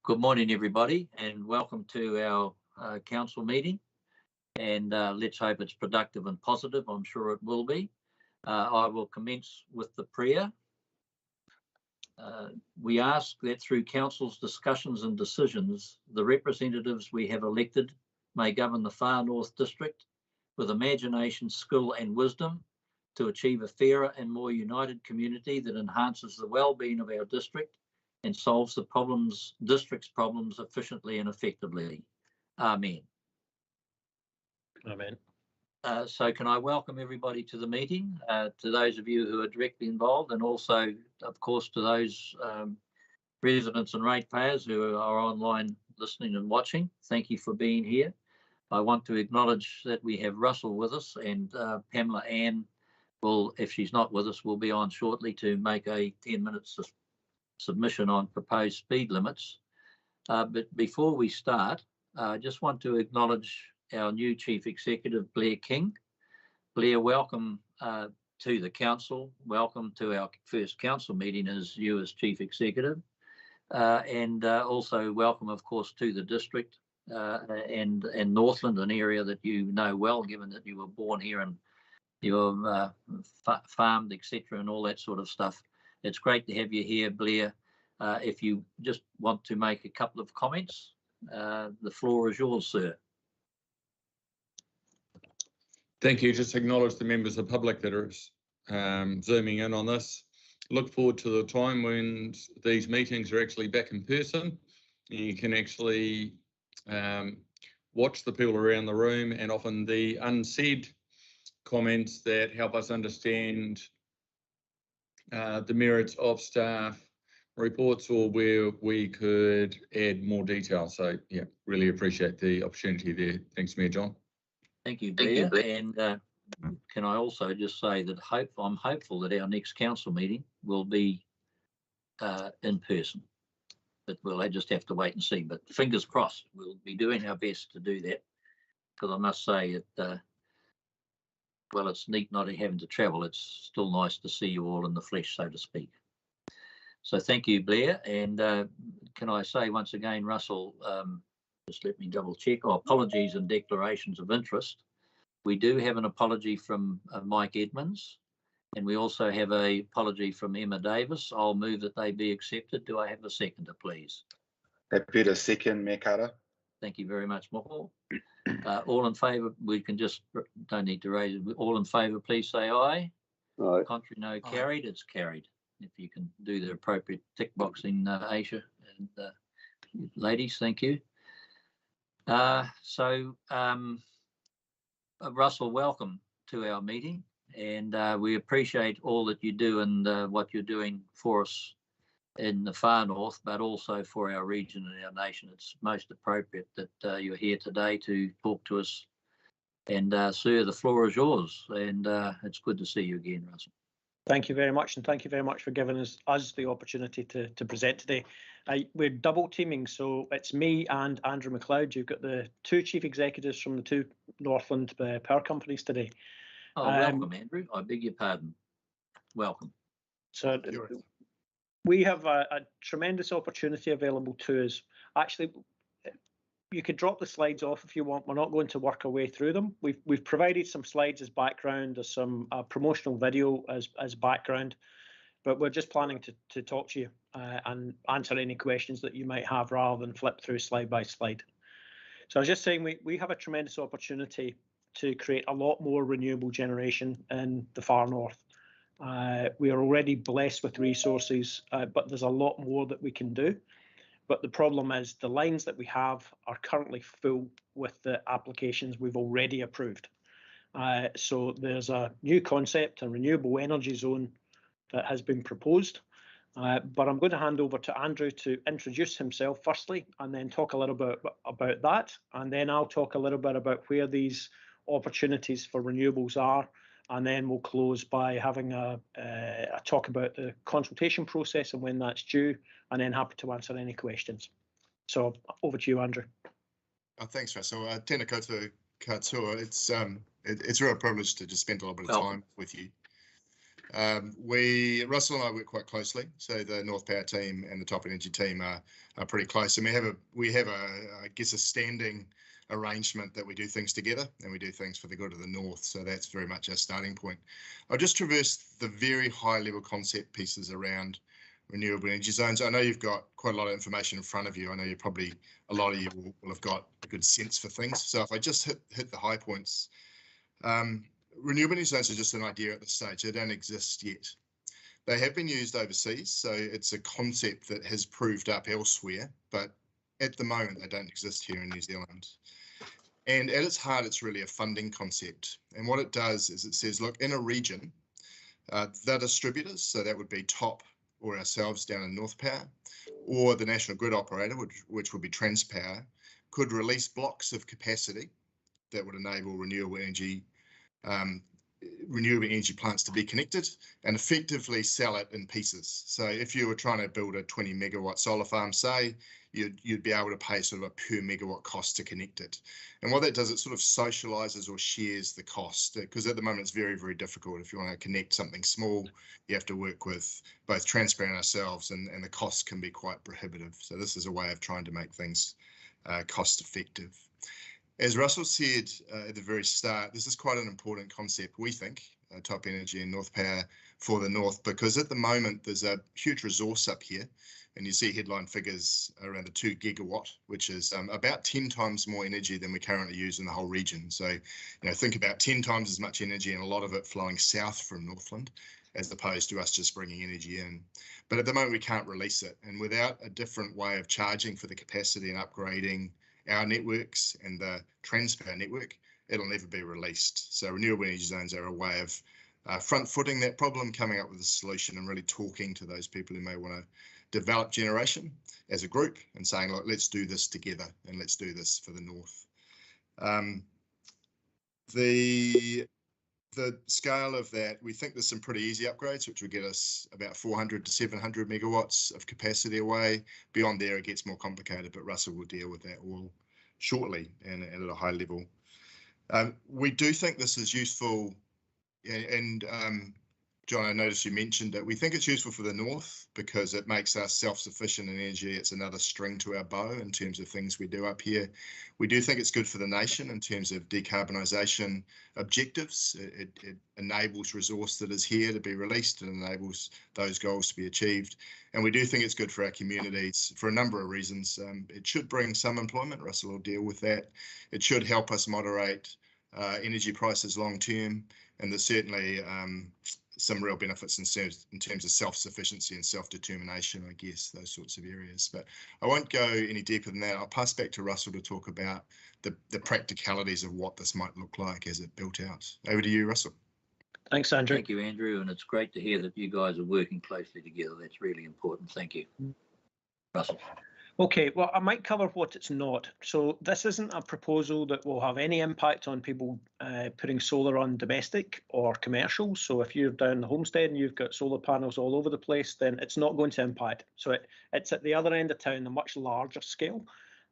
Good morning, everybody, and welcome to our council meeting. And let's hope it's productive and positive. I'm sure it will be. I will commence with the prayer. We ask that through council's discussions and decisions, the representatives we have elected may govern the Far North District with imagination, skill and wisdom to achieve a fairer and more united community that enhances the well-being of our district and solves the district's problems efficiently and effectively. Amen. Amen. So can I welcome everybody to the meeting, to those of you who are directly involved, and also, of course, to those residents and ratepayers who are online listening and watching. Thank you for being here. I want to acknowledge that we have Russell with us, and Pamela Ann will, if she's not with us, will be on shortly to make a 10-minute submission on proposed speed limits. But before we start, I just want to acknowledge our new Chief Executive, Blair King. Blair, welcome to the council. Welcome to our first council meeting as you as Chief Executive. And also welcome, of course, to the district and Northland, an area that you know well, given that you were born here and you've farmed, etc., and all that sort of stuff. It's great to have you here, Blair. If you just want to make a couple of comments, the floor is yours, sir. Thank you. Just acknowledge the members of the public that are zooming in on this. Look forward to the time when these meetings are actually back in person. You can actually watch the people around the room, and often the unsaid comments that help us understand the merits of staff reports, or where we could add more detail. So yeah, really appreciate the opportunity there. Thanks, Mayor John. Thank you, Blair. And can I also just say that I'm hopeful that our next council meeting will be in person, but we'll just have to wait and see. But fingers crossed, we'll be doing our best to do that, because I must say it. Well, it's neat not having to travel. It's still nice to see you all in the flesh, so to speak. So thank you, Blair. And can I say once again, Russell, just let me double check. Oh, apologies and declarations of interest. We do have an apology from Mike Edmonds, and we also have an apology from Emma Davis. I'll move that they be accepted. Do I have a seconder, please? Happy to second, Mayor Carter. Thank you very much, Moho. All in favour, we can just, don't need to raise it. All in favour, please say aye. Aye. Contrary, no. Carried. It's carried. If you can do the appropriate tick boxing, Aisha and ladies, thank you. Russell, welcome to our meeting, and we appreciate all that you do and what you're doing for us in the far north, but also for our region and our nation. It's most appropriate that you're here today to talk to us. And sir, the floor is yours, and it's good to see you again, Russell. Thank you very much, and thank you very much for giving us the opportunity to present today. We're double teaming, so it's me and Andrew McLeod. You've got the two chief executives from the two Northland power companies today. Oh, welcome, Andrew. I beg your pardon. Welcome. So we have a tremendous opportunity available to us. Actually, you could drop the slides off if you want. We're not going to work our way through them. We've provided some slides as background. There's some promotional video as background, but we're just planning to talk to you and answer any questions that you might have rather than flip through slide by slide. So I was just saying we have a tremendous opportunity to create a lot more renewable generation in the far north. We are already blessed with resources, but there's a lot more that we can do. But the problem is the lines that we have are currently full with the applications we've already approved. So there's a new concept, a renewable energy zone that has been proposed. But I'm going to hand over to Andrew to introduce himself firstly, and then talk a little bit about that. And then I'll talk a little bit about where these opportunities for renewables are. And then we'll close by having a talk about the consultation process and when that's due, and then happy to answer any questions. So over to you, Andrew. Thanks, Russell. Tēnā koutou. It's a real privilege to just spend a little bit of time with you. Russell and I work quite closely, so the North Power team and the Top Energy team are pretty close, and we have I guess a standing arrangement that we do things together and we do things for the good of the North. So that's very much our starting point. I'll just traverse the very high level concept pieces around renewable energy zones. I know you've got quite a lot of information in front of you. I know a lot of you will have got a good sense for things. So if I just hit the high points, renewable energy zones are just an idea at this stage. They don't exist yet. They have been used overseas, so it's a concept that has proved up elsewhere, but at the moment they don't exist here in New Zealand. And at its heart, it's really a funding concept. And what it does is it says, look, in a region, the distributors, so that would be Top or ourselves down in North Power, or the national grid operator, which would be Transpower, could release blocks of capacity that would enable renewable energy plants to be connected and effectively sell it in pieces. So if you were trying to build a 20 megawatt solar farm, say, you'd be able to pay sort of a per megawatt cost to connect it. And what that does, it sort of socializes or shares the cost, because at the moment it's very, very difficult. If you want to connect something small, you have to work with both Transparent and ourselves, and the costs can be quite prohibitive. So this is a way of trying to make things cost effective. As Russell said at the very start, this is quite an important concept, we think, Top Energy and North Power for the North, because at the moment there's a huge resource up here, and you see headline figures around the 2 gigawatt, which is about 10 times more energy than we currently use in the whole region. So, think about 10 times as much energy, and a lot of it flowing south from Northland, as opposed to us just bringing energy in. But at the moment we can't release it, and without a different way of charging for the capacity and upgrading our networks and the Transpower network, it'll never be released. So renewable energy zones are a way of front-footing that problem, coming up with a solution and really talking to those people who may want to develop generation as a group and saying, look, let's do this together and let's do this for the North. The scale of that, we think there's some pretty easy upgrades, which will get us about 400 to 700 megawatts of capacity away. Beyond there, it gets more complicated, but Russell will deal with that all shortly and at a high level. We do think this is useful, and John, I noticed you mentioned that we think it's useful for the North because it makes us self-sufficient in energy. It's another string to our bow in terms of things we do up here. We do think it's good for the nation in terms of decarbonisation objectives. It enables resource that is here to be released and enables those goals to be achieved. And we do think it's good for our communities for a number of reasons. It should bring some employment. Russell will deal with that. It should help us moderate energy prices long term. And there's certainly some real benefits in terms of self-sufficiency and self-determination, I guess, those sorts of areas. But I won't go any deeper than that. I'll pass back to Russell to talk about the practicalities of what this might look like as it built out. Over to you, Russell. Thanks, Andrew. Thank you, Andrew, and it's great to hear that you guys are working closely together. That's really important. Thank you. Russell. Okay, well, I might cover what it's not. So this isn't a proposal that will have any impact on people putting solar on domestic or commercial. So if you're down the homestead and you've got solar panels all over the place, then it's not going to impact. So it's at the other end of town, a much larger scale,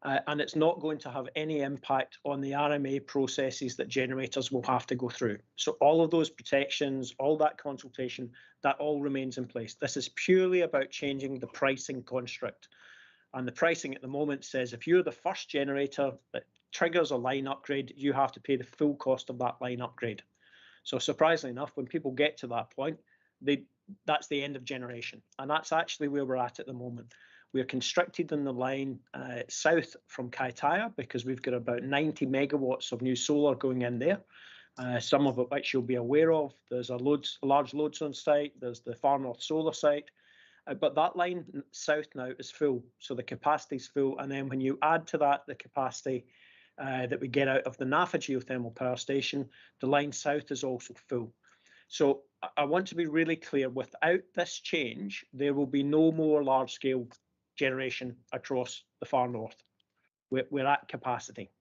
and it's not going to have any impact on the RMA processes that generators will have to go through. So all of those protections, all that consultation, that all remains in place. This is purely about changing the pricing construct. And the pricing at the moment says if you're the first generator that triggers a line upgrade, you have to pay the full cost of that line upgrade. So surprisingly enough, when people get to that point, that's the end of generation. And that's actually where we're at the moment. We're constricted in the line south from Kaitaia because we've got about 90 megawatts of new solar going in there. Some of it which you'll be aware of. There's a large load zone site. There's the Far North solar site. But that line south now is full, so the capacity is full. And then when you add to that the capacity that we get out of the Nafa geothermal power station, the line south is also full. So I want to be really clear, without this change, there will be no more large-scale generation across the far north. We're at capacity.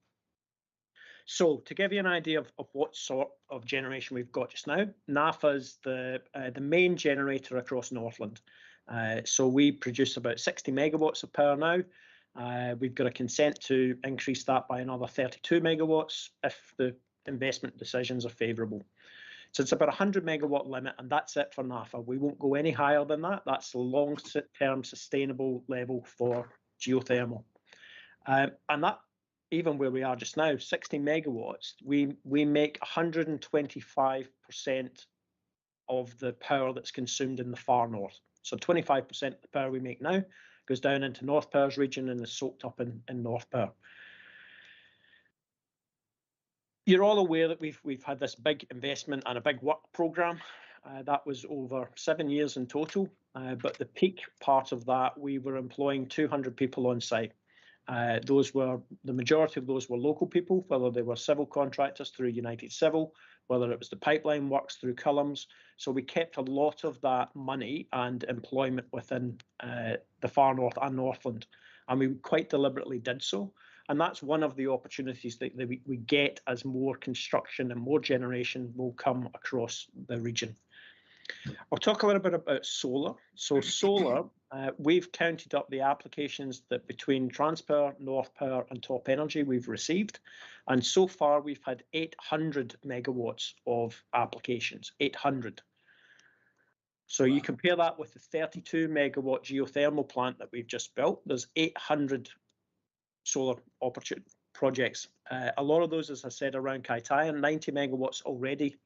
So to give you an idea of what sort of generation we've got just now, Nafa is the main generator across Northland. So we produce about 60 megawatts of power now. We've got a consent to increase that by another 32 megawatts if the investment decisions are favourable. So it's about 100 megawatt limit, and that's it for NAFA. We won't go any higher than that. That's the long-term sustainable level for geothermal. And that, even where we are just now, 60 megawatts, we make 125% of the power that's consumed in the far north. So 25% of the power we make now goes down into North Power's region and is soaked up in North Power. You're all aware that we've had this big investment and a big work programme. That was over 7 years in total, but the peak part of that, we were employing 200 people on site. The majority of those were local people, whether they were civil contractors through United Civil, whether it was the pipeline works through Cullums. So we kept a lot of that money and employment within the far north and Northland, and we quite deliberately did so. And that's one of the opportunities that we get as more construction and more generation will come across the region. I'll talk a little bit about solar. So solar, we've counted up the applications that between Transpower, North Power and Top Energy we've received. And so far we've had 800 megawatts of applications, 800. So you compare that with the 32 megawatt geothermal plant that we've just built, there's 800 solar projects. A lot of those, as I said, around Kaitaia, 90 megawatts already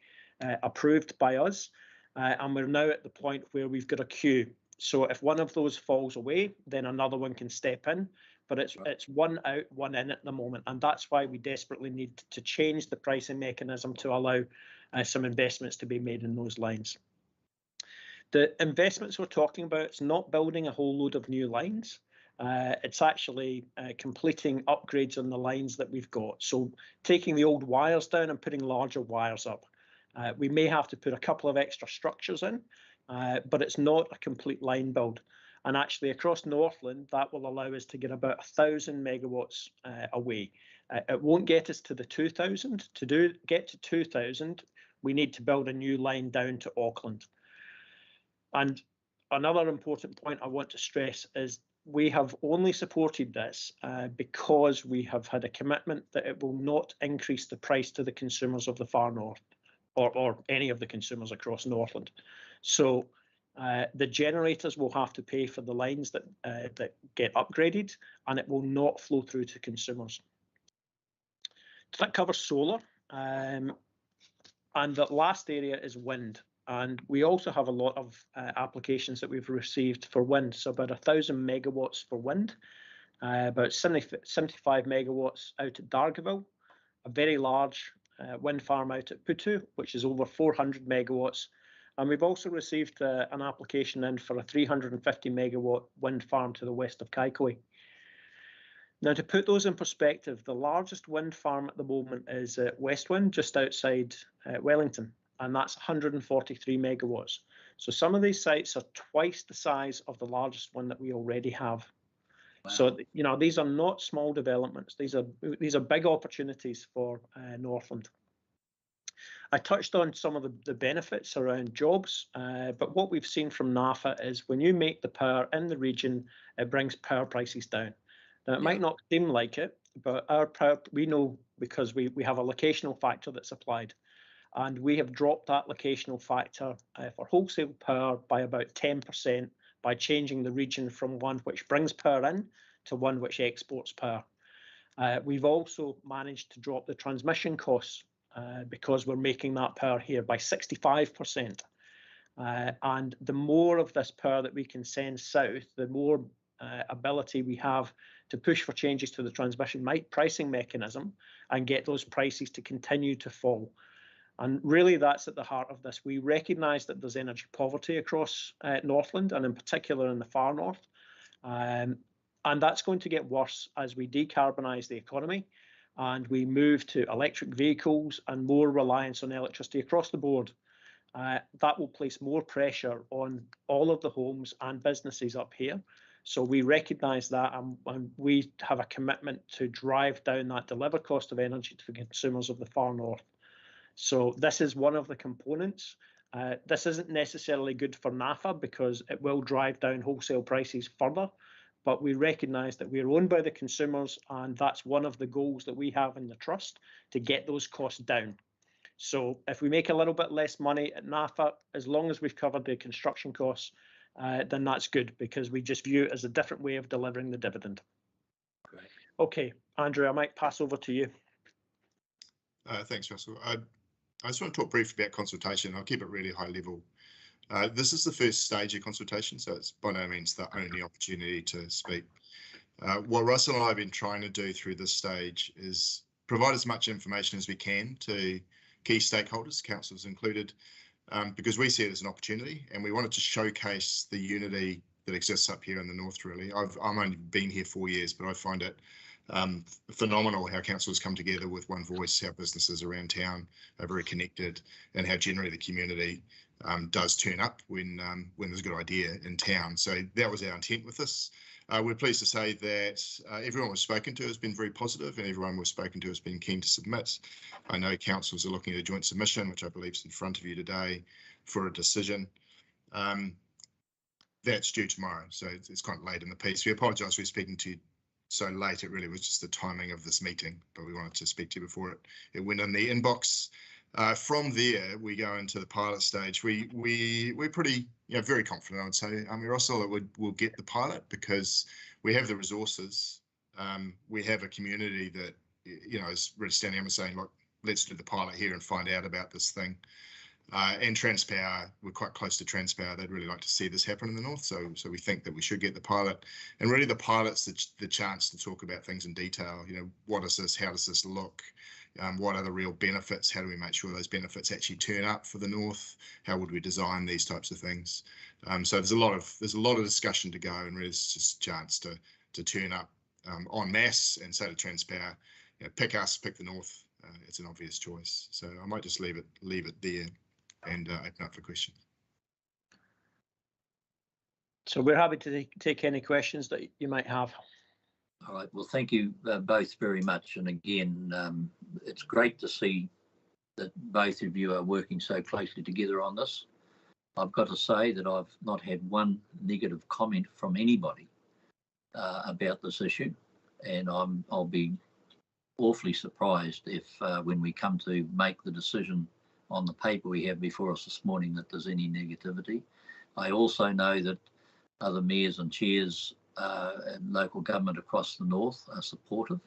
approved by us. And we're now at the point where we've got a queue. So if one of those falls away, then another one can step in. But it's one out, one in at the moment. And that's why we desperately need to change the pricing mechanism to allow some investments to be made in those lines. The investments we're talking about, it's not building a whole load of new lines. It's actually completing upgrades on the lines that we've got. So taking the old wires down and putting larger wires up. We may have to put a couple of extra structures in, but it's not a complete line build. And actually across Northland, that will allow us to get about 1,000 megawatts away. It won't get us to the 2,000. To get to 2,000, we need to build a new line down to Auckland. And another important point I want to stress is we have only supported this because we have had a commitment that it will not increase the price to the consumers of the far north or any of the consumers across Northland. So the generators will have to pay for the lines that get upgraded, and it will not flow through to consumers. So that covers solar. And the last area is wind. And we also have a lot of applications that we've received for wind. So about 1,000 megawatts for wind, about 75 megawatts out at Dargaville, a very large wind farm out at Putu, which is over 400 megawatts. And we've also received an application in for a 350 megawatt wind farm to the west of Kaikoai. Now, to put those in perspective, the largest wind farm at the moment is Westwind, just outside Wellington. And that's 143 megawatts. So some of these sites are twice the size of the largest one that we already have. Wow. So, you know, these are not small developments. These are big opportunities for Northland. I touched on some of the benefits around jobs, but what we've seen from NAFA is when you make the power in the region, it brings power prices down. Now, it might not seem like it, but our power, we know because we have a locational factor that's applied. And we have dropped that locational factor for wholesale power by about 10% by changing the region from one which brings power in to one which exports power. We've also managed to drop the transmission costs because we're making that power here by 65%. And the more of this power that we can send south, the more ability we have to push for changes to the transmission pricing mechanism and get those prices to continue to fall. And really, that's at the heart of this. We recognise that there's energy poverty across Northland, and in particular in the far north. And that's going to get worse as we decarbonise the economy and we move to electric vehicles and more reliance on electricity across the board. That will place more pressure on all of the homes and businesses up here. So we recognise that, and we have a commitment to drive down that delivered cost of energy to the consumers of the far north. So this is one of the components. This isn't necessarily good for NAFA because it will drive down wholesale prices further, but we recognise that we're owned by the consumers, and that's one of the goals that we have in the trust, to get those costs down. So if we make a little bit less money at NAFA, as long as we've covered the construction costs, then that's good, because we just view it as a different way of delivering the dividend. Great. Okay, Andrew, I might pass over to you. Thanks, Russell. I just want to talk briefly about consultation. I'll keep it really high level. This is the first stage of consultation, so it's by no means the only opportunity to speak. What Russell and I have been trying to do through this stage is provide as much information as we can to key stakeholders, councils included, because we see it as an opportunity, and we wanted to showcase the unity that exists up here in the north, really. I've only been here 4 years, but I find it phenomenal how councils come together with one voice, how businesses around town are very connected, and how generally the community does turn up when there's a good idea in town. So that was our intent with this. We're pleased to say that everyone we've spoken to has been very positive, and everyone we've spoken to has been keen to submit. I know councils are looking at a joint submission, which I believe is in front of you today, for a decision. That's due tomorrow, so it's quite late in the piece. We apologise for speaking to you so late. It really was just the timing of this meeting, but we wanted to speak to you before it went in the inbox. From there, we go into the pilot stage. We're pretty, very confident, I would say. I mean, Russell, we'll get the pilot because we have the resources. We have a community that, is really standing up and saying, look, let's do the pilot here and find out about this thing. And Transpower, we're quite close to Transpower. They'd really like to see this happen in the north, so we think that we should get the pilot. And really, the pilot's the chance to talk about things in detail. What is this? How does this look? What are the real benefits? How do we make sure those benefits actually turn up for the north? How would we design these types of things? So there's a lot of discussion to go, and really it's just a chance to turn up en masse and say to Transpower, pick us, pick the north. It's an obvious choice. So I might just leave it there and open up for questions. So we're happy to take any questions that you might have. All right. Well, thank you both very much. And again, it's great to see that both of you are working so closely together on this. I've got to say that I've not had one negative comment from anybody about this issue, and I'll be awfully surprised if when we come to make the decision on the paper we have before us this morning that there's any negativity. I also know that other mayors and chairs and local government across the north are supportive,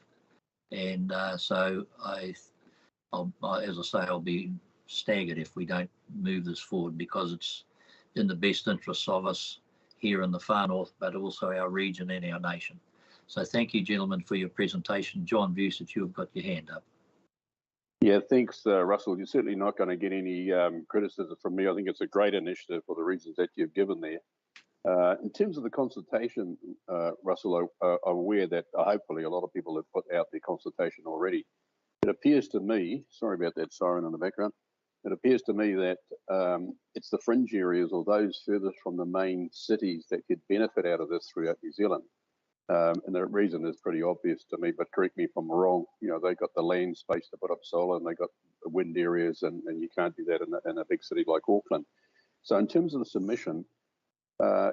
and so as I say, I'll be staggered if we don't move this forward, because it's in the best interests of us here in the far north, but also our region and our nation. So thank you, gentlemen, for your presentation. John Vucic, you've got your hand up. Yeah, thanks, Russell. You're certainly not going to get any criticism from me. I think it's a great initiative for the reasons that you've given there. In terms of the consultation, Russell, I'm aware that hopefully a lot of people have put out their consultation already. It appears to me, sorry about that siren in the background, it appears to me that it's the fringe areas or those furthest from the main cities that could benefit out of this throughout New Zealand. And the reason is pretty obvious to me, but correct me if I'm wrong. They got the land space to put up solar, and they got the wind areas, and you can't do that in a big city like Auckland. So in terms of the submission,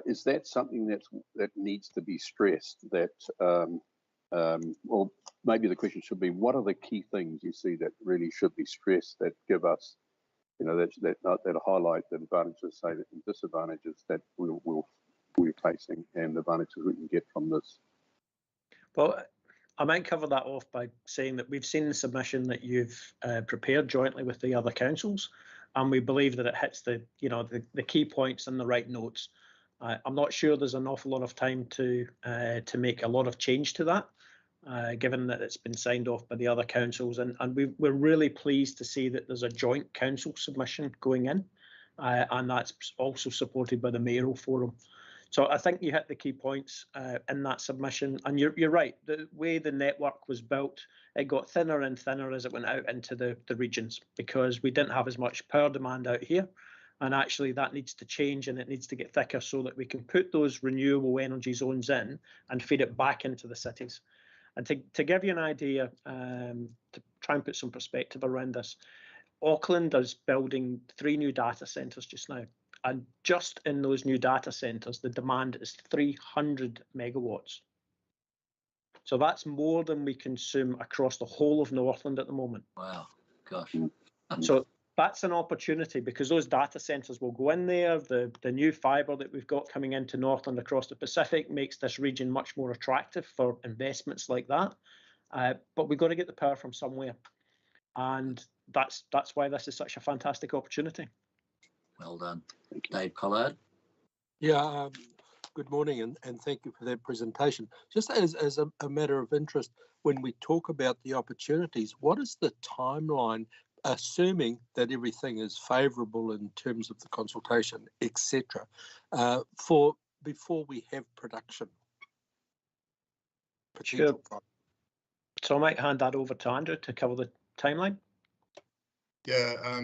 is that something that needs to be stressed? That well, maybe the question should be, what are the key things you see that really should be stressed that give us, that highlight the advantages, say, and disadvantages that we're facing, and the advantages we can get from this? Well, I might cover that off by saying that we've seen the submission that you've prepared jointly with the other councils, and we believe that it hits the key points and the right notes. I'm not sure there's an awful lot of time to make a lot of change to that, given that it's been signed off by the other councils, and we're really pleased to see that there's a joint council submission going in, and that's also supported by the mayoral forum. So I think you hit the key points in that submission, and you're right. The way the network was built, it got thinner and thinner as it went out into the regions, because we didn't have as much power demand out here, and actually that needs to change, and it needs to get thicker so that we can put those renewable energy zones in and feed it back into the cities. And to give you an idea, to try and put some perspective around this, Auckland is building 3 new data centres just now. And just in those new data centres, the demand is 300 megawatts. So that's more than we consume across the whole of Northland at the moment. Wow, gosh. So that's an opportunity, because those data centres will go in there. The new fibre that we've got coming into Northland across the Pacific makes this region much more attractive for investments like that. But we've got to get the power from somewhere, and that's why this is such a fantastic opportunity. Well done. Dave Collard. Yeah, good morning, and thank you for that presentation. Just as a matter of interest, when we talk about the opportunities, what is the timeline, assuming that everything is favourable in terms of the consultation, etc., for before we have production? Sure. So I might hand that over to Andrew to cover the timeline. Yeah,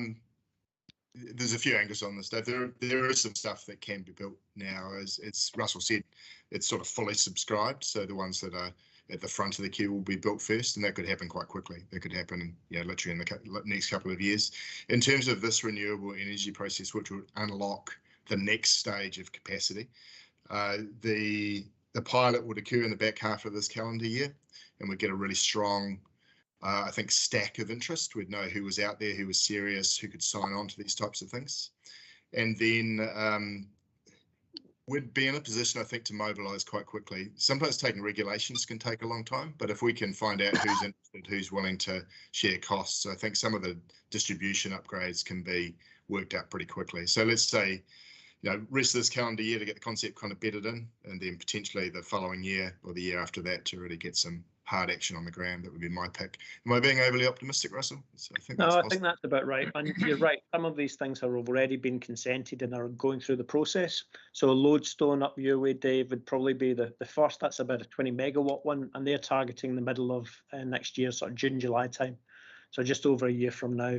there's a few angles on this, Dave. There is some stuff that can be built now. As Russell said, it's sort of fully subscribed. So the ones that are at the front of the queue will be built first, and that could happen quite quickly. That could happen, literally in the next couple of years. In terms of this renewable energy process, which would unlock the next stage of capacity, the pilot would occur in the back half of this calendar year, and we'd get a really strong, I think, stack of interest. We'd know who was out there, who was serious, who could sign on to these types of things. And then we'd be in a position, I think, to mobilise quite quickly. Sometimes taking regulations can take a long time, but if we can find out who's interested, who's willing to share costs, I think some of the distribution upgrades can be worked out pretty quickly. So let's say, rest of this calendar year to get the concept kind of bedded in, and then potentially the following year or the year after that to really get some hard action on the ground. That would be my pick. Am I being overly optimistic, Russell? So I think I think that's about right. And you're right. Some of these things have already been consented and are going through the process. So Lodestone up your way, Dave, would probably be the first. That's about a 20 megawatt one, and they're targeting the middle of next year, sort of June, July time. So just over a year from now.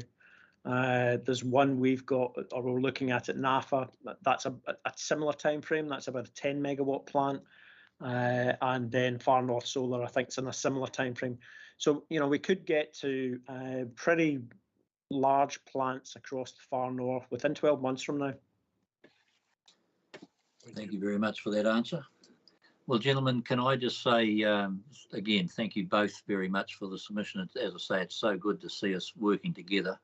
There's one we've got, or we're looking at NAFA. That's a similar time frame. That's about a 10 megawatt plant. And then Far North Solar, I think, is in a similar time frame. So, we could get to pretty large plants across the Far North within 12 months from now. Thank you very much for that answer. Well, gentlemen, can I just say, again, thank you both very much for the submission. As I say, it's so good to see us working together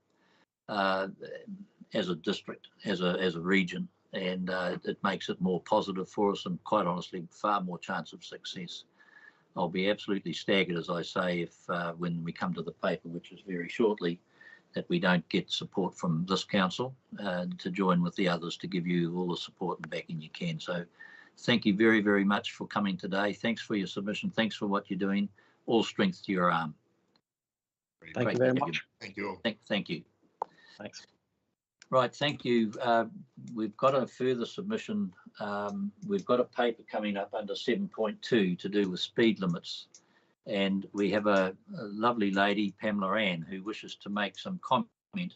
as a district, as a region. And it makes it more positive for us, and quite honestly, far more chance of success. I'll be absolutely staggered, as I say, if when we come to the paper, which is very shortly, that we don't get support from this council to join with the others to give you all the support and backing you can. So thank you very, very much for coming today. Thanks for your submission. Thanks for what you're doing. All strength to your arm. Thank you very much. Thank you all. Thank you. Thanks. Right, thank you. We've got a further submission. We've got a paper coming up under 7.2 to do with speed limits. And we have a lovely lady, Pamela Ann, who wishes to make some comment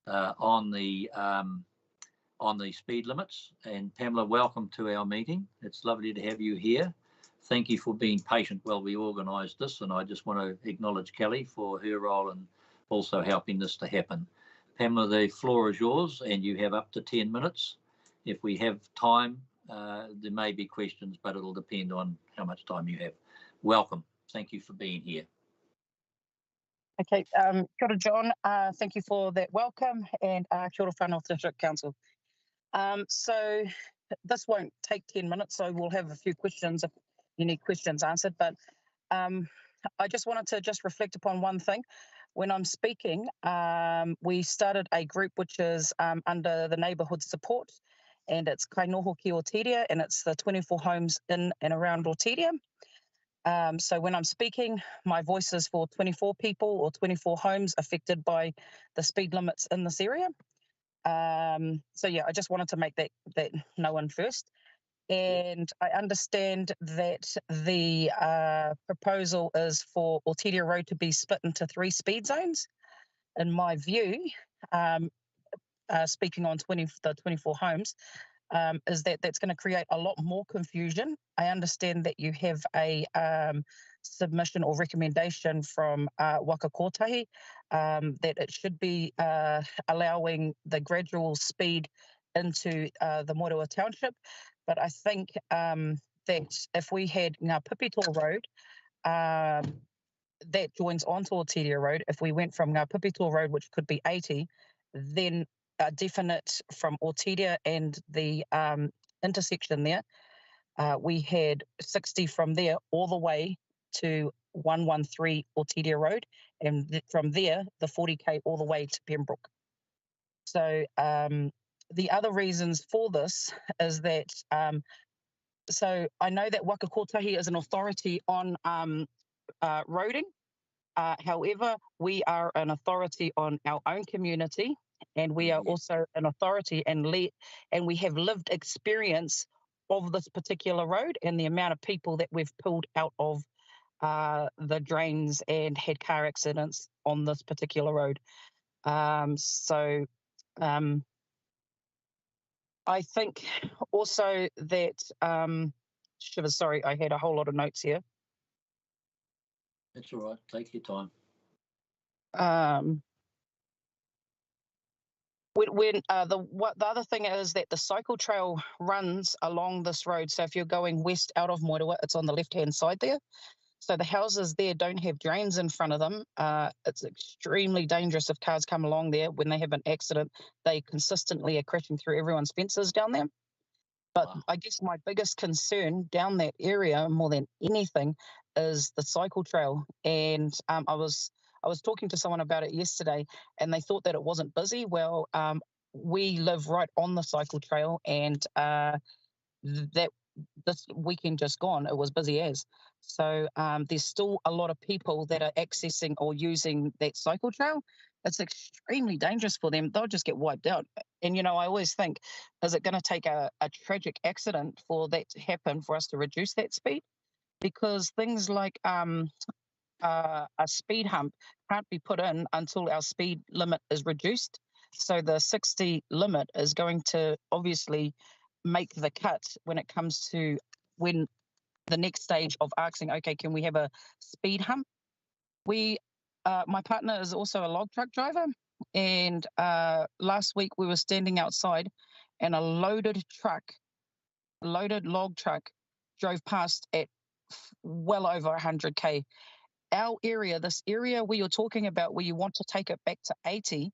on the speed limits. And Pamela, welcome to our meeting. It's lovely to have you here. Thank you for being patient while we organised this. And I just want to acknowledge Kelly for her role in also helping this to happen. Pamela, the floor is yours, and you have up to 10 minutes. If we have time, there may be questions, but it'll depend on how much time you have. Welcome. Thank you for being here. Okay, kia ora, John. Thank you for that welcome, and kia ora whanau District Council. So this won't take 10 minutes, so we'll have a few questions if you need questions answered, but I just wanted to just reflect upon one thing. When I'm speaking, we started a group which is under the neighbourhood support, and it's Kainoho ki Otiria, and it's the 24 homes in and around Otiria. So when I'm speaking, my voice is for 24 people or 24 homes affected by the speed limits in this area. So yeah, I just wanted to make that known first. And I understand that the proposal is for Otiria Road to be split into 3 speed zones. In my view, speaking on the 24 homes, is that's going to create a lot more confusion. I understand that you have a submission or recommendation from Waka Kotahi that it should be allowing the gradual speed into the Moerewa Township. But I think that if we had Ngā Pipito Road, that joins onto Otiria Road, if we went from Ngāpipito Road, which could be 80, then a definite from Otiria and the intersection there, we had 60 from there all the way to 113 Otiria Road, and from there, the 40k all the way to Pembroke. So the other reasons for this is that, so I know that Waka Kotahi is an authority on roading. However, we are an authority on our own community, and we are also an authority and we have lived experience of this particular road and the amount of people that we've pulled out of the drains and had car accidents on this particular road. I think also that, sorry, I had a whole lot of notes here. That's all right. Take your time. The other thing is that the cycle trail runs along this road. So if you're going west out of Moerewa, it's on the left-hand side there. So the houses there don't have drains in front of them. It's extremely dangerous if cars come along there. When they have an accident, they consistently are crashing through everyone's fences down there. But wow. I guess my biggest concern down that area, more than anything, is the cycle trail. And I was talking to someone about it yesterday, and they thought that it wasn't busy. Well, we live right on the cycle trail, and that this weekend just gone, it was busy as. So there's still a lot of people that are accessing or using that cycle trail. It's extremely dangerous for them. They'll just get wiped out. And, you know, I always think, is it going to take a tragic accident for that to happen for us to reduce that speed? Because things like a speed hump can't be put in until our speed limit is reduced. So the 60 limit is going to obviously make the cut when it comes to when the next stage of asking, okay, can we have a speed hump? My partner is also a log truck driver, and last week we were standing outside and a loaded log truck drove past at well over 100k. Our area, this area where you're talking about where you want to take it back to 80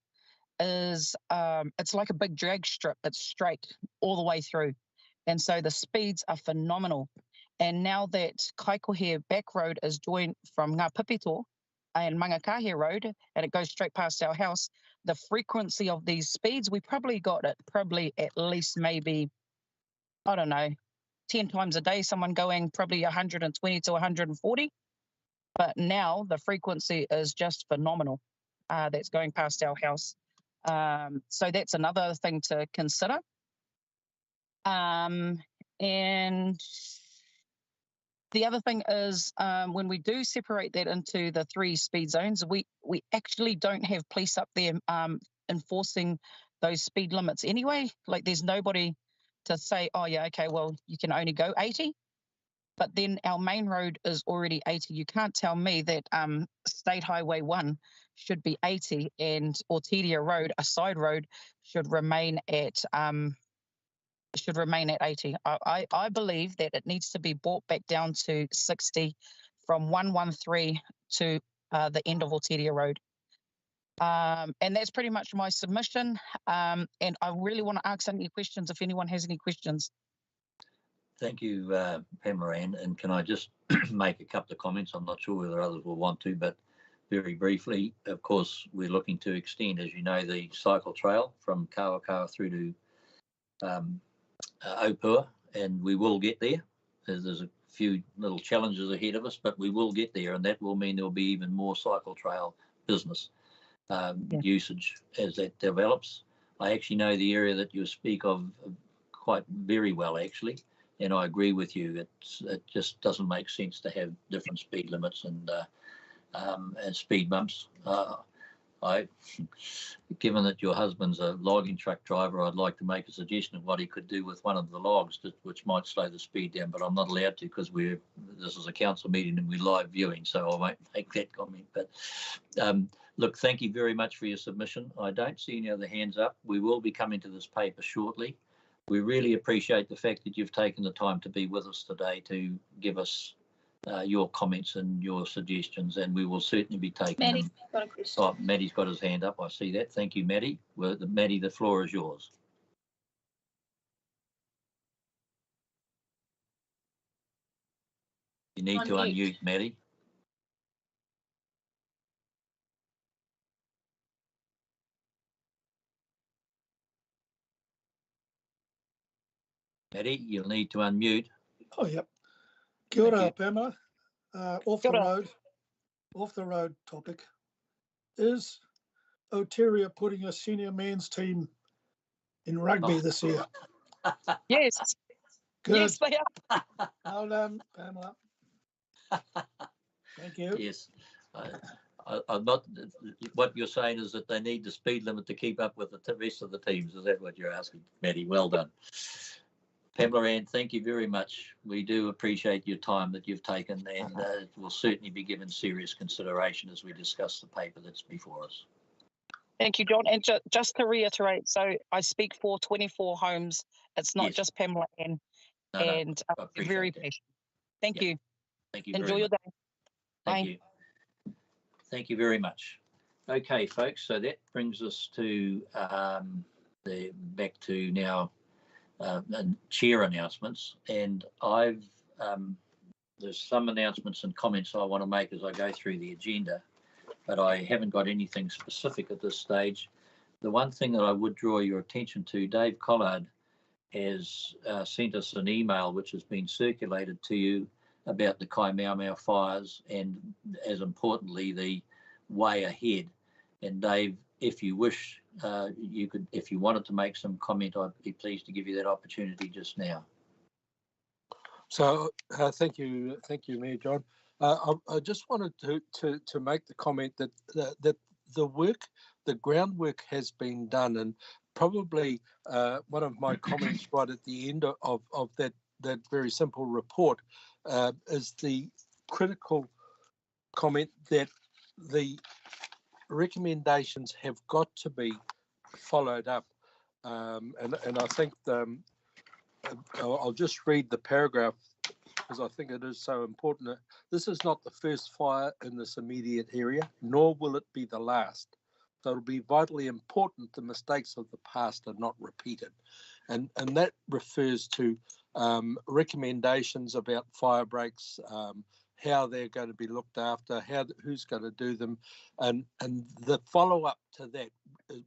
is, it's like a big drag strip. It's straight all the way through. And so the speeds are phenomenal. And now that Kaikohe back road is joined from Ngāpipito and Mangakahe Road, and it goes straight past our house, the frequency of these speeds, we probably got it at least maybe, I don't know, 10 times a day, someone going probably 120 to 140. But now the frequency is just phenomenal. That's going past our house. So that's another thing to consider. And the other thing is when we do separate that into the 3 speed zones, we actually don't have police up there enforcing those speed limits anyway. Like there's nobody to say, oh yeah, okay, well, you can only go 80. But then our main road is already 80. You can't tell me that State Highway 1 should be 80 and Otiria Road, a side road, should remain at 80. I believe that it needs to be brought back down to 60 from 113 to the end of Otiria Road. And that's pretty much my submission. And I really want to ask any questions if anyone has any questions. Thank you, Pamaran. And can I just make a couple of comments? I'm not sure whether others will want to, but very briefly, of course, we're looking to extend, as you know, the cycle trail from Kawakawa through to Opua, and we will get there. There's a few little challenges ahead of us, but we will get there, and that will mean there'll be even more cycle trail business usage as that develops. I actually know the area that you speak of quite very well, actually. And I agree with you. It just doesn't make sense to have different speed limits and speed bumps. Given that your husband's a logging truck driver, I'd like to make a suggestion of what he could do with one of the logs, which might slow the speed down. But I'm not allowed to because this is a council meeting and we're live viewing, so I won't make that comment. But look, thank you very much for your submission. I don't see any other hands up. We will be coming to this paper shortly. We really appreciate the fact that you've taken the time to be with us today to give us your comments and your suggestions, and we will certainly be taking Maddie, them. got a question. Oh, Maddie's got his hand up. I see that. Thank you, Maddie. Well, Maddie, the floor is yours. You need to unmute, Maddie. Maddie, you'll need to unmute. Oh, yep. Kia ora, Thank Pamela. Off Kia the ora. road topic. Is Oteria putting a senior men's team in rugby this year? Yes. Good. Yes, they are. Well done, Pamela. Thank you. Yes. I'm not. What you're saying is that they need the speed limit to keep up with the rest of the teams. Is that what you're asking, Maddie? Well done. Pamela Ann, thank you very much. We do appreciate your time that you've taken, and it will certainly be given serious consideration as we discuss the paper that's before us. Thank you, John. And just to reiterate, so I speak for 24 homes. It's not Yes. just Pamela Ann. No, And I we're appreciate very that. patient. Thank Yeah. you. Thank you. Enjoy very your much. day. Thank Bye. you. Thank you very much. Okay, folks. So that brings us to back to now chair announcements, and there's some announcements and comments I want to make as I go through the agenda, but I haven't got anything specific at this stage. The one thing that I would draw your attention to, Dave Collard has sent us an email which has been circulated to you about the Kaimauamau fires and, as importantly, the way ahead. And Dave, if you wish, you could, if you wanted to make some comment, I'd be pleased to give you that opportunity just now. So thank you, Mayor John. I just wanted to make the comment that the work, the groundwork has been done, and probably one of my comments right at the end of that very simple report is the critical comment that the recommendations have got to be followed up, and I think I'll just read the paragraph because I think it is so important. This is not the first fire in this immediate area, nor will it be the last. So it'll be vitally important the mistakes of the past are not repeated. And that refers to recommendations about fire breaks, how they're going to be looked after, who's going to do them, and the follow-up to that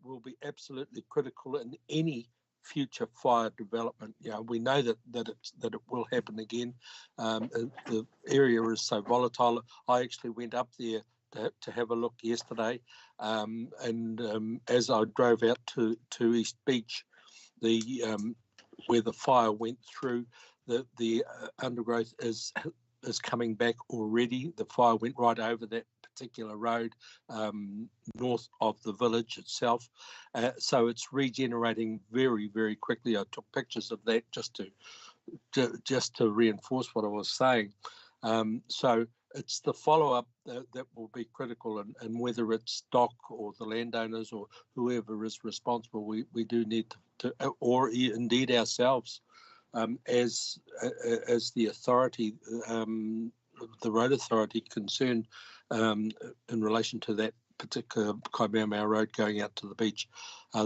will be absolutely critical in any future fire development. You know, we know that it will happen again. The area is so volatile. I actually went up there to have a look yesterday, and as I drove out to East Beach, where the fire went through, the undergrowth is coming back already. The fire went right over that particular road north of the village itself, so it's regenerating very, very quickly. I took pictures of that just to reinforce what I was saying. So it's the follow-up that will be critical, and whether it's DOC or the landowners or whoever is responsible, we do need to or indeed ourselves as the authority, the road authority concerned in relation to that particular Kaimauamau road going out to the beach.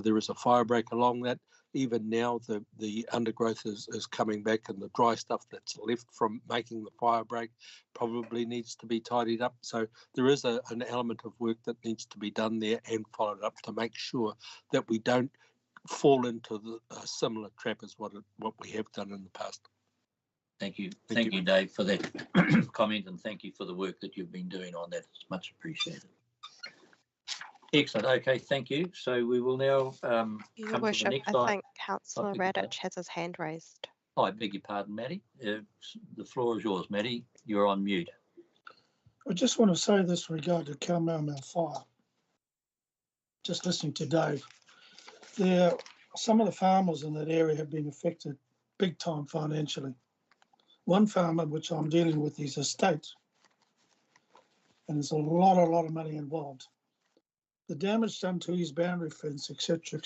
There is a fire break along that. Even now, the undergrowth is coming back, and the dry stuff that's left from making the fire break probably needs to be tidied up. So there is an element of work that needs to be done there and followed up to make sure that we don't fall into a similar trap as what we have done in the past. Thank you. Thank you, Dave, for that comment, and thank you for the work that you've been doing on that. It's much appreciated. Excellent. Okay, thank you. So we will now Your Worship, I think Councillor Radich has his hand raised. Oh, I beg your pardon, Maddie. The floor is yours, Maddie. You're on mute. I just want to say this regard to Kaimauamau fire. Just listening to Dave, some of the farmers in that area have been affected big time financially. One farmer, which I'm dealing with, his estate, and there's a lot of money involved. The damage done to his boundary fence, etc.,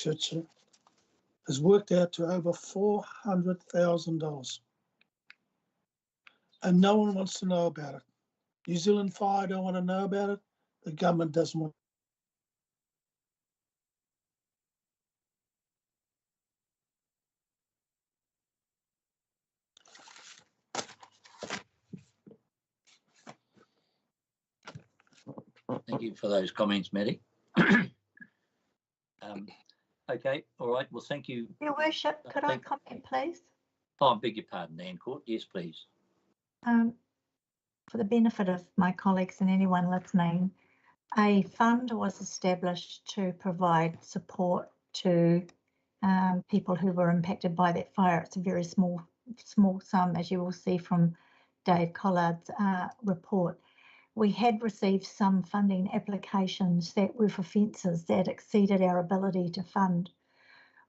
has worked out to over $400,000. and no one wants to know about it. New Zealand Fire don't want to know about it. The government doesn't want. Thank you for those comments, Maddie. Okay, all right. Well, thank you. Your Worship, could I comment, please? Oh, I beg your pardon, Anne Court. Yes, please. For the benefit of my colleagues and anyone listening, a fund was established to provide support to people who were impacted by that fire. It's a very small sum, as you will see from Dave Collard's report. We had received some funding applications that were for fences that exceeded our ability to fund.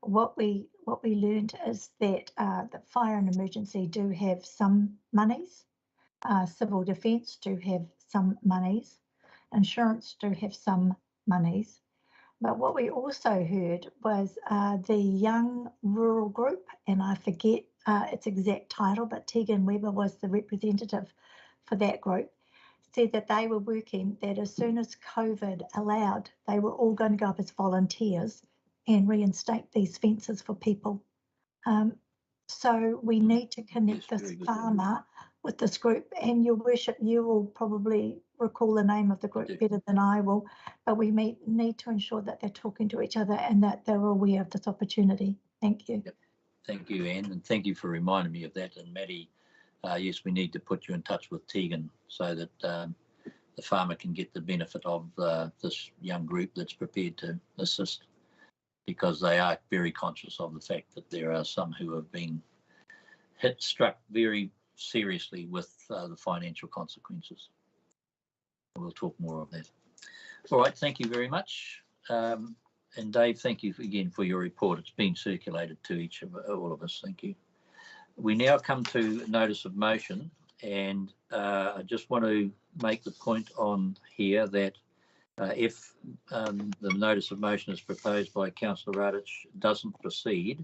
What we learned is that the fire and emergency do have some monies, civil defence do have some monies, insurance do have some monies. But what we also heard was the young rural group, and I forget its exact title, but Tegan Weber was the representative for that group, said that they were working, that as soon as COVID allowed, they were all going to go up as volunteers and reinstate these fences for people. So we need to connect this farmer with this group, and Your Worship, you will probably recall the name of the group better than I will, but we need to ensure that they're talking to each other and that they're aware of this opportunity. Thank you. Yep. Thank you, Anne, and thank you for reminding me of that. And Maddie, yes, we need to put you in touch with Tegan so that the farmer can get the benefit of this young group that's prepared to assist, because they are very conscious of the fact that there are some who have been struck very seriously with the financial consequences. We'll talk more of that. All right, thank you very much. And Dave, thank you again for your report. It's been circulated to all of us. Thank you. We now come to notice of motion, and I just want to make the point on here that if the notice of motion is proposed by Councillor Radich doesn't proceed,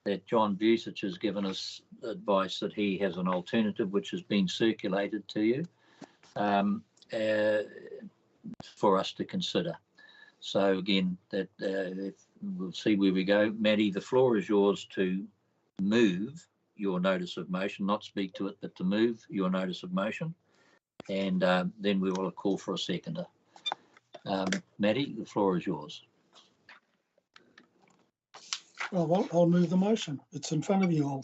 that John Busich has given us advice that he has an alternative which has been circulated to you for us to consider. So again, that we'll see where we go. Maddie, the floor is yours to move your notice of motion, not speak to it, but to move your notice of motion, and then we will call for a seconder. Maddie, the floor is yours. Well, I'll move the motion. It's in front of you all.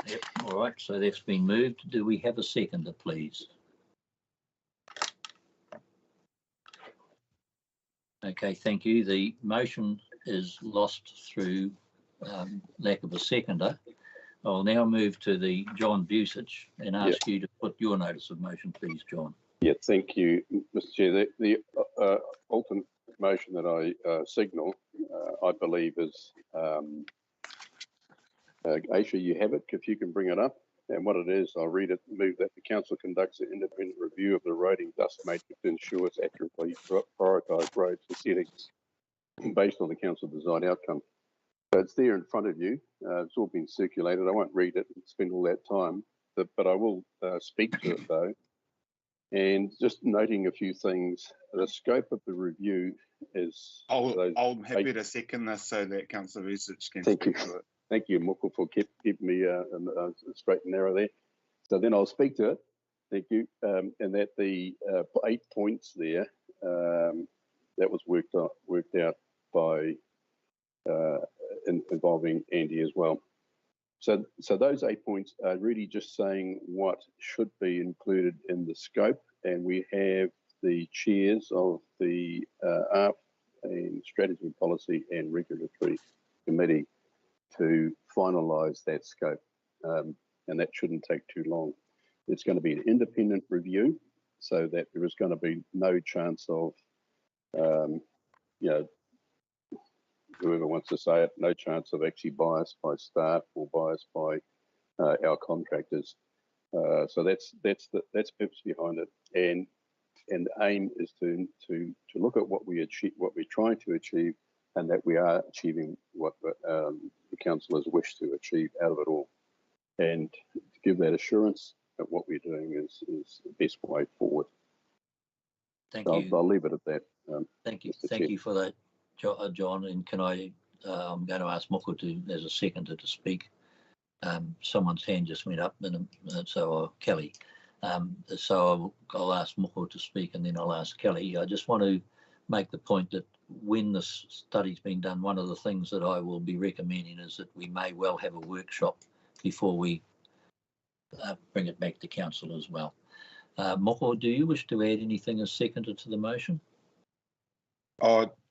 Yep. All right. So that's been moved. Do we have a seconder, please? Okay. Thank you. The motion is lost through lack of a seconder. I'll now move to the John Busich and ask you to put your notice of motion, please, John. Yeah. Thank you, Mr. Chair. The alternate motion that I signal, I believe, is Aisha, you have it, if you can bring it up. And what it is, I'll read it. Move that the council conducts an independent review of the roading dust matrix to ensure it's accurately prioritised roads and settings based on the council design outcome. So it's there in front of you. It's all been circulated. I won't read it and spend all that time, but I will speak to it though. And just noting a few things, the scope of the review is... I'm happy to second this so that Councillor Busich can speak to it. Thank you, Moko, for keeping me straight and narrow there. So then I'll speak to it. Thank you. And that the 8 points there, that was worked out by involving Andy as well. So those 8 points are really just saying what should be included in the scope, and we have the chairs of the ARP and Strategy, Policy and Regulatory Committee to finalise that scope, and that shouldn't take too long. It's going to be an independent review, so that there is going to be no chance of, whoever wants to say it, no chance of actually bias by staff or bias by our contractors. So that's the purpose behind it, and the aim is to look at what we achieve, what we're trying to achieve, and that we are achieving what the councillors wish to achieve out of it all, and to give that assurance that what we're doing is the best way forward. Thank So you. I'll leave it at that. Thank you. Mr. Thank Chair. you for that, John. And can I'm going to ask Moko as a seconder to speak. Someone's hand just went up, and so Kelly. So I'll ask Moko to speak, and then I'll ask Kelly. I just want to make the point that when this study's being done, one of the things that I will be recommending is that we may well have a workshop before we bring it back to council as well. Moko, do you wish to add anything as seconder to the motion?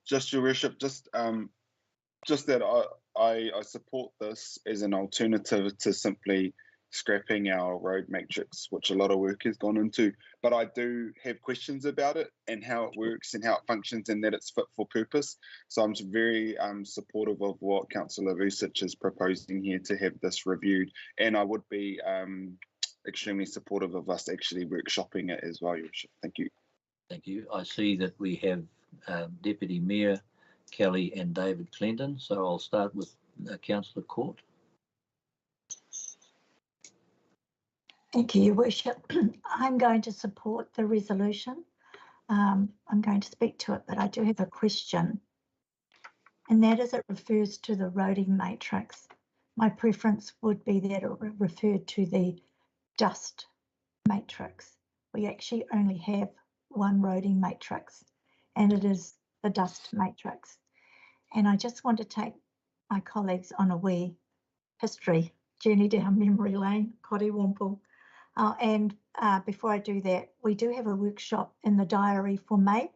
Just your worship, just that I support this as an alternative to simply scrapping our road matrix, which a lot of work has gone into. But I do have questions about it and how it works and how it functions and that it's fit for purpose. So I'm very supportive of what Councillor Vucic is proposing here to have this reviewed. And I would be extremely supportive of us actually workshopping it as well, Your Worship. Thank you. Thank you. I see that we have Deputy Mayor Kelly and David Clendon. So I'll start with Councillor Court. Thank you, Your Worship. I'm going to support the resolution. I'm going to speak to it, but I do have a question. And that is it refers to the roading matrix. My preference would be that it referred to the dust matrix. We actually only have one roading matrix, and it is the dust matrix. And I just want to take my colleagues on a wee history journey down memory lane, Kori Wampu. And before I do that, we do have a workshop in the diary for May,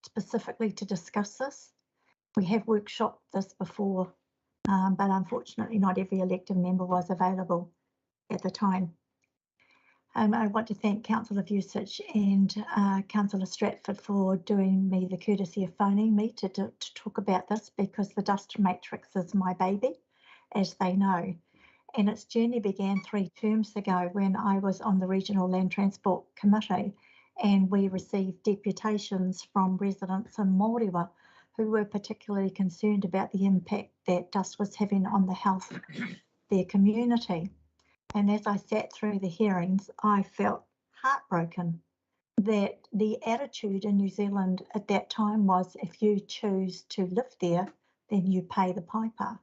specifically to discuss this. We have workshopped this before, but unfortunately not every elected member was available at the time. I want to thank Councillor Vucic and Councillor Stratford for doing me the courtesy of phoning me to talk about this, because the dust matrix is my baby, as they know. And its journey began 3 terms ago when I was on the Regional Land Transport Committee, and we received deputations from residents in Mōrewa who were particularly concerned about the impact that dust was having on the health of their community. And as I sat through the hearings, I felt heartbroken that the attitude in New Zealand at that time was, if you choose to live there, then you pay the piper.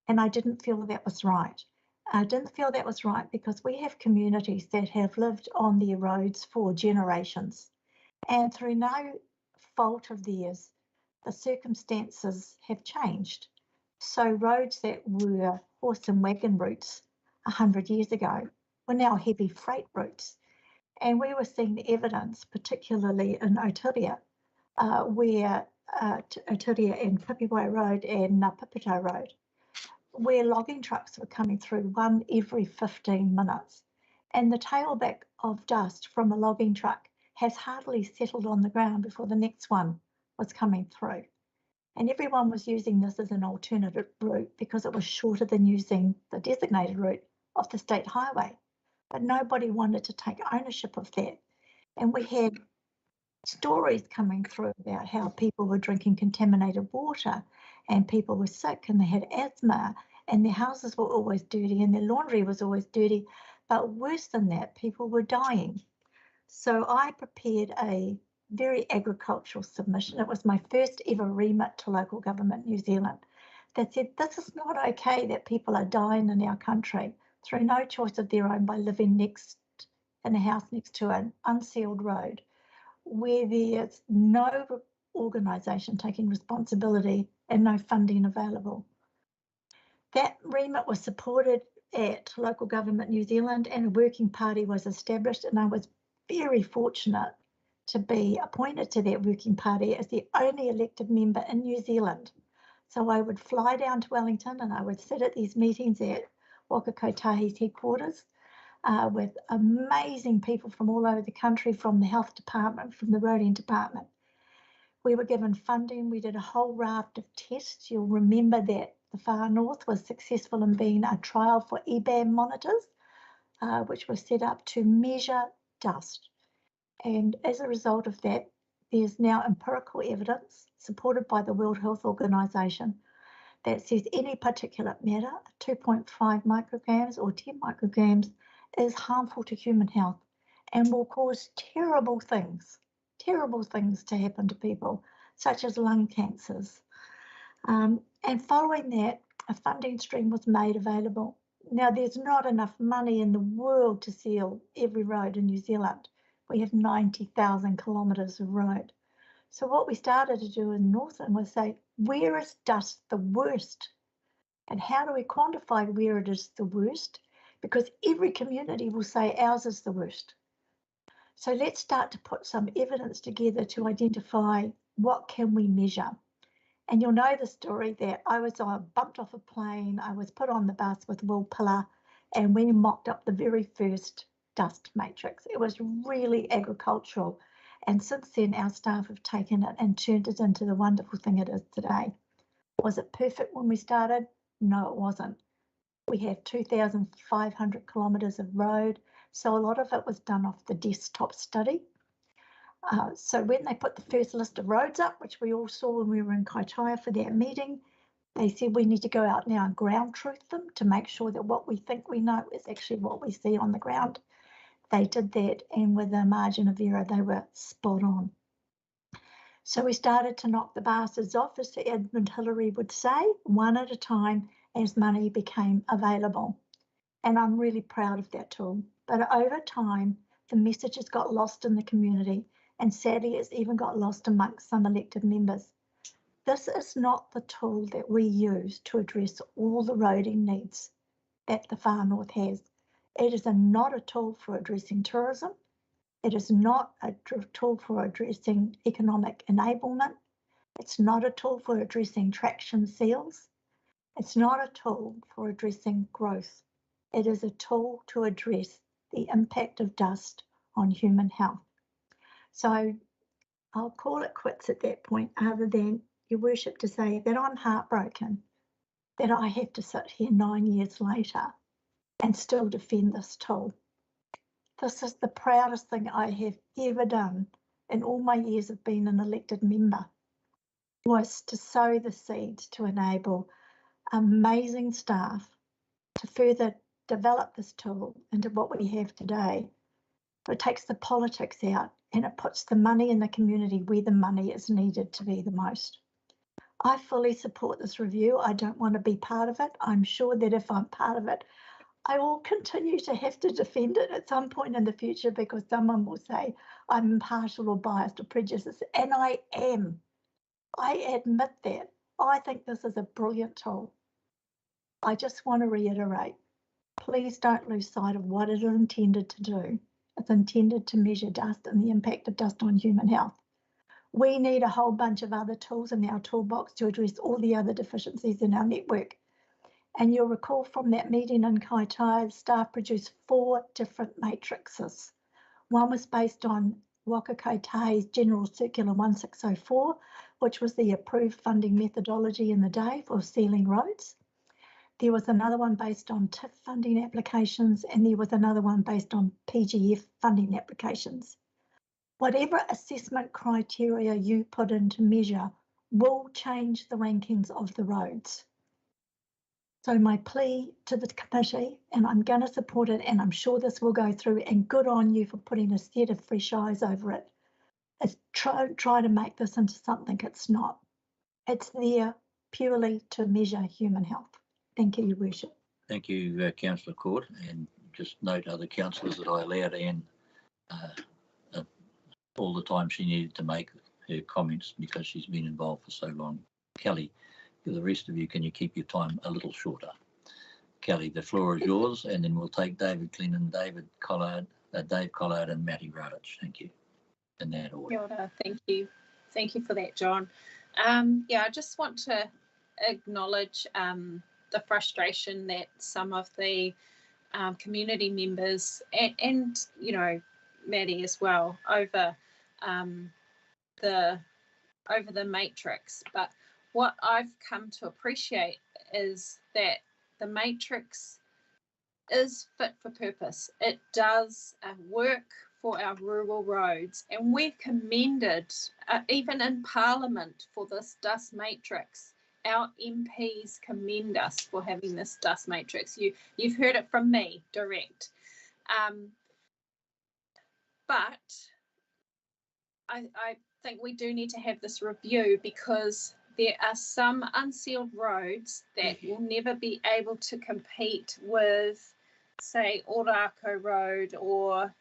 And I didn't feel that was right. I didn't feel that was right because we have communities that have lived on their roads for generations. And through no fault of theirs, the circumstances have changed. So roads that were horse and wagon routes 100 years ago were now heavy freight routes. And we were seeing evidence, particularly in Oturia, where Oturia and Pipiwai Road and Pipito Road, where logging trucks were coming through one every 15 minutes. And the tailback of dust from a logging truck has hardly settled on the ground before the next one was coming through. And everyone was using this as an alternative route because it was shorter than using the designated route of the state highway. But nobody wanted to take ownership of that. And we had stories coming through about how people were drinking contaminated water and people were sick and they had asthma and their houses were always dirty and their laundry was always dirty. But worse than that, people were dying. So I prepared a very agricultural submission. It was my first ever remit to local government New Zealand that said, this is not okay that people are dying in our country through no choice of their own by living in a house next to an unsealed road where there's no organisation taking responsibility and no funding available. That remit was supported at Local Government New Zealand and a working party was established, and I was very fortunate to be appointed to that working party as the only elected member in New Zealand. So I would fly down to Wellington and I would sit at these meetings at Waka Kotahi's headquarters with amazing people from all over the country, from the health department, from the roading department. We were given funding. We did a whole raft of tests. You'll remember that the Far North was successful in being a trial for EBAM monitors, which was set up to measure dust. And as a result of that, there's now empirical evidence supported by the World Health Organization that says any particulate matter, 2.5 micrograms or 10 micrograms, is harmful to human health. and will cause terrible things to happen to people, such as lung cancers. And following that, a funding stream was made available. Now, there's not enough money in the world to seal every road in New Zealand. We have 90,000 kilometres of road. So what we started to do in Northland was say, where is dust the worst? And how do we quantify where it is the worst? Because every community will say ours is the worst. So let's start to put some evidence together to identify what can we measure. And you'll know the story that I was bumped off a plane, I was put on the bus with Will Pillar, and we mocked up the very first dust matrix. It was really agricultural. And since then, our staff have taken it and turned it into the wonderful thing it is today. Was it perfect when we started? No, it wasn't. We have 2,500 kilometres of road, so a lot of it was done off the desktop study. So when they put the first list of roads up, which we all saw when we were in Kaitaia for that meeting, they said we need to go out now and ground truth them to make sure that what we think we know is actually what we see on the ground. They did that, and with a margin of error, they were spot on. So we started to knock the bastards off, as Edmund Hillary would say, one at a time as money became available. And I'm really proud of that tool. But over time, the messages got lost in the community, and sadly, it's even got lost amongst some elected members. This is not the tool that we use to address all the roading needs that the Far North has. It is not a tool for addressing tourism. It is not a tool for addressing economic enablement. It's not a tool for addressing traction seals. It's not a tool for addressing growth. It is a tool to address the impact of dust on human health. So I'll call it quits at that point, other than, Your Worship, to say that I'm heartbroken that I have to sit here 9 years later and still defend this tool. This is the proudest thing I have ever done in all my years of being an elected member, was to sow the seeds to enable amazing staff to further develop this tool into what we have today. It takes the politics out and it puts the money in the community where the money is needed to be the most. I fully support this review. I don't want to be part of it. I'm sure that if I'm part of it, I will continue to have to defend it at some point in the future, because someone will say I'm impartial or biased or prejudiced, and I am. I admit that. I think this is a brilliant tool. I just want to reiterate, please don't lose sight of what it is intended to do. It's intended to measure dust and the impact of dust on human health. We need a whole bunch of other tools in our toolbox to address all the other deficiencies in our network. And you'll recall from that meeting in Kaitaia, staff produced 4 different matrices. One was based on Waka Kaitai's General Circular 1604, which was the approved funding methodology in the day for sealing roads. There was another one based on TIF funding applications, and there was another one based on PGF funding applications. Whatever assessment criteria you put in to measure will change the rankings of the roads. So my plea to the committee, and I'm going to support it, and I'm sure this will go through, and good on you for putting a set of fresh eyes over it, is try to make this into something it's not. It's there purely to measure human health. Thank you, Your Worship. Thank you, Councillor Court, and just note other councillors that I allowed Anne all the time she needed to make her comments because she's been involved for so long. Kelly, for the rest of you, can you keep your time a little shorter? Kelly, the floor is yours, and then we'll take David Clennon, Dave Collard, and Matty Radich. Thank you. In that order. Kia ora. Thank you. Thank you for that, John. I just want to acknowledge the frustration that some of the community members and you know, Maddie as well, over the matrix. But what I've come to appreciate is that the matrix is fit for purpose. It does work for our rural roads, and we're commended even in Parliament for this dust matrix. Our MPs commend us for having this dust matrix. You've heard it from me direct. but I think we do need to have this review, because there are some unsealed roads that will never be able to compete with, say, Orako Road or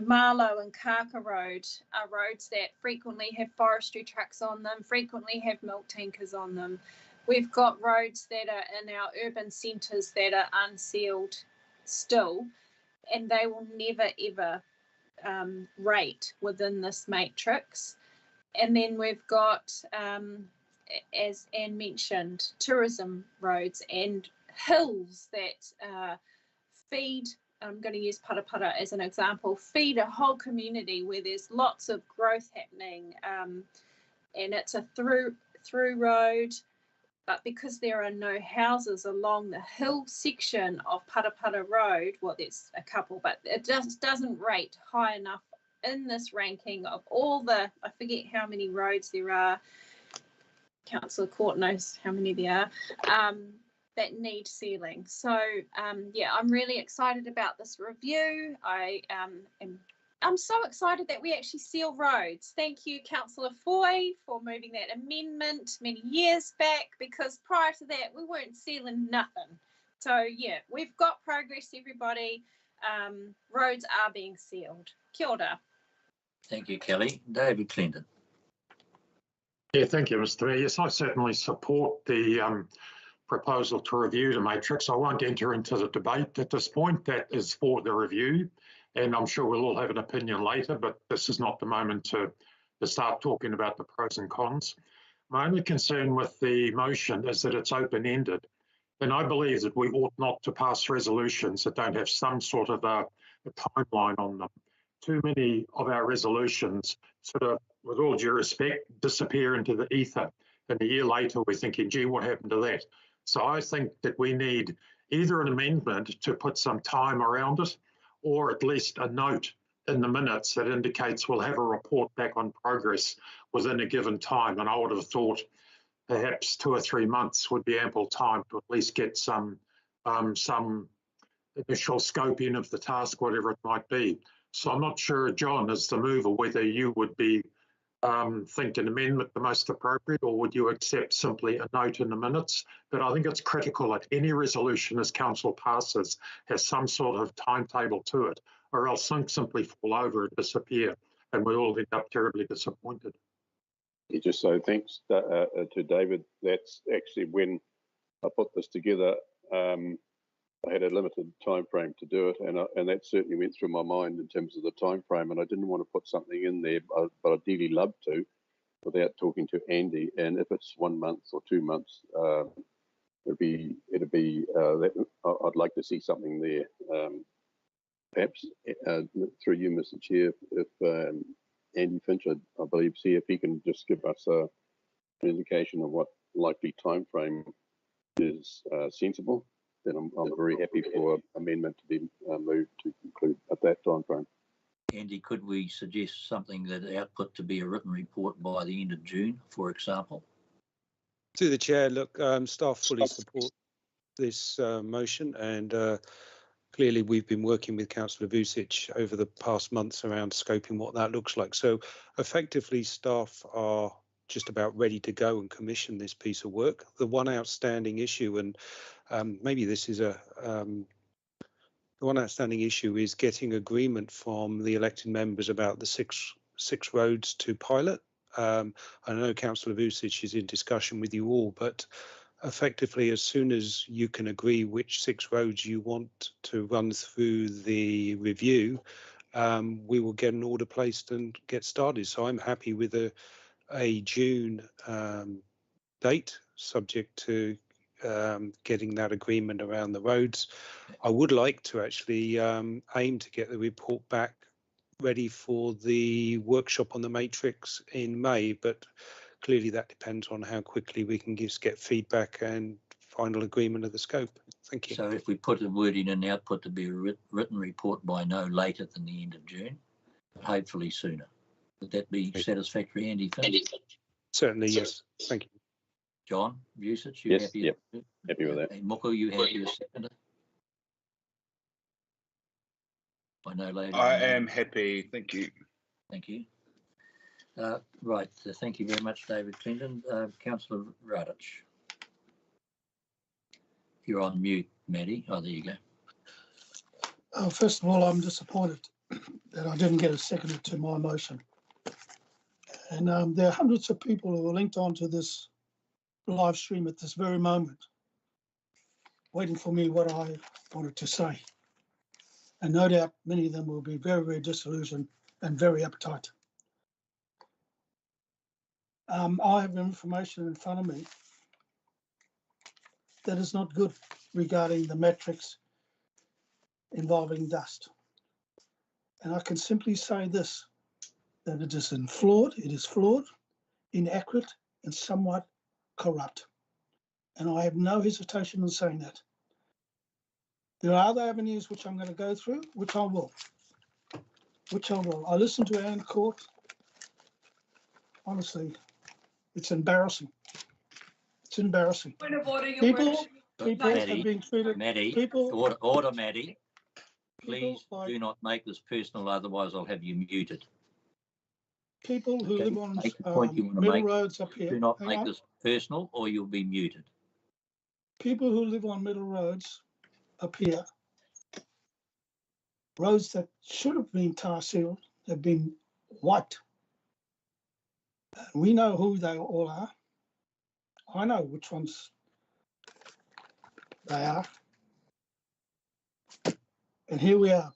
Marlow and Kaka Road are roads that frequently have forestry trucks on them, frequently have milk tankers on them. We've got roads that are in our urban centres that are unsealed still, and they will never ever rate within this matrix. And then we've got, as Anne mentioned, tourism roads and hills that feed, I'm going to use Parapara as an example, feed a whole community where there's lots of growth happening, and it's a through road. But because there are no houses along the hill section of Parapara Road, well, there's a couple, but it just doesn't rate high enough in this ranking of all the, I forget how many roads there are, Councillor Court knows how many there are, that need sealing. So, yeah, I'm really excited about this review. I'm so excited that we actually seal roads. Thank you, Councillor Foy, for moving that amendment many years back, because prior to that, we weren't sealing nothing. So, yeah, we've got progress, everybody. Roads are being sealed. Kia ora. Thank you, Kelly. David Clinton. Yeah, thank you, Mr. Mayor. Yes, I certainly support the proposal to review the matrix. I won't enter into the debate at this point. That is for the review, and I'm sure we'll all have an opinion later, but this is not the moment to start talking about the pros and cons. My only concern with the motion is that it's open-ended, and I believe that we ought not to pass resolutions that don't have some sort of a timeline on them. Too many of our resolutions sort of, with all due respect, disappear into the ether, and a year later we're thinking, gee, what happened to that? So I think that we need either an amendment to put some time around it, or at least a note in the minutes that indicates we'll have a report back on progress within a given time. And I would have thought perhaps 2 or 3 months would be ample time to at least get some initial scoping of the task, whatever it might be. So I'm not sure, John, as the mover, whether you would be think an amendment the most appropriate, or would you accept simply a note in the minutes? But I think it's critical that any resolution as council passes has some sort of timetable to it, or else things simply fall over and disappear, and we all end up terribly disappointed. Yeah, just so thanks to David. That's actually when I put this together. I had a limited time frame to do it, and that certainly went through my mind in terms of the time frame. And I didn't want to put something in there, but I'd really love to, without talking to Andy. And if it's 1 month or 2 months, it'd be. I'd like to see something there. Perhaps through you, Mr. Chair, if Andy Finch, I believe, see if he can just give us an indication of what likely time frame is sensible. Then I'm very happy for amendment to be moved to conclude at that time frame. Andy, could we suggest something that output to be a written report by the end of June, for example? To the chair, look, staff fully support this motion, and clearly we've been working with Councillor Vucic over the past months around scoping what that looks like. So effectively, staff are just about ready to go and commission this piece of work. The one outstanding issue, and maybe this is the one outstanding issue, is getting agreement from the elected members about the six roads to pilot. I know Councillor Vucic is in discussion with you all, but effectively, as soon as you can agree which 6 roads you want to run through the review, we will get an order placed and get started. So I'm happy with a June date, subject to getting that agreement around the roads. I would like to actually aim to get the report back ready for the workshop on the matrix in May, but clearly that depends on how quickly we can just get feedback and final agreement of the scope. Thank you. So if we put a wording in output to be a written report by no later than the end of June, but hopefully sooner. Would that be satisfactory, Andy? Certainly, yes. Thank you. John, Vucic, you yes, happy? Yep. Happy with that. And Moko, you happy with seconder? I know, lady. I am happy. Thank you. Thank you. Right. Thank you very much, David Clinton. Councillor Radich. You're on mute, Maddie. Oh, there you go. First of all, I'm disappointed that I didn't get a seconder to my motion. And there are hundreds of people who are linked onto this live stream at this very moment, waiting for me what I wanted to say. And no doubt many of them will be very, very disillusioned and very uptight. I have information in front of me that is not good regarding the metrics involving dust. And I can simply say this, that it is flawed, inaccurate, and somewhat corrupt. And I have no hesitation in saying that. There are other avenues which I'm going to go through, which I will. I listened to Anne Court. Honestly, it's embarrassing. It's embarrassing. People have been treated. Maddie, order, Maddie. Please do not make this personal, otherwise I'll have you muted. People who live on middle roads up here. Do not make this personal or you'll be muted. People who live on middle roads up here, roads that should have been tar sealed, have been wiped. We know who they all are. I know which ones they are. And here we are.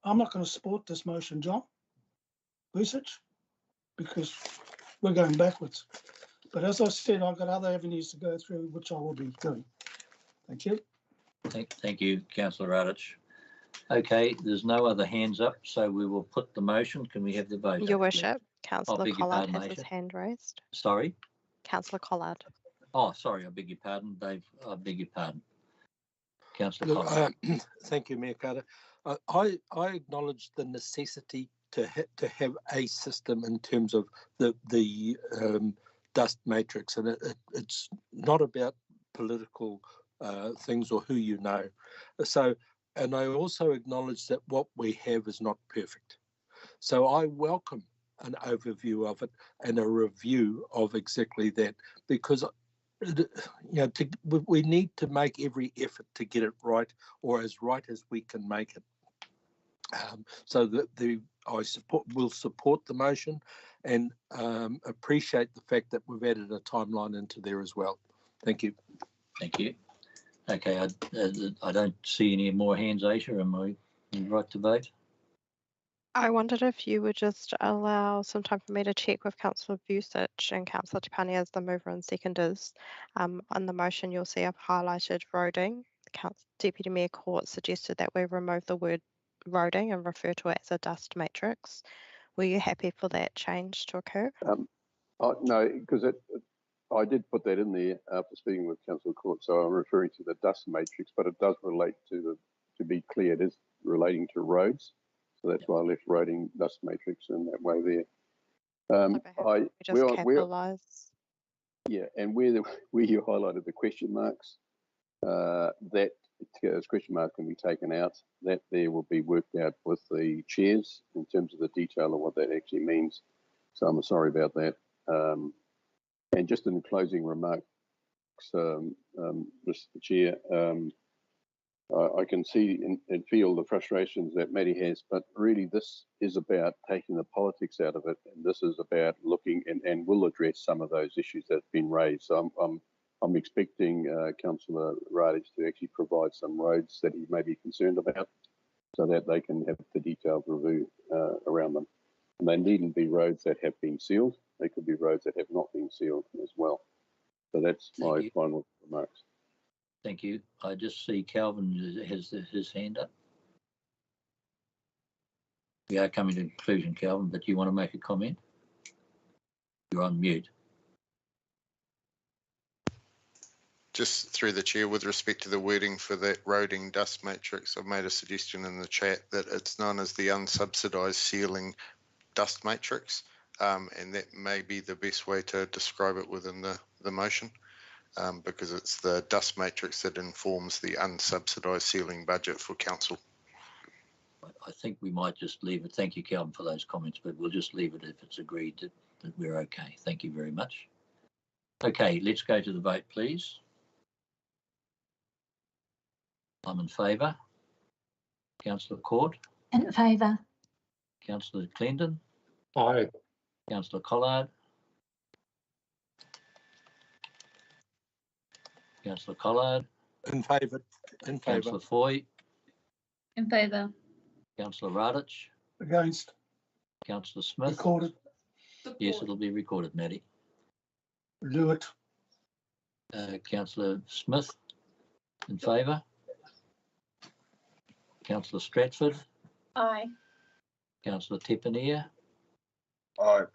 I'm not going to support this motion, John Busich, because we're going backwards. But as I said, I've got other avenues to go through, which I will be doing. Thank you. Thank you, Councillor Radich. Okay, there's no other hands up, so we will put the motion. Can we have the vote? Your Worship, Councillor Collard has his hand raised. Sorry? Councillor Collard. Oh, sorry, I beg your pardon, Dave. I beg your pardon. Councillor Collard. Thank you, Mayor Carter. I acknowledge the necessity to have a system in terms of the dust matrix, and it's not about political things or who you know. So, and I also acknowledge that what we have is not perfect. So I welcome an overview of it and a review of exactly that, because we need to make every effort to get it right, or as right as we can make it. So that will support the motion, and appreciate the fact that we've added a timeline into there as well. Thank you. Thank you. Okay, I don't see any more hands, Aisha. Am I right to vote? I wondered if you would just allow some time for me to check with Councillor Busich and Councillor Tapani as the mover and seconders. On the motion, you'll see I've highlighted roading. Deputy Mayor Court suggested that we remove the word roading and refer to it as a dust matrix. Were you happy for that change to occur? No, because I did put that in there after speaking with Councillor Court, so I'm referring to the dust matrix, but it does relate to be clear, it is relating to roads. So that's why I left roading dust matrix in that way there. Capitalise. Yeah, and where you highlighted the question marks, that question mark can be taken out. That there will be worked out with the chairs in terms of the detail of what that actually means. So I'm sorry about that. And just in closing remarks, Mr. Chair, I can see and feel the frustrations that Maddie has, but really this is about taking the politics out of it, and this is about looking and will address some of those issues that have been raised. So I'm expecting Councillor Radich to actually provide some roads that he may be concerned about, so that they can have the detailed review around them. And they needn't be roads that have been sealed. They could be roads that have not been sealed as well. So that's my final remarks. Thank you. I just see Calvin has his hand up. We are coming to conclusion, Calvin, but do you want to make a comment? You're on mute. Just through the chair, with respect to the wording for that roading dust matrix, I've made a suggestion in the chat that it's known as the unsubsidised sealing dust matrix, and that may be the best way to describe it within the motion, because it's the dust matrix that informs the unsubsidised sealing budget for council. I think we might just leave it. Thank you, Calvin, for those comments, but we'll just leave it if it's agreed that we're okay. Thank you very much. Okay, let's go to the vote, please. I'm in favour. Councillor Cord. In favour. Councillor Clendon. Aye. Councillor Collard. Councillor Collard. In favour. In favour. Councillor Foy. In favour. Councillor Radich. Against. Councillor Smith. Recorded. Yes, it'll be recorded, Maddie. Do it. Councillor Smith. In favour. Councillor Stratford. Aye. Councillor Tepanier. Aye.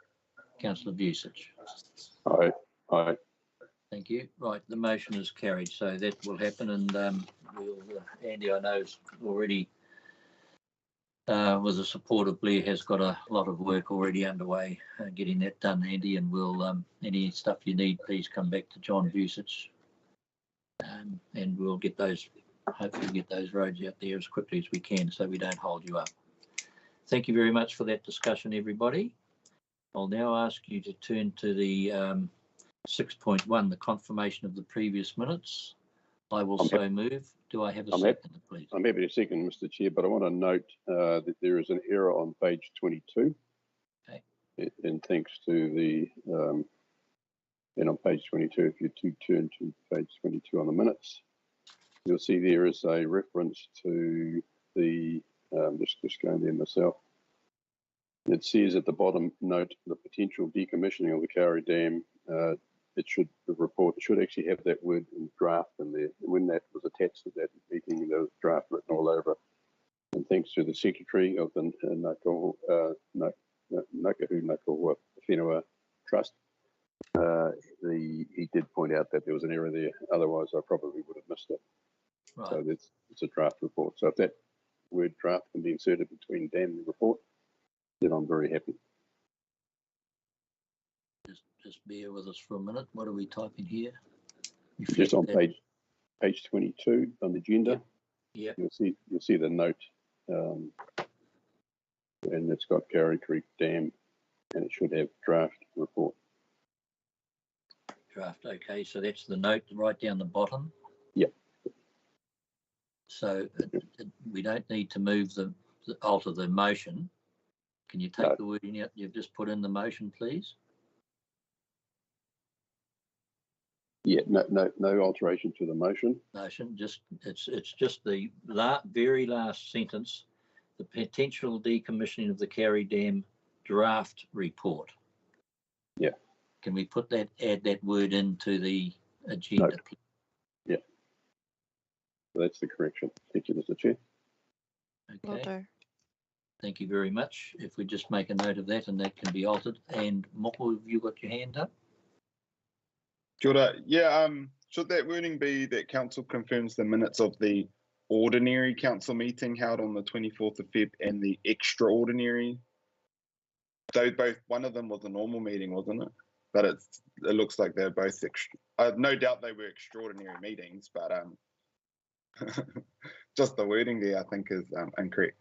Councillor Vucic. Aye. Aye. Thank you. Right, the motion is carried, so that will happen, and we'll, Andy, I know, is already with the support of Blair, has got a lot of work already underway getting that done, Andy, and we'll any stuff you need, please come back to John Vucic, and we'll get those, hopefully get those roads out there as quickly as we can so we don't hold you up. Thank you very much for that discussion, everybody. I'll now ask you to turn to the 6.1, the confirmation of the previous minutes. I will so move. Do I have a second, please? I'm happy to second, Mr. Chair, but I want to note that there is an error on page 22. Okay. And thanks to the, and on page 22, if you turn to page 22 on the minutes, you'll see there is a reference to the, just going there myself. It says at the bottom, note the potential decommissioning of the Kauri Dam. The report should actually have that word in draft in there. When that was attached to that meeting, there was draft written all over. And thanks to the secretary of the Ngakahu Ngakahu Whenua Trust, he did point out that there was an error there. Otherwise, I probably would have missed it. Right. So it's a draft report. So if that word draft can be inserted between dam and the report, then I'm very happy. Just bear with us for a minute. What are we typing here? Just on page 22 on the agenda. Yeah. You'll see the note, and it's got Kauri Creek Dam, and it should have draft report. Draft. Okay, so that's the note right down the bottom. Yep. So we don't need to move alter the motion. Can you take the wording out you've just put in the motion, please? Yeah, no alteration to the motion. It's just the very last sentence, the potential decommissioning of the Kauri Dam draft report. Yeah. Can we add that word into the agenda? No. Yeah. So that's the correction. Thank you, Mr. Chair. Okay. Will do. Thank you very much. If we just make a note of that, and that can be altered. And Moko, have you got your hand up? Kia ora. Yeah, should that wording be that council confirms the minutes of the ordinary council meeting held on the 24th of Feb and the extraordinary? Though both, one of them was a normal meeting, wasn't it? But it looks like they're both no doubt they were extraordinary meetings, but just the wording there I think is incorrect.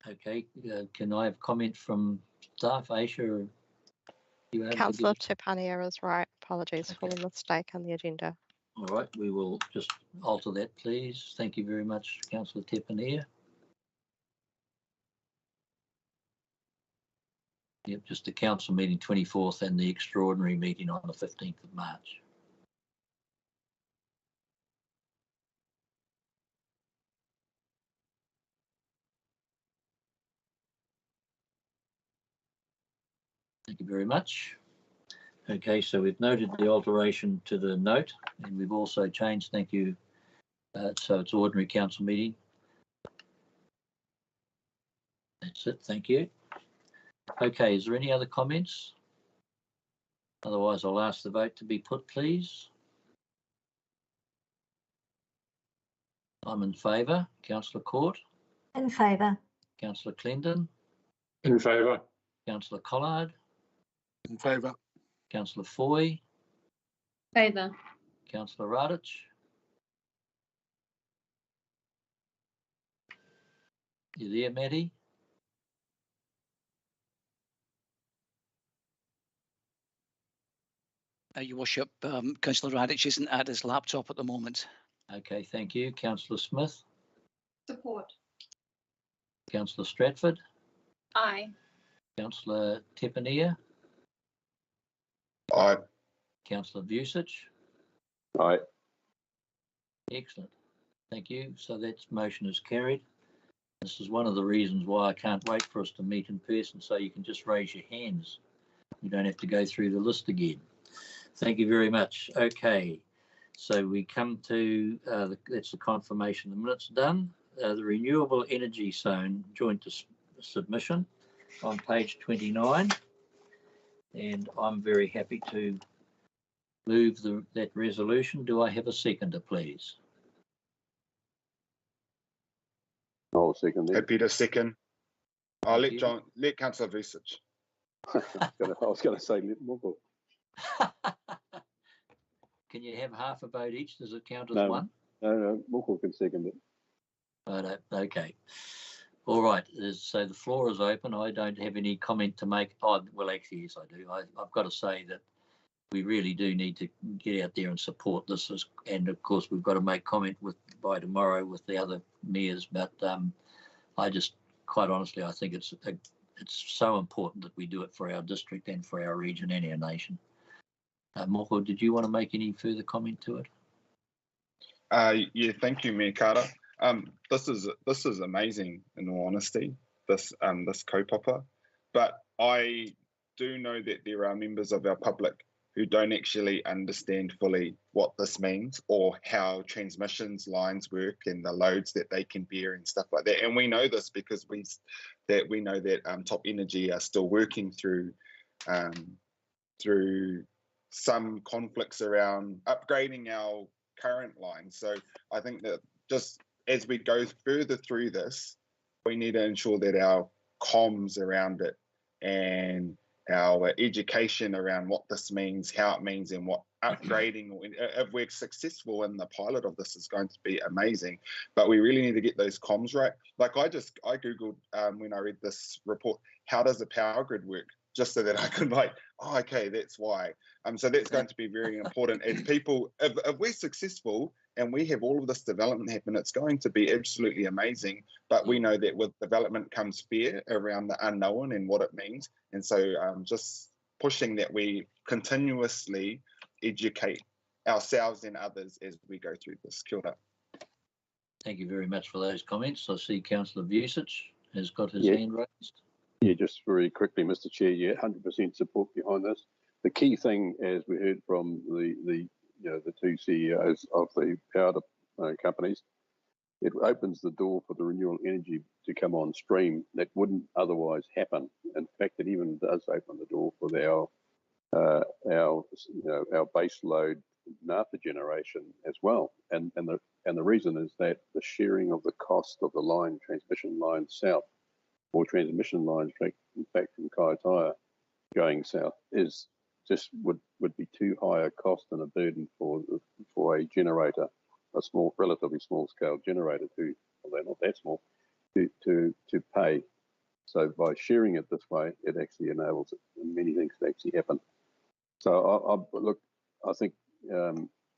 Okay, can I have comment from staff, Aisha? Councillor Tepanier is right. Apologies for the mistake on the agenda. All right, we will just alter that, please. Thank you very much, Councillor Tepanier. Yep, just the council meeting 24th and the extraordinary meeting on the 15th of March. Thank you very much. Okay, so we've noted the alteration to the note, and we've also changed, thank you, so it's ordinary council meeting. That's it, thank you. Okay, is there any other comments? Otherwise, I'll ask the vote to be put, please. I'm in favour. Councillor Court? In favour. Councillor Clendon? In favour. Councillor Collard? In favour. Councillor Foy? Favour. Councillor Radich? You there, Matty? Your Worship, Councillor Radich isn't at his laptop at the moment. Okay, thank you. Councillor Smith? Support. Councillor Stratford? Aye. Councillor Tepania? Aye. Councillor Vucic? Aye. Excellent. Thank you. So that motion is carried. This is one of the reasons why I can't wait for us to meet in person, so you can just raise your hands. You don't have to go through the list again. Thank you very much. Okay, so we come to, that's the confirmation. The minutes done. The Renewable Energy Zone joint submission on page 29. And I'm very happy to move that resolution. Do I have a seconder, please? I'll second that. Happy to second. I'll let Councillor Vucic. I was going to say let Moko. Can you have half a vote each? Does it count as one? No, Moko can second it. Right, okay. All right, so the floor is open. I don't have any comment to make. Oh, well, actually, yes, I do. I've got to say that we really do need to get out there and support this. And of course, we've got to make comment by tomorrow with the other mayors. But I just, quite honestly, I think it's so important that we do it for our district and for our region and our nation. Moko, did you want to make any further comment to it? Yeah, thank you, Mayor Carter. This is amazing, in all honesty, this kaupapa. But I do know that there are members of our public who don't actually understand fully what this means or how transmissions lines work and the loads that they can bear and stuff like that. And we know this because we know that Top Energy are still working through some conflicts around upgrading our current lines. So I think that just as we go further through this, we need to ensure that our comms around it and our education around what this means, how it means, and what upgrading, if we're successful in the pilot of this, is going to be amazing. But we really need to get those comms right. Like I Googled when I read this report, how does a power grid work? Just so that I could oh, okay, that's why. So that's going to be very important. As people, if we're successful and we have all of this development happen, it's going to be absolutely amazing. But we know that with development comes fear around the unknown and what it means. And so just pushing that we continuously educate ourselves and others as we go through this. Kia ora. Thank you very much for those comments. I see Councillor Vucic has got his hand raised. Yeah, just very quickly, Mr. Chair. Yeah, 100% support behind this. The key thing, as we heard from the two CEOs of the power companies, it opens the door for the renewable energy to come on stream that wouldn't otherwise happen. In fact, it even does open the door for our base load naphtha generation as well. And the reason is that the sharing of the cost of the line, transmission line south, or transmission lines, in fact, from Kaitaia going south, is just would be too high a cost and a burden for a generator, a relatively small scale generator well, they're not that small, to pay. So by sharing it this way, it actually enables many things to actually happen. So I think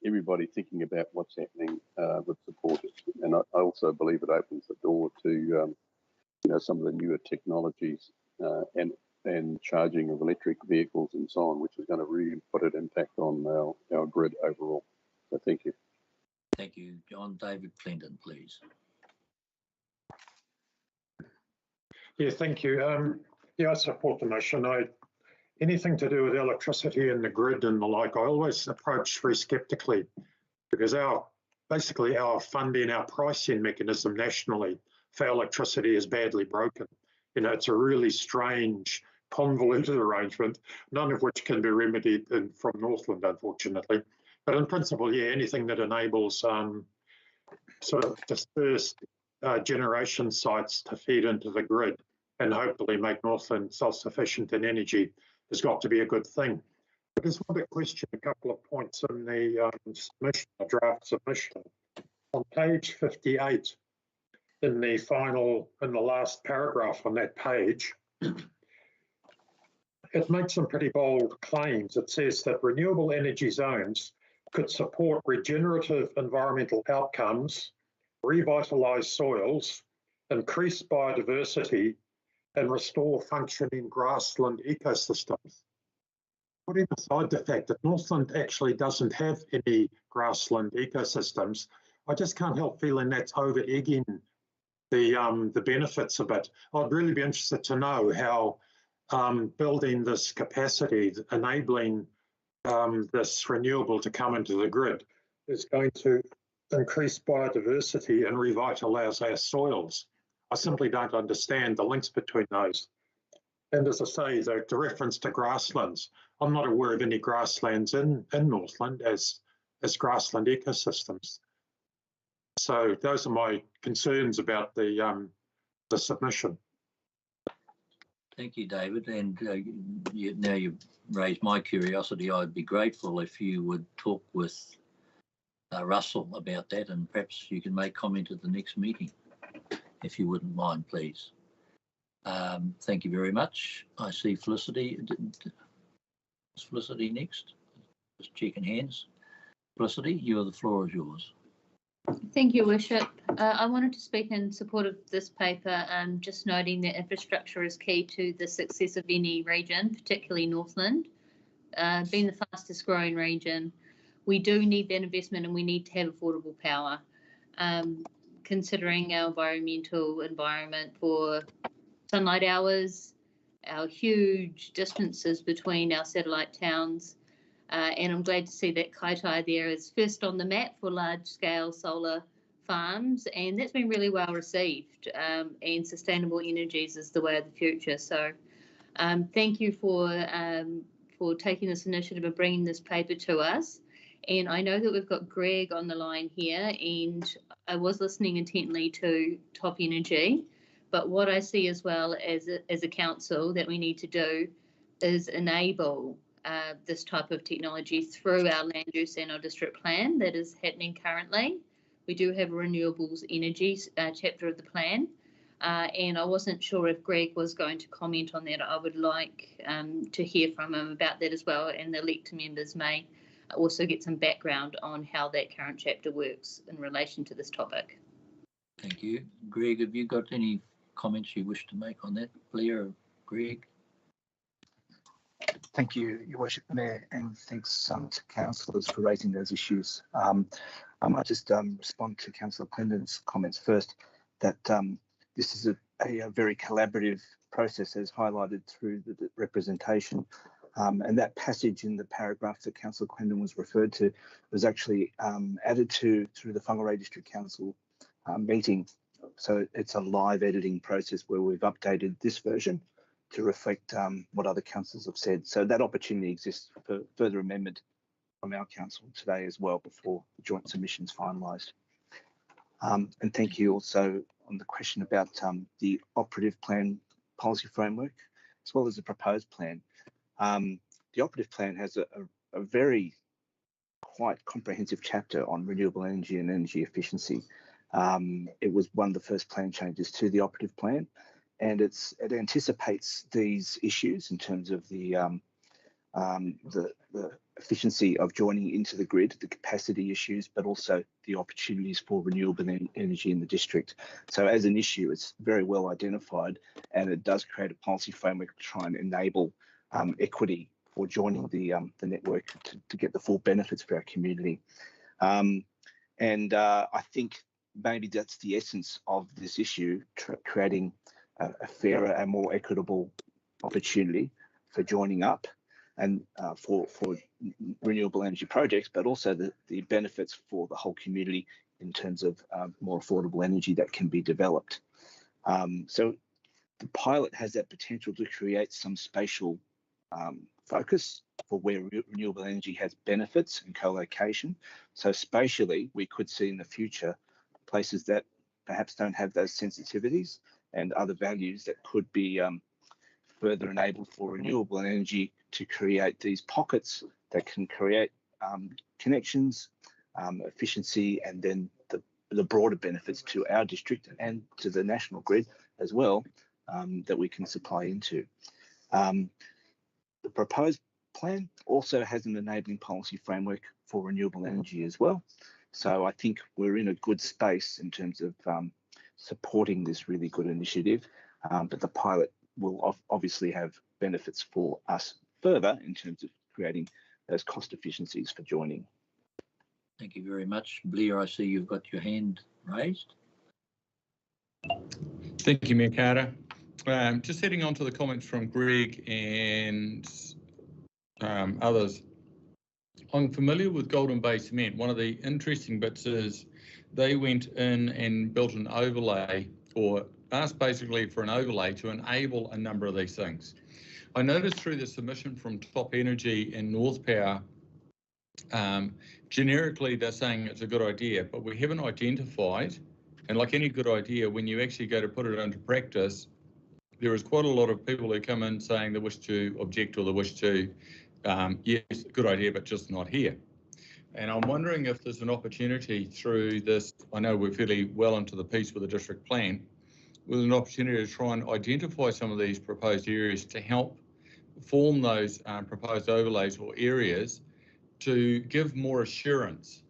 everybody thinking about what's happening would support it, and I also believe it opens the door to some of the newer technologies and charging of electric vehicles and so on, which is going to really put an impact on our grid overall. So thank you. Thank you. John David Clinton, please. Yeah, thank you. Yeah, I support the motion. Anything to do with electricity and the grid and the like, I always approach very sceptically, because basically our funding, our pricing mechanism nationally for electricity is badly broken. It's a really strange, convoluted arrangement, none of which can be remedied from Northland, unfortunately. But in principle, yeah, anything that enables sort of dispersed generation sites to feed into the grid and hopefully make Northland self-sufficient in energy has got to be a good thing. I just want to question a couple of points in the submission, the draft submission. On page 58, in the last paragraph on that page, it makes some pretty bold claims. It says that renewable energy zones could support regenerative environmental outcomes, revitalise soils, increase biodiversity, and restore functioning grassland ecosystems. Putting aside the fact that Northland actually doesn't have any grassland ecosystems, I just can't help feeling that's over-egging the benefits of it. I'd really be interested to know how building this capacity, enabling this renewable to come into the grid is going to increase biodiversity and revitalise our soils. I simply don't understand the links between those. And as I say, the reference to grasslands, I'm not aware of any grasslands in Northland as grassland ecosystems. So those are my concerns about the submission. Thank you, David. And now you've raised my curiosity. I'd be grateful if you would talk with Russell about that, and perhaps you can make comment at the next meeting, if you wouldn't mind, please. Thank you very much. I see Felicity. Is Felicity next? Just checking hands. Felicity, the floor is yours. Thank you, Worship. I wanted to speak in support of this paper, just noting that infrastructure is key to the success of any region, particularly Northland. Being the fastest growing region, we do need that investment and we need to have affordable power. Considering our environmental environment for sunlight hours, our huge distances between our satellite towns, and I'm glad to see that Kaitai there is first on the map for large-scale solar farms, and that's been really well received. And sustainable energies is the way of the future. So, thank you for taking this initiative and bringing this paper to us. And I know that we've got Greg on the line here, and I was listening intently to Top Energy. But what I see as well as a council that we need to do is enable this type of technology through our land use and our district plan that is happening currently. We do have a renewables energy chapter of the plan, and I wasn't sure if Greg was going to comment on that. I would like to hear from him about that as well, and the elected members may also get some background on how that current chapter works in relation to this topic. Thank you. Greg, have you got any comments you wish to make on that? Blair or Greg? Thank you, Your Worship, Mayor, and thanks to councillors for raising those issues. I might just respond to Councillor Clinton's comments first, that this is a very collaborative process as highlighted through the representation. And that passage in the paragraph that Councillor Clinton was referred to was actually added to through the Whangarei District Council meeting. So it's a live editing process where we've updated this version to reflect what other councils have said. So that opportunity exists for further amendment from our council today as well before the joint submission's finalised. And thank you also on the question about the operative plan policy framework as well as the proposed plan. The operative plan has a very quite comprehensive chapter on renewable energy and energy efficiency. It was one of the first plan changes to the operative plan, and it anticipates these issues in terms of the efficiency of joining into the grid, the capacity issues, but also the opportunities for renewable energy in the district. So as an issue, it's very well identified, and it does create a policy framework to try and enable equity for joining the network to get the full benefits for our community. And I think maybe that's the essence of this issue, creating a fairer and more equitable opportunity for joining up and for renewable energy projects, but also the benefits for the whole community in terms of more affordable energy that can be developed. So the pilot has that potential to create some spatial focus for where renewable energy has benefits and co-location. So spatially, we could see in the future places that perhaps don't have those sensitivities and other values that could be further enabled for renewable energy to create these pockets that can create connections, efficiency, and then the the broader benefits to our district and to the national grid as well, that we can supply into. The proposed plan also has an enabling policy framework for renewable energy as well. So I think we're in a good space in terms of supporting this really good initiative, but the pilot will obviously have benefits for us further in terms of creating those cost efficiencies for joining. Thank you very much. Blair, I see you've got your hand raised. Thank you, Mayor Carter. Just heading on to the comments from Greg and others. I'm familiar with Golden Bay Cement. One of the interesting bits is they went in and built an overlay, or asked basically for an overlay to enable a number of these things. I noticed through the submission from Top Energy and North Power, generically they're saying it's a good idea, but we haven't identified, and like any good idea, when you actually go to put it into practice, there is quite a lot of people who come in saying they wish to object or they wish to, yes, good idea, but just not here. And I'm wondering if there's an opportunity through this, I know we're fairly well into the piece with the district plan, with an opportunity to try and identify some of these proposed areas to help form those proposed overlays or areas to give more assurance.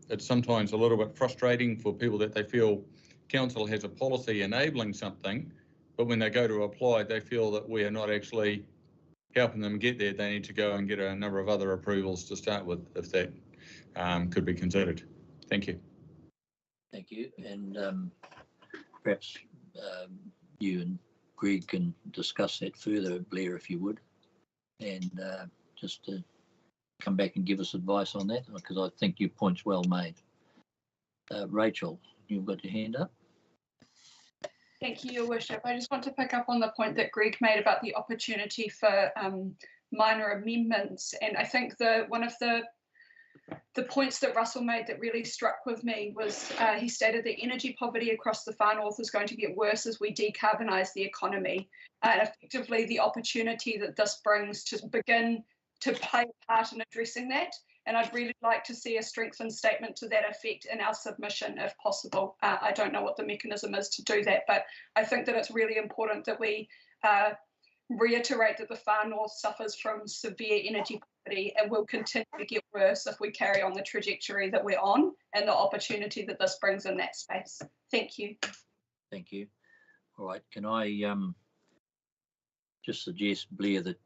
It's sometimes a little bit frustrating for people that they feel council has a policy enabling something, but when they go to apply, they feel that we are not actually helping them get there. They need to go and get a number of other approvals to start with, if that could be considered. Thank you. Thank you. And perhaps you and Greg can discuss that further, Blair, if you would, and just to come back and give us advice on that, because I think your point's well made. Rachel, you've got your hand up. Thank you, Your Worship. I just want to pick up on the point that Greg made about the opportunity for minor amendments. And I think one of the points that Russell made that really struck with me was he stated that energy poverty across the far north is going to get worse as we decarbonise the economy. And effectively, the opportunity that this brings to begin to play a part in addressing that. And I'd really like to see a strengthened statement to that effect in our submission, if possible. I don't know what the mechanism is to do that, but I think that it's really important that we reiterate that the far north suffers from severe energy poverty and will continue to get worse if we carry on the trajectory that we're on, and the opportunity that this brings in that space. Thank you. Thank you. All right, can I just suggest, Blair, that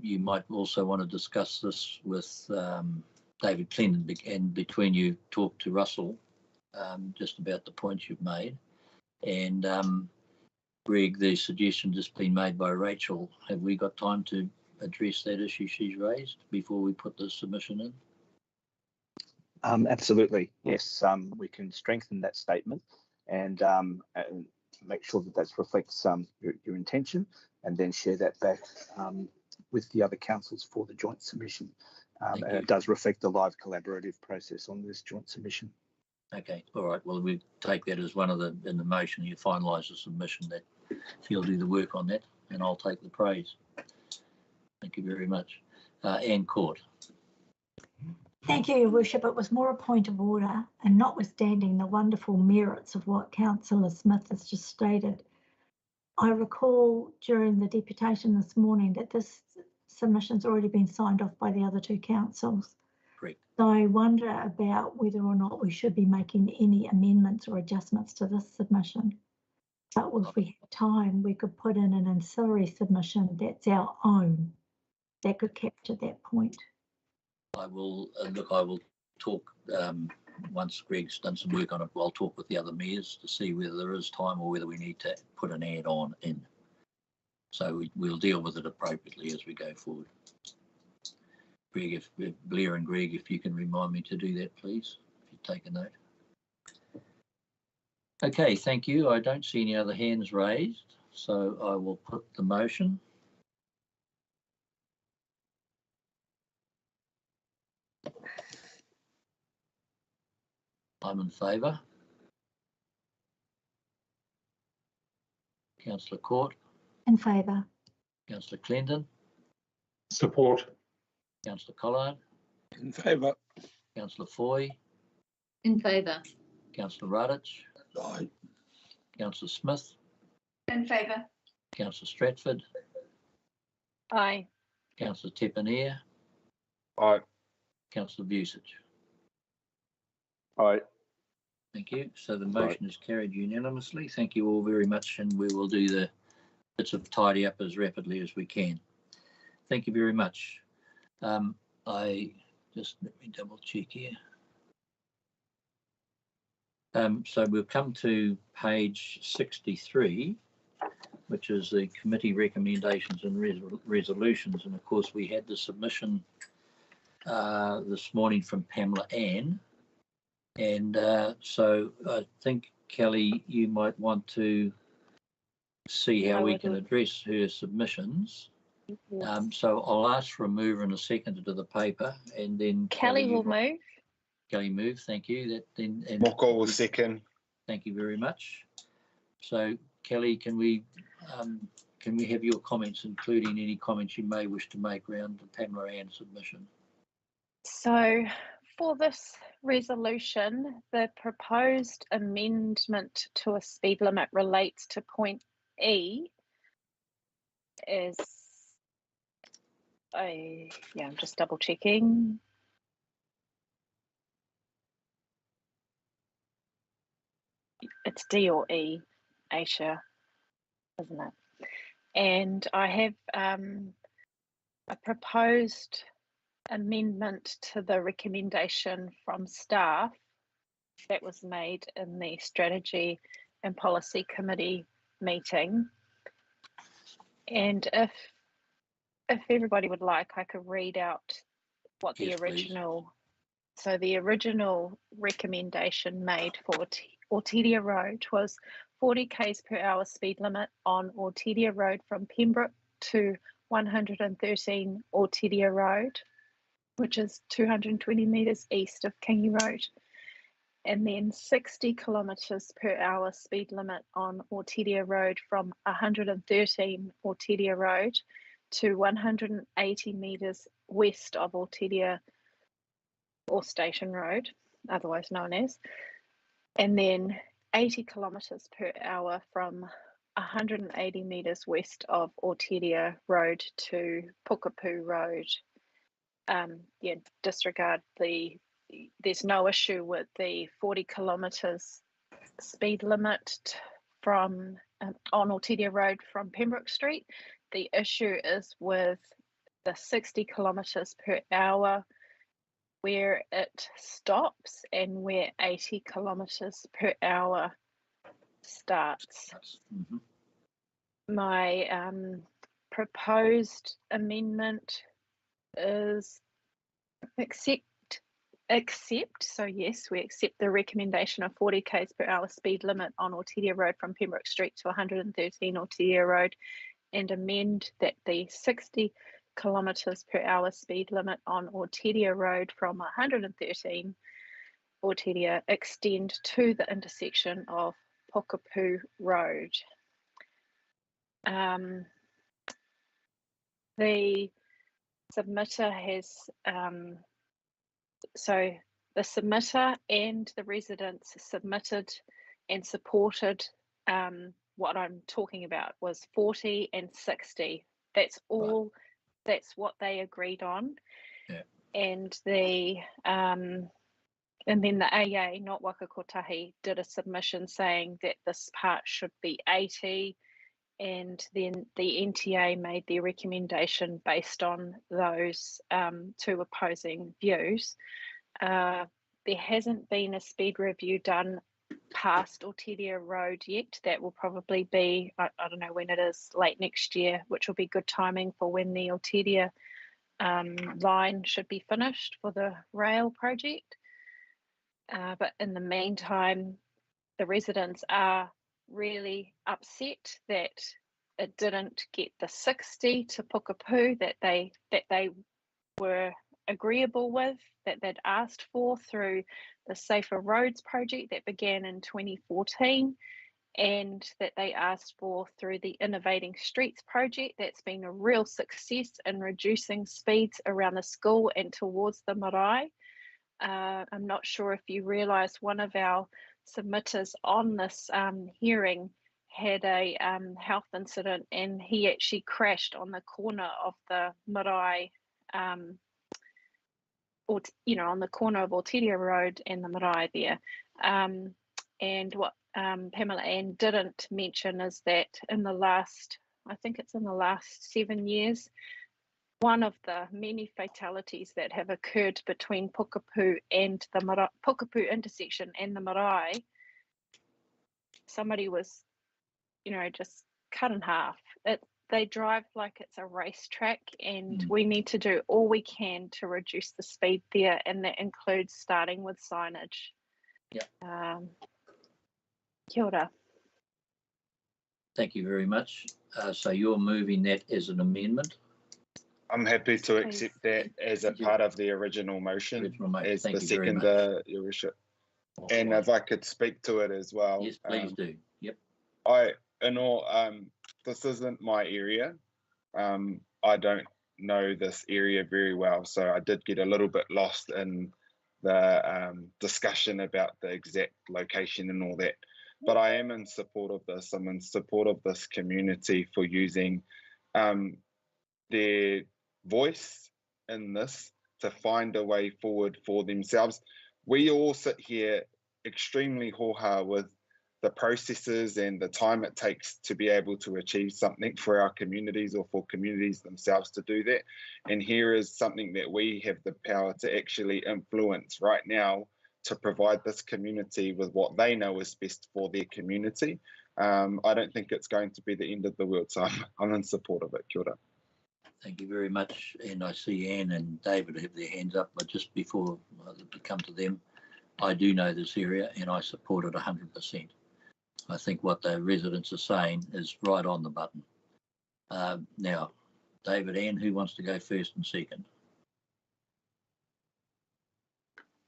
you might also want to discuss this with David Clinton, and between you talk to Russell just about the points you've made. And Greg, the suggestion just been made by Rachel, have we got time to address that issue she's raised before we put the submission in? Absolutely, yes. We can strengthen that statement and make sure that that reflects your intention, and then share that back with the other councils for the joint submission. And it does reflect the live collaborative process on this joint submission. Okay, all right. Well, we take that as one of the, in the motion, you finalise the submission, that you'll do the work on that, and I'll take the praise. Thank you very much. Anne Court. Thank you, Your Worship. It was more a point of order, and notwithstanding the wonderful merits of what Councillor Smith has just stated, I recall during the deputation this morning that this submission's already been signed off by the other two councils. Great. So I wonder about whether or not we should be making any amendments or adjustments to this submission. But if we have time, we could put in an ancillary submission that's our own, that could capture that point. I will look, I will talk once Greg's done some work on it. I'll talk with the other mayors to see whether there is time or whether we need to put an add-on in. So we'll deal with it appropriately as we go forward. Greg, if Blair and Greg, if you can remind me to do that, please, if you take a note. Okay, thank you. I don't see any other hands raised, so I will put the motion. I'm in favour. Councillor Court. In favour. Councillor Clendon. Support. Councillor Collard. In favour. Councillor Foy. In favour. Councillor Radich. Aye. Councillor Smith. In favour. Councillor Stratford. Aye. Councillor Tepaneer. Aye. Councillor Vucic. Aye. Thank you. So the motion is carried unanimously. Thank you all very much, and we will do the bits of tidy up as rapidly as we can. Thank you very much. I just let me double check here. So we've come to page 63, which is the committee recommendations and resolutions. And of course, we had the submission this morning from Pamela Ann. And so I think, Kelly, you might want to see how we can address her submissions. Yes. So I'll ask for a mover and a seconder to the paper, and then Kelly will move. Kelly move, thank you. That then and Moko will second. Thank you very much. So Kelly, can we have your comments, including any comments you may wish to make around the Pamela Ann submission? So for this resolution, the proposed amendment to a speed limit relates to point E. I'm just double checking. It's D or E, Aisha, isn't it? And I have a proposed amendment to the recommendation from staff that was made in the Strategy and Policy Committee meeting. And if everybody would like, I could read out what the original, please. So the original recommendation made for Ortidia Road was 40 k's per hour speed limit on Ortidia Road from Pembroke to 113 Ortidia Road, which is 220 metres east of Kingy Road. And then 60 kilometres per hour speed limit on Ortidia Road from 113 Ortidia Road to 180 metres west of Ortidia or Station Road, otherwise known as. And then 80 kilometres per hour from 180 metres west of Ortidia Road to Pukapu Road. Disregard there's no issue with the 40 kilometres speed limit from on Ortidia Road from Pembroke Street. The issue is with the 60 kilometres per hour where it stops and where 80 kilometres per hour starts. My proposed amendment is accept. So yes, we accept the recommendation of 40 k's per hour speed limit on Ortidia Road from Pembroke Street to 113 Ortidia Road, and amend that the 60 kilometres per hour speed limit on Ortidia Road from 113 Ortidia extend to the intersection of Pukapu Road. The submitter has so the submitter and the residents submitted and supported what I'm talking about was 40 and 60. That's all. Right. That's what they agreed on. Yeah. And then the AA, not Waka Kotahi, did a submission saying that this part should be 80, and then the NTA made their recommendation based on those two opposing views. There hasn't been a speed review done past Ortidia Road yet. That will probably be, I don't know when it is, late next year, which will be good timing for when the Ortidia line should be finished for the rail project. But in the meantime, the residents are really upset that it didn't get the 60 to Pukapu that they were agreeable with, that they'd asked for through the Safer Roads project that began in 2014, and that they asked for through the Innovating Streets project that's been a real success in reducing speeds around the school and towards the marae. I'm not sure if you realise one of our submitters on this hearing had a health incident, and he actually crashed on the corner of the marae, or on the corner of Ortidia Road and the marae there. And what Pamela Ann didn't mention is that in the last, I think it's in the last 7 years, one of the many fatalities that have occurred between Pukapu and the Pukapu intersection and the marae, somebody was, just cut in half. They drive like it's a racetrack, and we need to do all we can to reduce the speed there, and that includes starting with signage. Yeah. Kia ora. Thank you very much. So you're moving that as an amendment? I'm happy to accept that as a part of the original motion, as the seconder, Your Worship. And if I could speak to it as well. Yes, please do. Yep. This isn't my area. I don't know this area very well, so I did get a little bit lost in the discussion about the exact location and all that. But I am in support of this. I'm in support of this community for using their voice in this to find a way forward for themselves. We all sit here extremely hoha with the processes and the time it takes to be able to achieve something for our communities or for communities themselves to do that. And here is something that we have the power to actually influence right now to provide this community with what they know is best for their community. I don't think it's going to be the end of the world, so I'm in support of it. Kia ora. Thank you very much. And I see Anne and David have their hands up, but just before I come to them, I do know this area and I support it 100%. I think what the residents are saying is right on the button. Now, David, Anne, who wants to go first and second?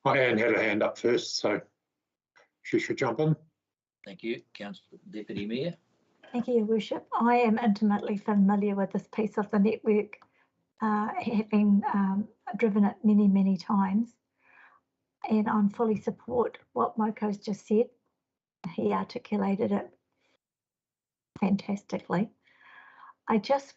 Anne had her hand up first, so she should jump in. Thank you. Councillor Deputy Mayor. Thank you, Your Worship. I am intimately familiar with this piece of the network, having driven it many, many times, and I'm fully support what Moko's just said. He articulated it fantastically.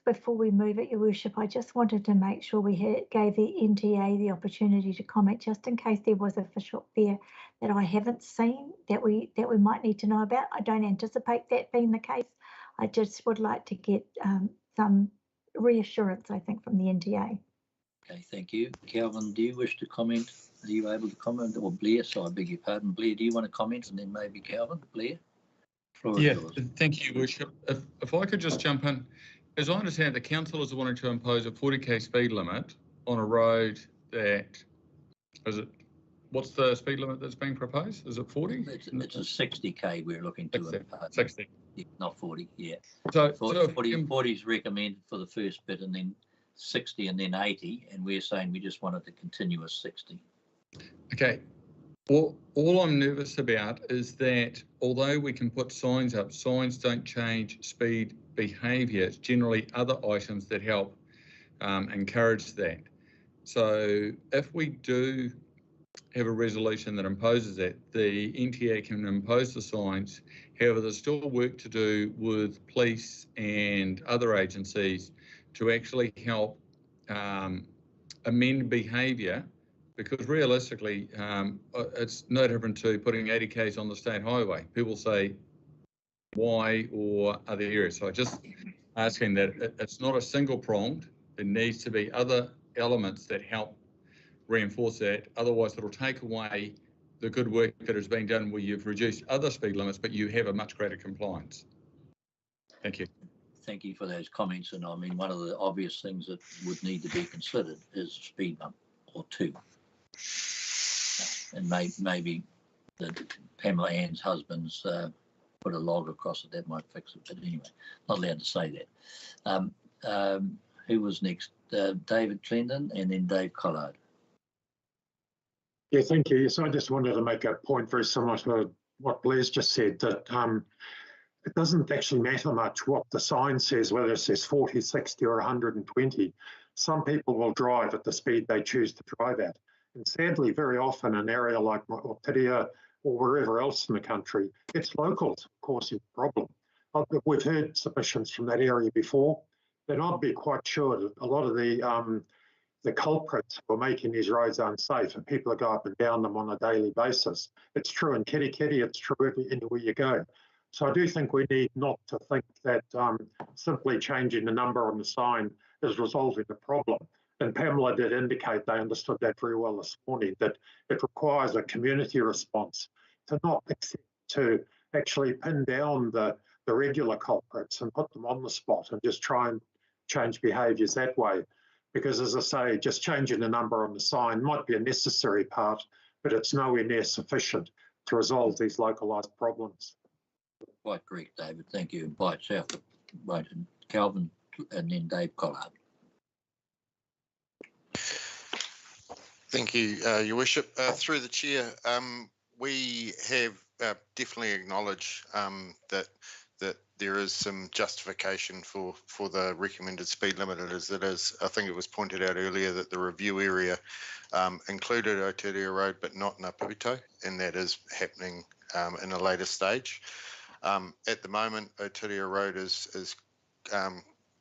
Before we move it, Your Worship, I just wanted to make sure we gave the NTA the opportunity to comment, just in case there was a fish hook there that I haven't seen that we might need to know about. I don't anticipate that being the case. I just would like to get some reassurance, I think, from the NTA. Okay, thank you. Calvin, do you wish to comment? Are you able to comment? Or Blair, so I beg your pardon. Blair, do you want to comment? And then maybe Calvin, Blair? Yeah, thank you, Worship. If I could just jump in. As I understand, the councillors are wanting to impose a 40k speed limit on a road that, what's the speed limit that's being proposed? Is it 40? It's a 60k we're looking to impose. 60. Yeah, not 40, yeah. So 40 is recommended for the first bit, and then 60 and then 80, and we're saying we just wanted to continue as 60. Okay. Well, all I'm nervous about is that although we can put signs up, signs don't change speed behaviour. It's generally other items that help encourage that. So if we do have a resolution that imposes that, the NTA can impose the signs. However, there's still work to do with police and other agencies to actually help amend behaviour, because realistically, it's no different to putting 80 k's on the state highway. People say, why, or other areas. So just asking that it's not a single pronged. There needs to be other elements that help reinforce that. Otherwise, it'll take away the good work that is being done where you've reduced other speed limits, but you have a much greater compliance. Thank you. Thank you for those comments. And I mean, one of the obvious things that would need to be considered is a speed bump or two. And maybe the Pamela Ann's husband's put a log across it, that might fix it. But anyway, not allowed to say that. Who was next? David Clendon and then Dave Collard. Yeah, thank you. So I just wanted to make a point very similar to what Blair's just said, that it doesn't actually matter much what the sign says, whether it says 40, 60 or 120. Some people will drive at the speed they choose to drive at. And sadly, very often an area like Maitea or wherever else in the country, it's locals causing the problem. We've heard submissions from that area before, and I'd be quite sure that a lot of the culprits for making these roads unsafe and people that go up and down them on a daily basis. It's true in Kitty, it's true anywhere you go. So I do think we need not to think that simply changing the number on the sign is resolving the problem. And Pamela did indicate they understood that very well this morning, that it requires a community response to not accept, to actually pin down the regular culprits and put them on the spot and just try and change behaviours that way. Because as I say, just changing the number on the sign might be a necessary part, but it's nowhere near sufficient to resolve these localised problems. Quite correct, David. Thank you. Invite South right, and Calvin and then Dave Collard. Thank you, Your Worship. Through the chair, we have definitely acknowledged that there is some justification for the recommended speed limit as it is. I think it was pointed out earlier that the review area included Oteria Road, but not Ngāpuito, and that is happening in a later stage. At the moment, Oteria Road is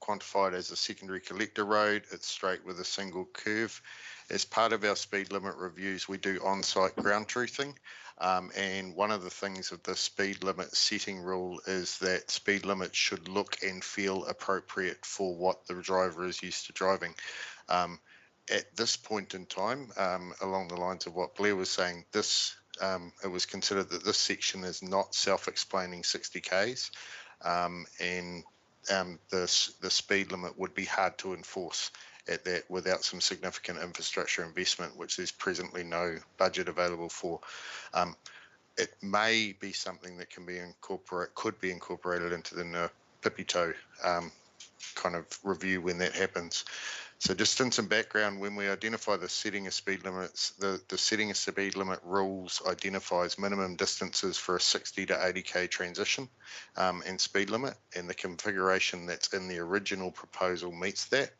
quantified as a secondary collector road. It's straight with a single curve. As part of our speed limit reviews, we do on-site ground truthing. And one of the things of the speed limit setting rule is that speed limits should look and feel appropriate for what the driver is used to driving. At this point in time, along the lines of what Blair was saying, it was considered that this section is not self-explaining 60 Ks, and the speed limit would be hard to enforce at that without some significant infrastructure investment, which there's presently no budget available for. It may be something that could be incorporated into the Ngāpuito kind of review when that happens. So just in some background, when we identify the setting of speed limits, the setting of speed limit rules identifies minimum distances for a 60 to 80 K transition and speed limit, and the configuration that's in the original proposal meets that.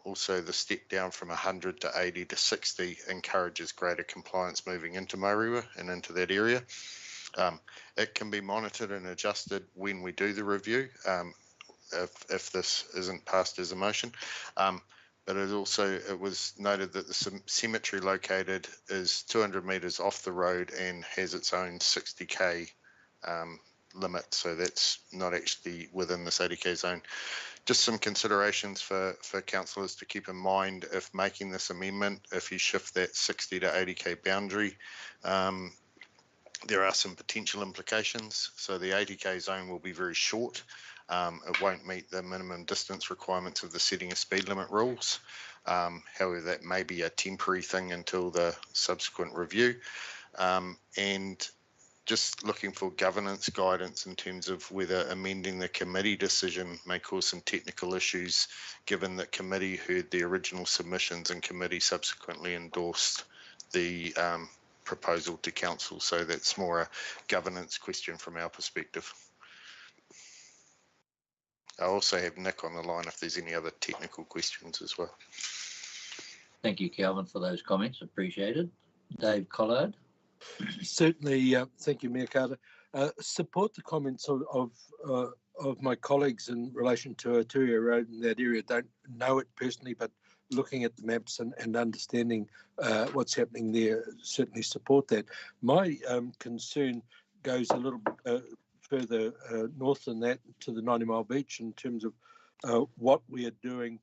Also, the step down from 100 to 80 to 60 encourages greater compliance moving into Mauriwa and into that area. It can be monitored and adjusted when we do the review if this isn't passed as a motion. But it was noted that the cemetery located is 200 metres off the road and has its own 60 K limit, so that's not actually within this 80 K zone. Just some considerations for councillors to keep in mind if making this amendment. If you shift that 60 to 80 K boundary, there are some potential implications. So the 80 K zone will be very short. It won't meet the minimum distance requirements of the setting of speed limit rules. However, that may be a temporary thing until the subsequent review. And just looking for governance guidance in terms of whether amending the committee decision may cause some technical issues, given that committee heard the original submissions and committee subsequently endorsed the proposal to council. So that's more a governance question from our perspective. I also have Nick on the line if there's any other technical questions as well. Thank you, Calvin, for those comments. Appreciated. Dave Collard. Certainly, thank you, Mayor Carter. Support the comments of my colleagues in relation to Oteria Road in that area. Don't know it personally, but looking at the maps and understanding what's happening there, certainly support that. My concern goes a little further north than that to the 90 Mile Beach in terms of what we are doing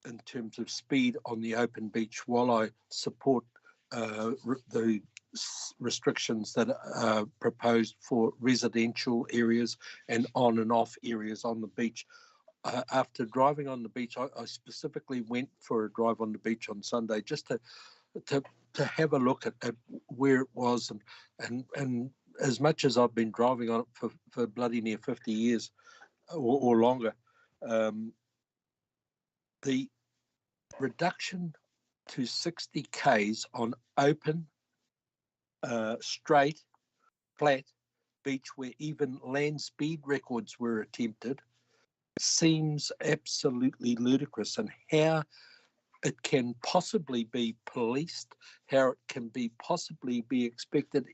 in terms of speed on the open beach. While I support the restrictions that are proposed for residential areas and on and off areas on the beach. After driving on the beach, I specifically went for a drive on the beach on Sunday just to have a look at where it was, and as much as I've been driving on it for bloody near 50 years or longer, the reduction to 60 Ks on open straight, flat beach where even land speed records were attempted seems absolutely ludicrous. And how it can possibly be policed, how it can be possibly be expected.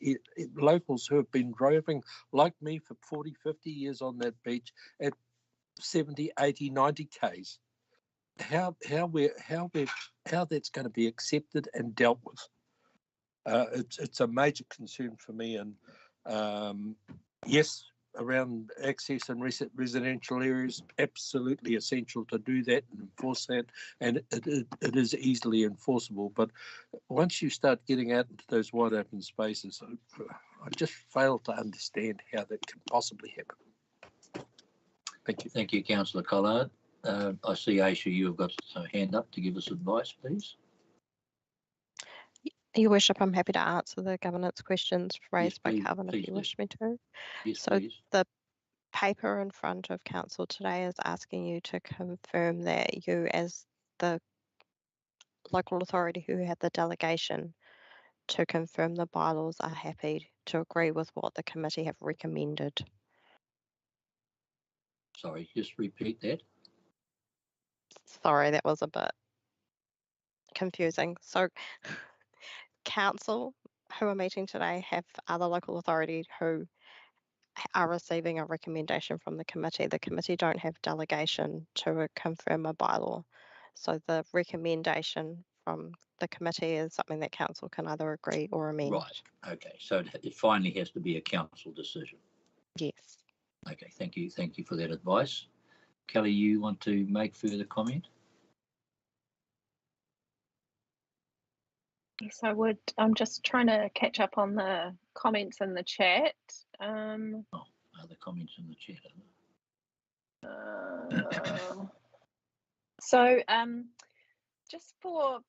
Locals who have been driving like me for 40, 50 years on that beach at 70, 80, 90 Ks, how that's going to be accepted and dealt with. It's a major concern for me, and yes, around access in residential areas, absolutely essential to do that and enforce that, and it is easily enforceable. But once you start getting out into those wide open spaces, I just fail to understand how that can possibly happen. Thank you. Thank you, Councillor Collard. I see, Aisha, you have got a hand up to give us advice, please. Your Worship, I'm happy to answer the governance questions raised by Calvin if you wish me to. Yes, so please. The paper in front of Council today is asking you to confirm that you, as the local authority who had the delegation to confirm the bylaws, are happy to agree with what the committee have recommended. Sorry, just repeat that. Sorry, that was a bit confusing. So Council who are meeting today have other local authority who are receiving a recommendation from the committee. The committee don't have delegation to confirm a bylaw. So the recommendation from the committee is something that council can either agree or amend. Right. Okay. So it finally has to be a council decision. Yes. Okay. Thank you. Thank you for that advice. Kelly, you want to make further comment? Yes, I would. I'm just trying to catch up on the comments in the chat. The comments in the chat. So just for,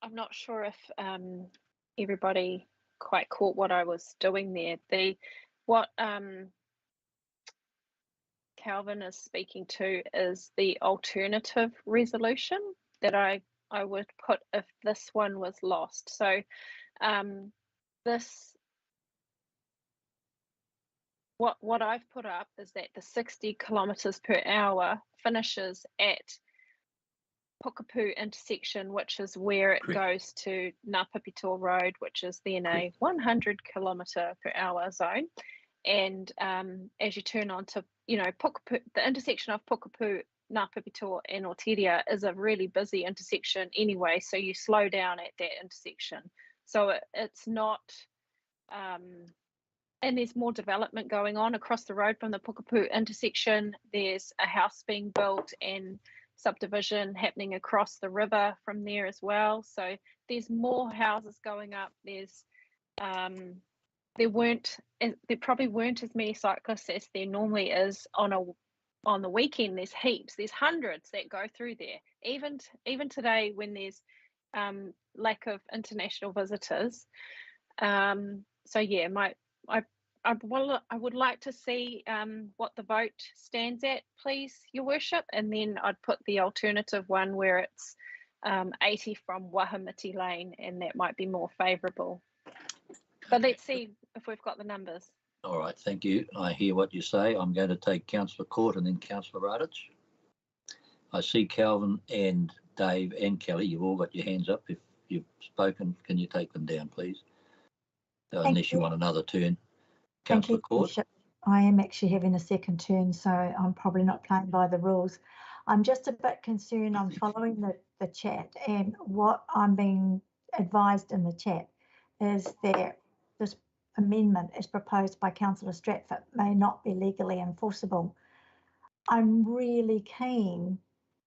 I'm not sure if everybody quite caught what I was doing there. What Calvin is speaking to is the alternative resolution that I would put if this one was lost. So what I've put up is that the 60 kilometres per hour finishes at Pukapu intersection, which is where it goes to Ngāpipitoa Road, which is then a 100 kilometre per hour zone. And as you turn on to, Pukapu, the intersection of Pukapu, Ngāpipitoa and Oteria is a really busy intersection anyway, so you slow down at that intersection. So it's not, and there's more development going on across the road from the Pukapu intersection. There's a house being built and subdivision happening across the river from there as well. So there's more houses going up. There's there probably weren't as many cyclists as there normally is on the weekend. There's heaps. There's hundreds that go through there. Even today when there's lack of international visitors. So yeah, I would like to see what the vote stands at, please, Your Worship, and then I'd put the alternative one where it's 80 from Wahamiti Lane, and that might be more favourable. But let's see if we've got the numbers. All right, thank you. I hear what you say. I'm going to take Councillor Court and then Councillor Radich. I see Calvin and Dave and Kelly. You've all got your hands up. If you've spoken, can you take them down, please? Unless you want another turn. Councillor Court. Bishop. I am actually having a second turn, so I'm probably not playing by the rules. I'm just a bit concerned. I'm following the chat, and what I'm being advised in the chat is that this amendment as proposed by Councillor Stratford may not be legally enforceable. I'm really keen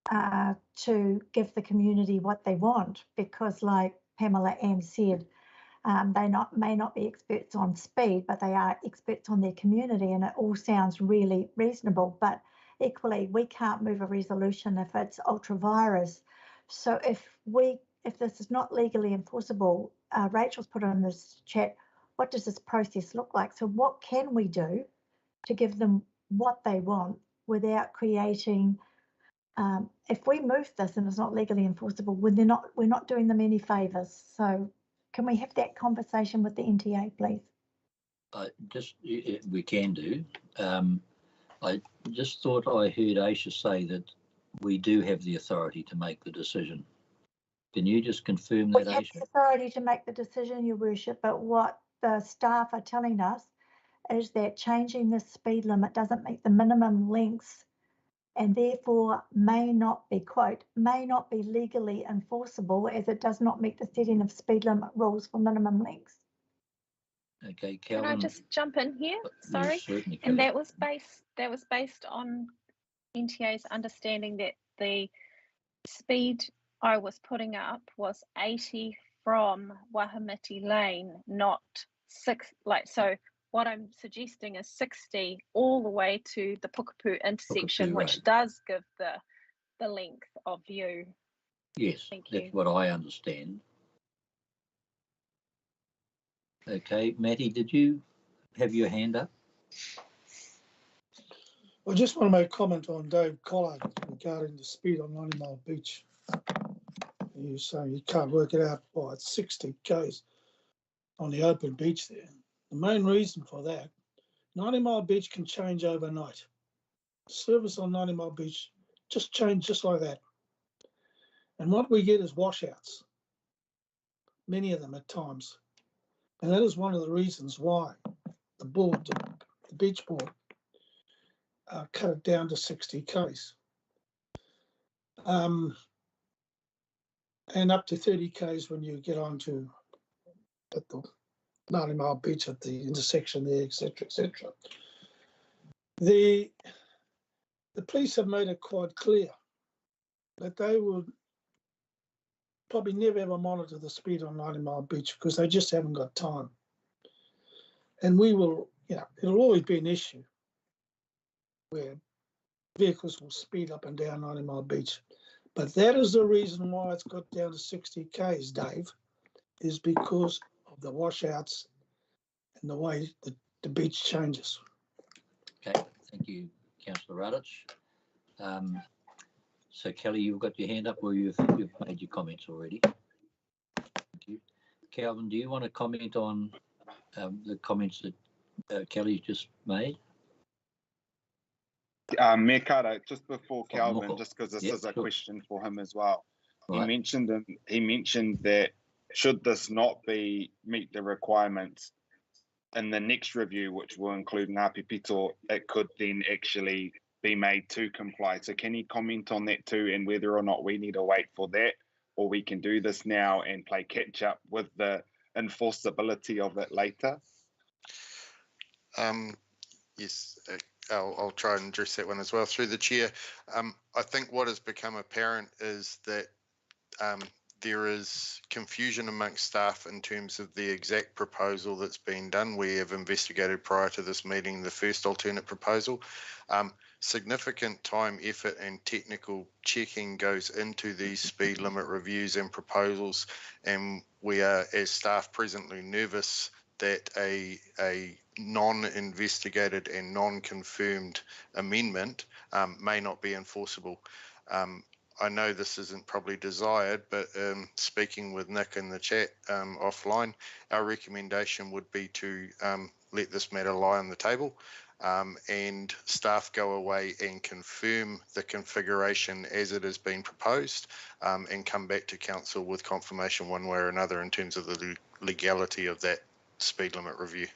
to give the community what they want, because like Pamela Ann said, they may not be experts on speed, but they are experts on their community, and it all sounds really reasonable. But equally, we can't move a resolution if it's ultra virus. So if this is not legally enforceable, Rachel's put on this chat, what does this process look like? So what can we do to give them what they want without creating, if we move this and it's not legally enforceable, we're not doing them any favours. So can we have that conversation with the NTA, please? We can do. I just thought I heard Aisha say that we do have the authority to make the decision. Can you just confirm We that, have Aisha? the authority to make the decision, Your Worship, but what the staff are telling us is that changing the speed limit doesn't meet the minimum lengths and therefore may not be, quote, may not be legally enforceable as it does not meet the setting of speed limit rules for minimum lengths. Okay, Can Calvin. I just jump in here? Sorry. Yes, certainly, And Kelly. that was based on NTA's understanding that the speed I was putting up was 80 from Wahamiti Lane, not 6. So what I'm suggesting is 60 all the way to the Pukapu intersection, which does give the length of view. Yes, that's what I understand. Okay, Matty, did you have your hand up? I just want to make a comment on Dave Collard regarding the speed on 90 Mile Beach. You're saying you can't work it out by 60 k's on the open beach there. The main reason for that, 90 Mile Beach can change overnight. Service on 90 Mile Beach just change just like that. And what we get is washouts, many of them at times. And that is one of the reasons why the board, the beach board, cut it down to 60 k's. And up to 30 k's when you get onto at the 90 Mile Beach at the intersection there, etc., etc. The police have made it quite clear that they will probably never ever monitor the speed on 90 Mile Beach because they just haven't got time. And we will, it'll always be an issue where vehicles will speed up and down 90 Mile Beach. But that is the reason why it's got down to 60 k's, Dave, is because of the washouts and the way the beach changes. Okay, thank you, Councillor Radich. So Kelly, you've got your hand up, or you've made your comments already. Thank you. Calvin, do you want to comment on the comments that Kelly's just made? Mayor Carter, just before Calvin, just because this is a question for him as well. Right. He mentioned that should this not meet the requirements in the next review, which will include Ngāpi Pito, it could then actually be made to comply. So can you comment on that too, and whether or not we need to wait for that, or we can do this now and play catch up with the enforceability of it later? Yes, I'll try and address that one as well through the chair. I think what has become apparent is that there is confusion amongst staff in terms of the exact proposal that's been done. We have investigated prior to this meeting the first alternate proposal. Significant time, effort and technical checking goes into these speed limit reviews and proposals, and we are as staff presently nervous that a non-investigated and non-confirmed amendment may not be enforceable. I know this isn't probably desired, but speaking with Nick in the chat offline, our recommendation would be to let this matter lie on the table and staff go away and confirm the configuration as it has been proposed and come back to council with confirmation one way or another in terms of the legality of that speed limit review.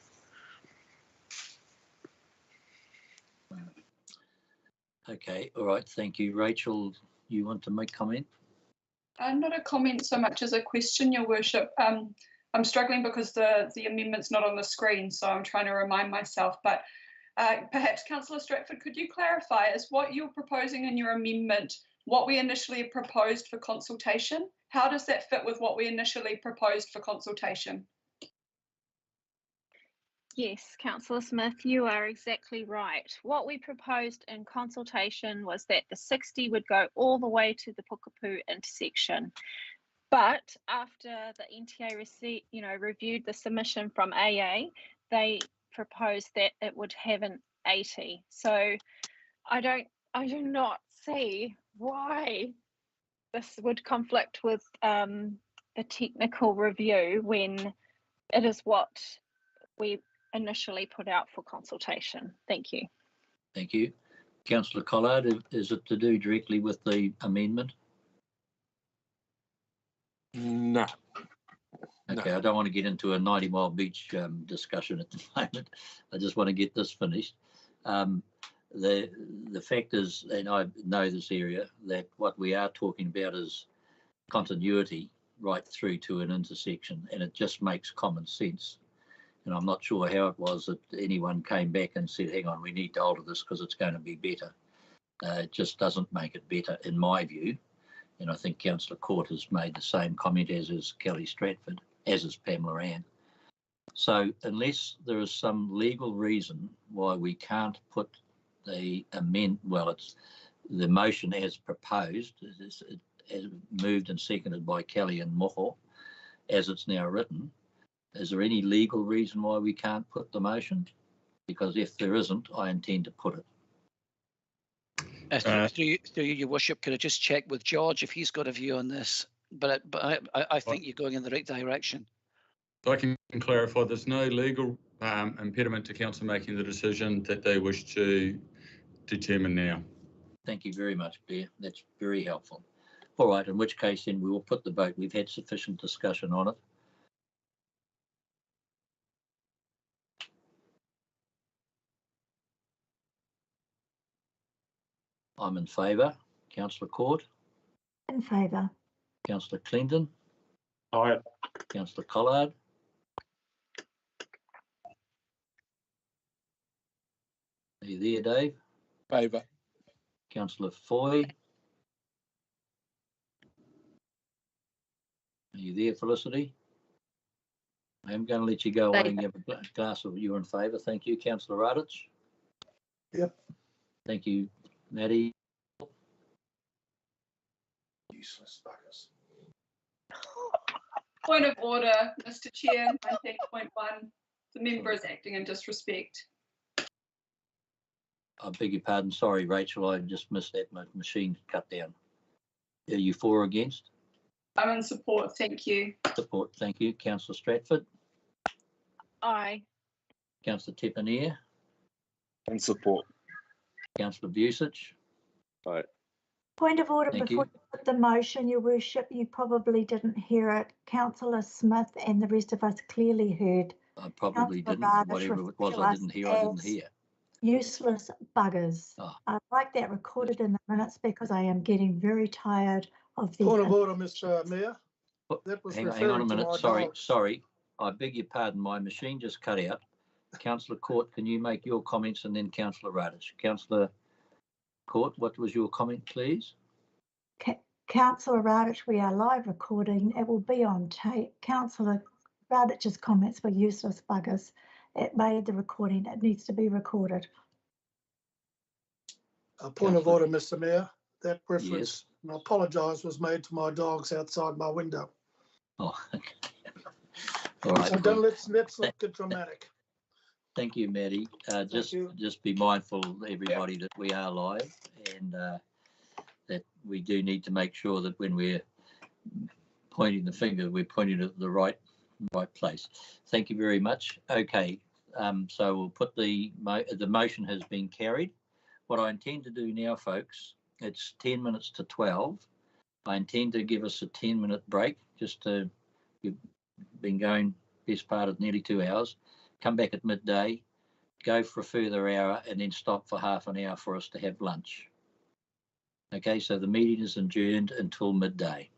Okay, all right, thank you. Rachel, you want to make comment? Not a comment so much as a question, Your Worship. I'm struggling because the amendment's not on the screen, so I'm trying to remind myself. But perhaps, Councillor Stratford, could you clarify, is what you're proposing in your amendment what we initially proposed for consultation? How does that fit with what we initially proposed for consultation? Yes, Councillor Smith, you are exactly right. What we proposed in consultation was that the 60 would go all the way to the Pukapu intersection. But after the NTA reviewed the submission from AA, they proposed that it would have an 80. So I do not see why this would conflict with the technical review when it is what we initially put out for consultation. Thank you. Thank you. Councillor Collard, is it to do directly with the amendment? No. Okay, No. I don't want to get into a 90 Mile Beach discussion at the moment. I just want to get this finished. The fact is, and I know this area, that what we are talking about is continuity right through to an intersection, and it just makes common sense. And I'm not sure how it was that anyone came back and said, hang on, we need to alter this because it's going to be better. It just doesn't make it better, in my view. And I think Councillor Court has made the same comment, as is Kelly Stratford, as is Pamela Ann. So unless there is some legal reason why we can't put the it's the motion as proposed, as moved and seconded by Kelly and Moho, as it's now written, is there any legal reason why we can't put the motion? Because if there isn't, I intend to put it. Through you, Your Worship, could I just check with George if he's got a view on this? But I think you're going in the right direction. I can clarify, there's no legal impediment to council making the decision that they wish to determine now. Thank you very much, Blair. That's very helpful. All right, in which case then we will put the vote. We've had sufficient discussion on it. I'm in favour. Councillor Court? In favour. Councillor Clinton? Aye. Councillor Collard? Are you there, Dave? Favour. Councillor Foy? Are you there, Felicity? I am going to let you go away and have a glass of, you're in favour. Thank you. Councillor Radich? Yep. Thank you, Maddie. Useless buggers. Point of order, Mr. Chair, 19.1. The member is acting in disrespect. I beg your pardon. Sorry, Rachel. I just missed that. My machine cut down. Are you for or against? I'm in support, thank you. Support, thank you. Councillor Stratford? Aye. Councillor Tepanier? In support. Councillor Busich? Aye. Point of order, Thank before you. you put the motion, Your Worship, you probably didn't hear it. Councillor Smith and the rest of us clearly heard. I probably Councillor didn't. Radish Whatever it was, referred to I us didn't hear. as useless buggers. Oh. I'd like that recorded in the minutes because I am getting very tired of the. Point of order, Mr. Mayor. That was Hang on a referring to minute. my Sorry, dogs. sorry. I beg your pardon. My machine just cut out. Councillor Court, can you make your comments and then Councillor Radish? Councillor Court, what was your comment, please? Councillor Radish, we are live recording. It will be on tape. Councillor Radish's comments were useless buggers. It made the recording. It needs to be recorded. A point of order, Mr. Mayor. That reference, Yes. and I apologise, was made to my dogs outside my window. Oh, okay. All right. So don't let's not get dramatic. Thank you, Maddie. Just be mindful, everybody, that we are live and that we do need to make sure that when we're pointing the finger, we're pointing at the right place. Thank you very much. Okay, so we'll put the motion has been carried. What I intend to do now, folks, it's 10 minutes to 12. I intend to give us a 10-minute break, just to, we've been going best part of nearly 2 hours, come back at midday, go for a further hour, and then stop for half an hour for us to have lunch. Okay, so the meeting is adjourned until midday.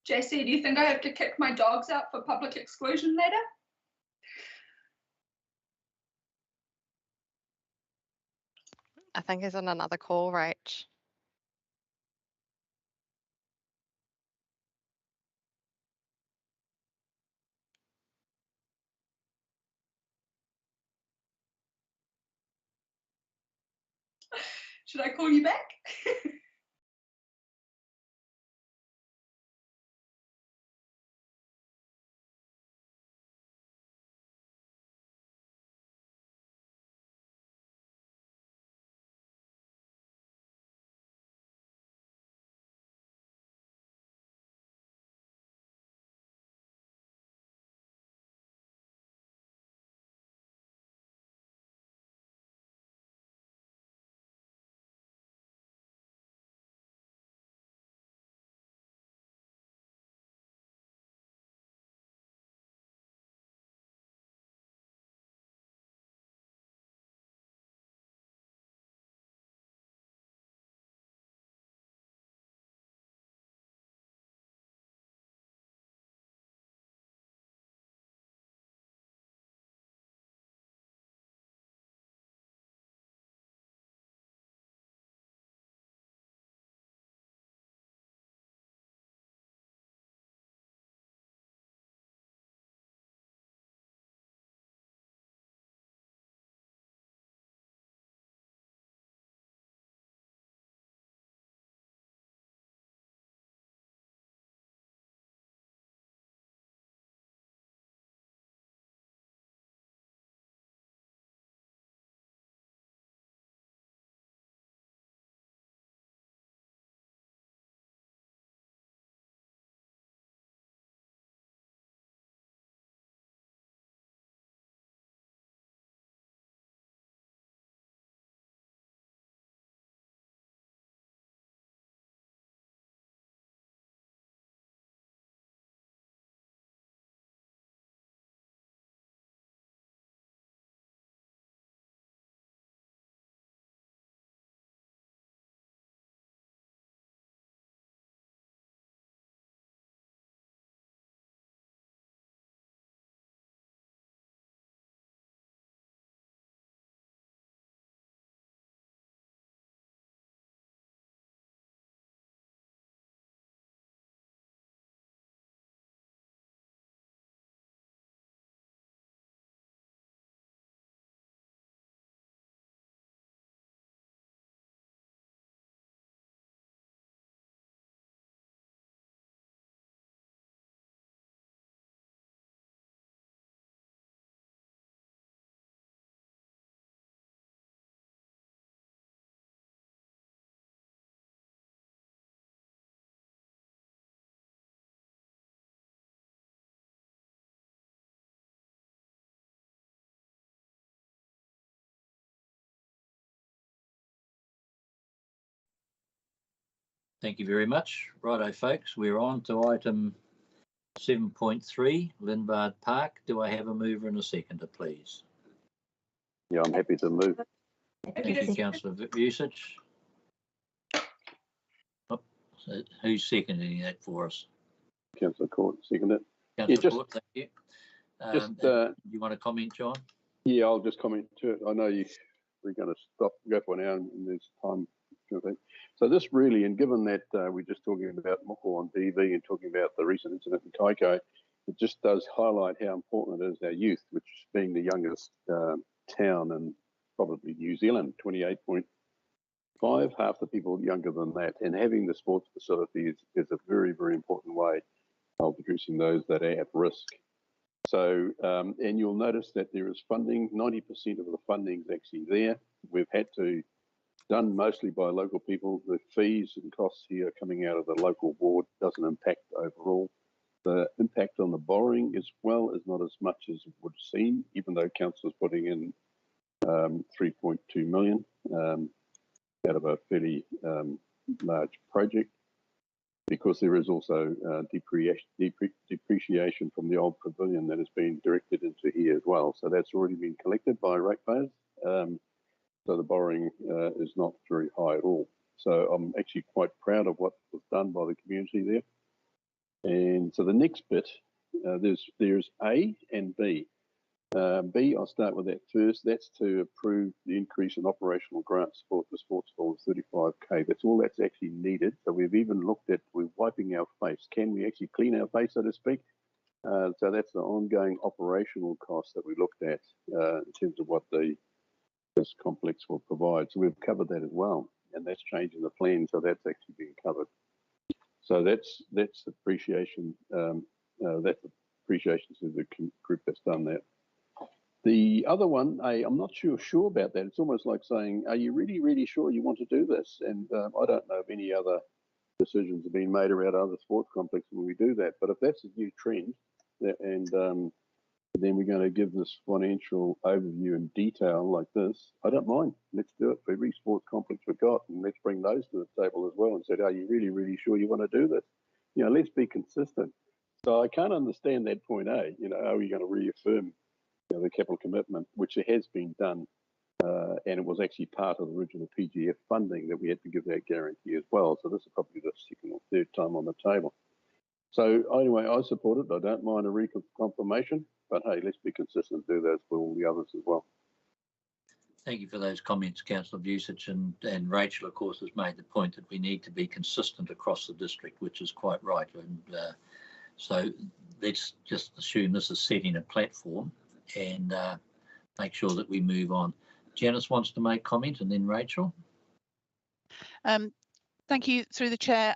JC, do you think I have to kick my dogs out for public exclusion later? I think he's on another call, Rach. Should I call you back? Thank you very much. Righto, folks, we're on to item 7.3, Lindbard Park. Do I have a mover and a seconder, please? Yeah, I'm happy to move. Thank you, Councillor Vucic. Oh, so who's seconding that for us? Councillor Court, second it. Councillor Court, thank you. Do you want to comment, John? Yeah, I'll just comment to it. I know we're going to go for an hour and there's time. So this really, and given that we're just talking about Moko on DV and talking about the recent incident in Kaiko, it just does highlight how important it is our youth, which being the youngest town in probably New Zealand, 28.5, half the people younger than that, and having the sports facilities is a very, very important way of reducing those that are at risk. So, and you'll notice that there is funding, 90% of the funding is actually there. We've had to, done mostly by local people. The fees and costs here coming out of the local board doesn't impact overall. The impact on the borrowing as well is not as much as it would seem, even though council's putting in 3.2 million out of a fairly large project, because there is also depreciation from the old pavilion that has been directed into here as well. So that's already been collected by ratepayers. So the borrowing is not very high at all. So I'm actually quite proud of what was done by the community there. And so the next bit, there's A and B. B, I'll start with that first. That's to approve the increase in operational grant support for sports hall of 35k. That's all that's actually needed. So we've even looked at, we're wiping our face. Can we actually clean our face, so to speak? So that's the ongoing operational costs that we looked at in terms of what this complex will provide. So we've covered that as well, and that's changing the plan. So that's actually being covered. So that's appreciation. That's appreciation to the group that's done that. The other one, I'm not sure about that. It's almost like saying, are you really, really sure you want to do this? And I don't know if any other decisions have been made around other sports complexes when we do that. But if that's a new trend, and then we're going to give this financial overview in detail like this, I don't mind. Let's do it for every sports complex we've got, and let's bring those to the table as well and say, are you really, really sure you want to do this? You know, let's be consistent. So I can't understand that point A. You know, are we going to reaffirm the capital commitment, which has been done, and it was actually part of the original PGF funding that we had to give that guarantee as well. So this is probably the second or third time on the table. So anyway, I support it. I don't mind a reconfirmation, but hey, let's be consistent, do that for all the others as well. Thank you for those comments, Councillor Vucic, and Rachel, of course, has made the point that we need to be consistent across the district, which is quite right. And so let's just assume this is setting a platform and make sure that we move on. Janice wants to make comment, and then Rachel. Thank you, through the chair.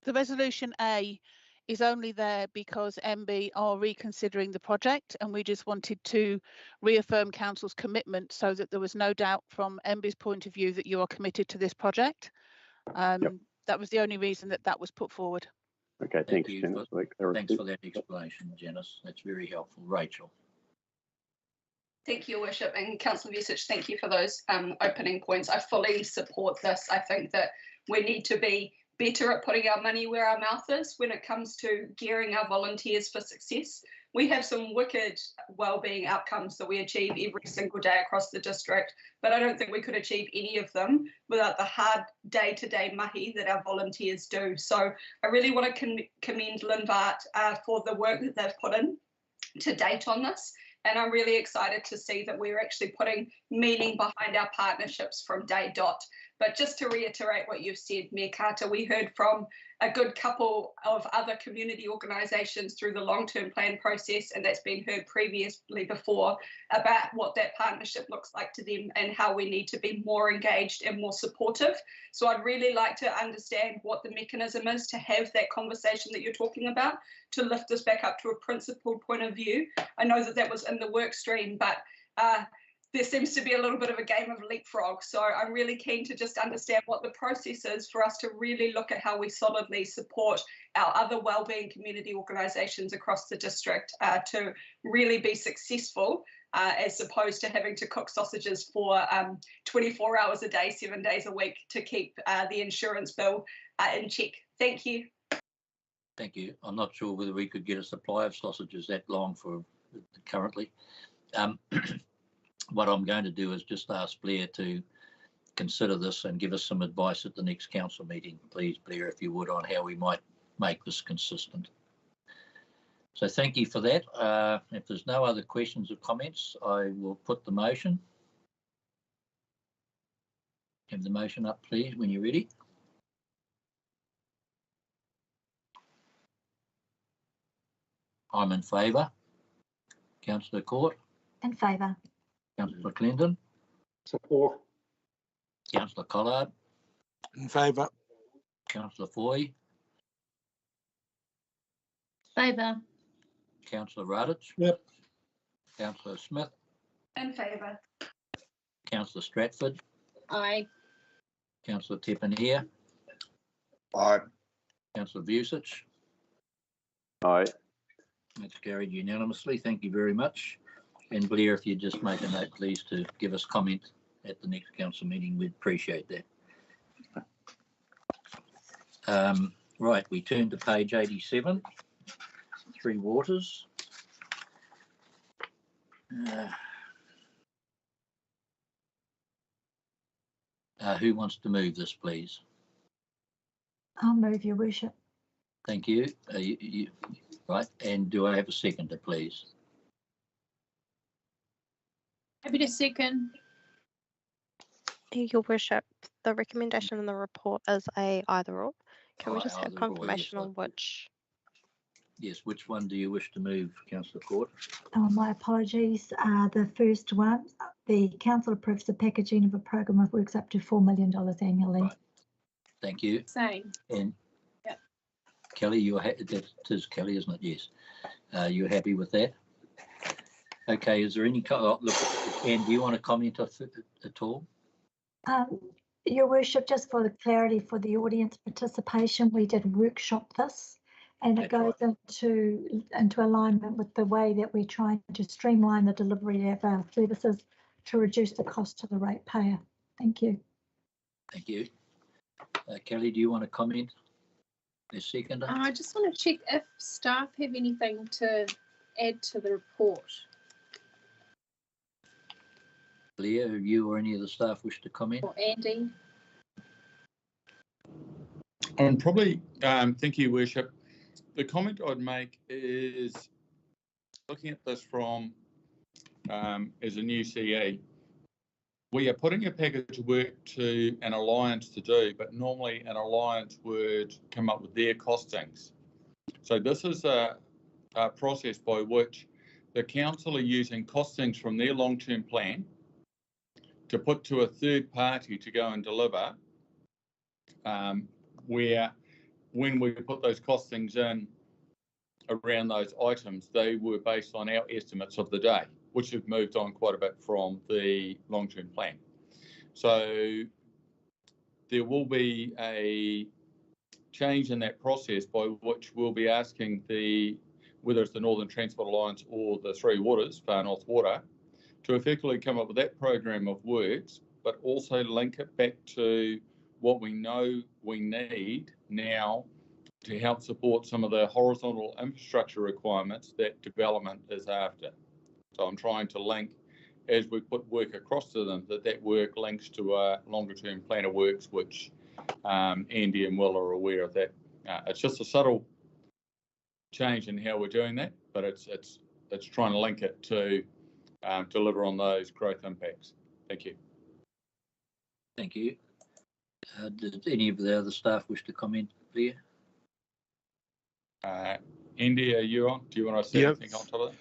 The resolution A is only there because MB are reconsidering the project, and we just wanted to reaffirm council's commitment so that there was no doubt from MB's point of view that you are committed to this project. Yep. That was the only reason that was put forward. Okay, thanks, Janice. Thanks for that explanation, Janice. That's very helpful. Rachel. Thank you, Your Worship, and Councillor Vucic, thank you for those opening points. I fully support this. I think that we need to be better at putting our money where our mouth is when it comes to gearing our volunteers for success. We have some wicked wellbeing outcomes that we achieve every single day across the district, but I don't think we could achieve any of them without the hard day-to-day mahi that our volunteers do. So I really want to commend Linvart for the work that they've put in to date on this. And I'm really excited to see that we're actually putting meaning behind our partnerships from day dot. But just to reiterate what you've said, Mayor Carter, we heard from a good couple of other community organisations through the long-term plan process, and that's been heard previously before, about what that partnership looks like to them and how we need to be more engaged and more supportive. So I'd really like to understand what the mechanism is to have that conversation that you're talking about, to lift this back up to a principled point of view. I know that that was in the work stream, but there seems to be a little bit of a game of leapfrog. So I'm really keen to just understand what the process is for us to really look at how we solidly support our other wellbeing community organisations across the district to really be successful, as opposed to having to cook sausages for 24 hours a day, 7 days a week to keep the insurance bill in check. Thank you. Thank you. I'm not sure whether we could get a supply of sausages that long for currently. What I'm going to do is just ask Blair to consider this and give us some advice at the next council meeting, please, Blair, if you would, on how we might make this consistent. So thank you for that. If there's no other questions or comments, I will put the motion. Have the motion up, please, when you're ready. I'm in favour. Councillor Court. In favour. Councillor Clendon. Support. Councillor Collard. In favour. Councillor Foy. Favour. Councillor Radich. Yep. Councillor Smith. In favour. Councillor Stratford. Aye. Councillor Tepanier. Aye. Councillor Vusic. Aye. That's carried unanimously. Thank you very much. And Blair, if you'd just make a note, please, to give us comment at the next council meeting, we'd appreciate that. Right, we turn to page 87, Three Waters. Who wants to move this, please? I'll move, Your Worship. Thank you. Right, and do I have a seconder, please? Happy to second. Your Worship, the recommendation in the report is a either or. Can we just have Either or, yes, confirmation on which? Yes, which one do you wish to move, Councillor Court? Oh, my apologies. The first one, the council approves the packaging of a program of works up to $4 million annually. Right. Thank you. Same. And yep. Kelly, that is Kelly, isn't it? Yes. You're happy with that? Okay. Is there any look? Anne, do you want to comment at all? Your Worship, just for the clarity for the audience participation, we did workshop this, and it goes into alignment with the way that we're trying to streamline the delivery of our services to reduce the cost to the ratepayer. Thank you. Thank you. Kelly, do you want to comment? The seconder? I just want to check if staff have anything to add to the report. Leah, have you or any of the staff wish to comment? Or Andy? And probably, thank you, Worship. The comment I'd make is looking at this from as a new CE, we are putting a package of work to an alliance to do, but normally an alliance would come up with their costings. So this is a process by which the council are using costings from their long-term plan to put to a third party to go and deliver, where when we put those costings in around those items, they were based on our estimates of the day, which have moved on quite a bit from the long-term plan. So there will be a change in that process by which we'll be asking whether it's the Northern Transport Alliance or the Three Waters, Far North Water, to effectively come up with that program of works, but also link it back to what we know we need now to help support some of the horizontal infrastructure requirements that development is after. So I'm trying to link, as we put work across to them, that work links to a longer term plan of works, which Andy and Will are aware of that. It's just a subtle change in how we're doing that, but it's trying to link it to deliver on those growth impacts. Thank you. Thank you. Did any of the other staff wish to comment there? Andy, are you on? Do you want to say anything on top of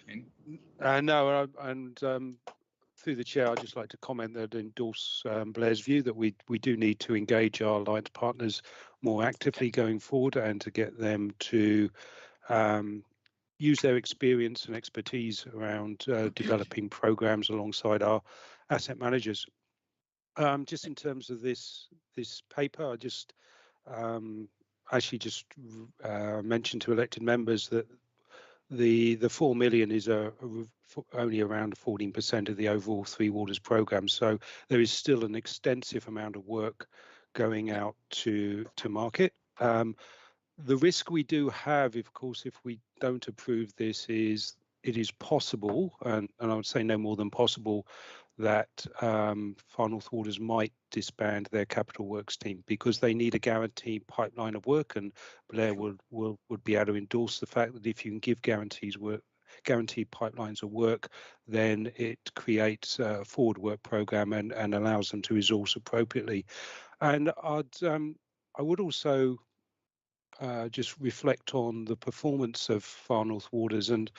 that? No, and through the chair, I'd just like to comment that endorse Blair's view that we do need to engage our alliance partners more actively going forward and to get them to use their experience and expertise around developing programs alongside our asset managers. Just in terms of this paper, I just actually just mentioned to elected members that the 4 million is only around 14% of the overall Three Waters programme. So there is still an extensive amount of work going out to market. The risk we do have, of course, if we don't approve this, is it is possible, and I would say no more than possible, that Far North Waters might disband their capital works team because they need a guaranteed pipeline of work, and Blair would be able to endorse the fact that if you can give guaranteed pipelines of work, then it creates a forward work program and allows them to resource appropriately. And I would also just reflect on the performance of Far North Waters, and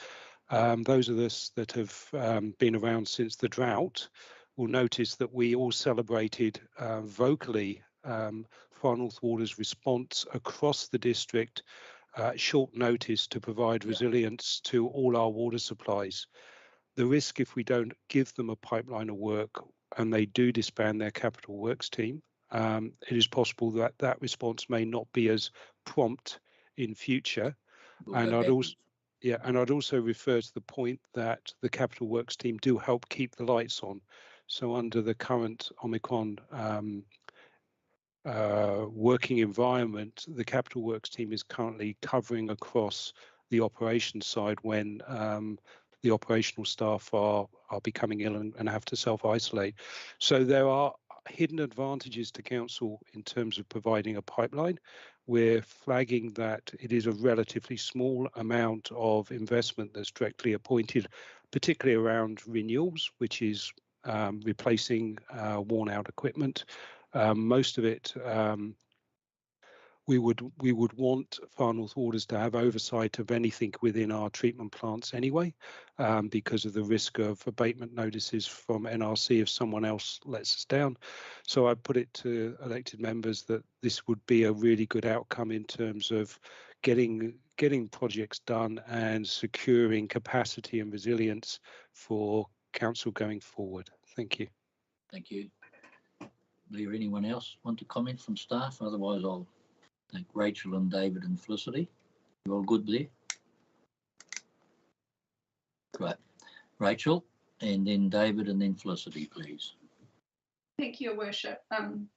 those of us that have been around since the drought will notice that we all celebrated vocally Far North Waters' response across the district short notice to provide resilience to all our water supplies. The risk if we don't give them a pipeline of work and they do disband their capital works team, it is possible that that response may not be as prompt in future. And I'd also refer to the point that the capital works team do help keep the lights on. So under the current Omicron working environment, the capital works team is currently covering across the operations side when the operational staff are becoming ill and have to self-isolate. So there are hidden advantages to council in terms of providing a pipeline. We're flagging that it is a relatively small amount of investment that's directly appointed, particularly around renewables, which is replacing worn out equipment. Most of it we would want Far North Waters to have oversight of anything within our treatment plants anyway, because of the risk of abatement notices from NRC if someone else lets us down. So I put it to elected members that this would be a really good outcome in terms of getting projects done and securing capacity and resilience for council going forward. Thank you. Thank you. Blair, anyone else want to comment from staff? Otherwise, I'll thank Rachel and David and Felicity. You all good, Blair? Right. Rachel, and then David, and then Felicity, please. Thank you, Your Worship. I'm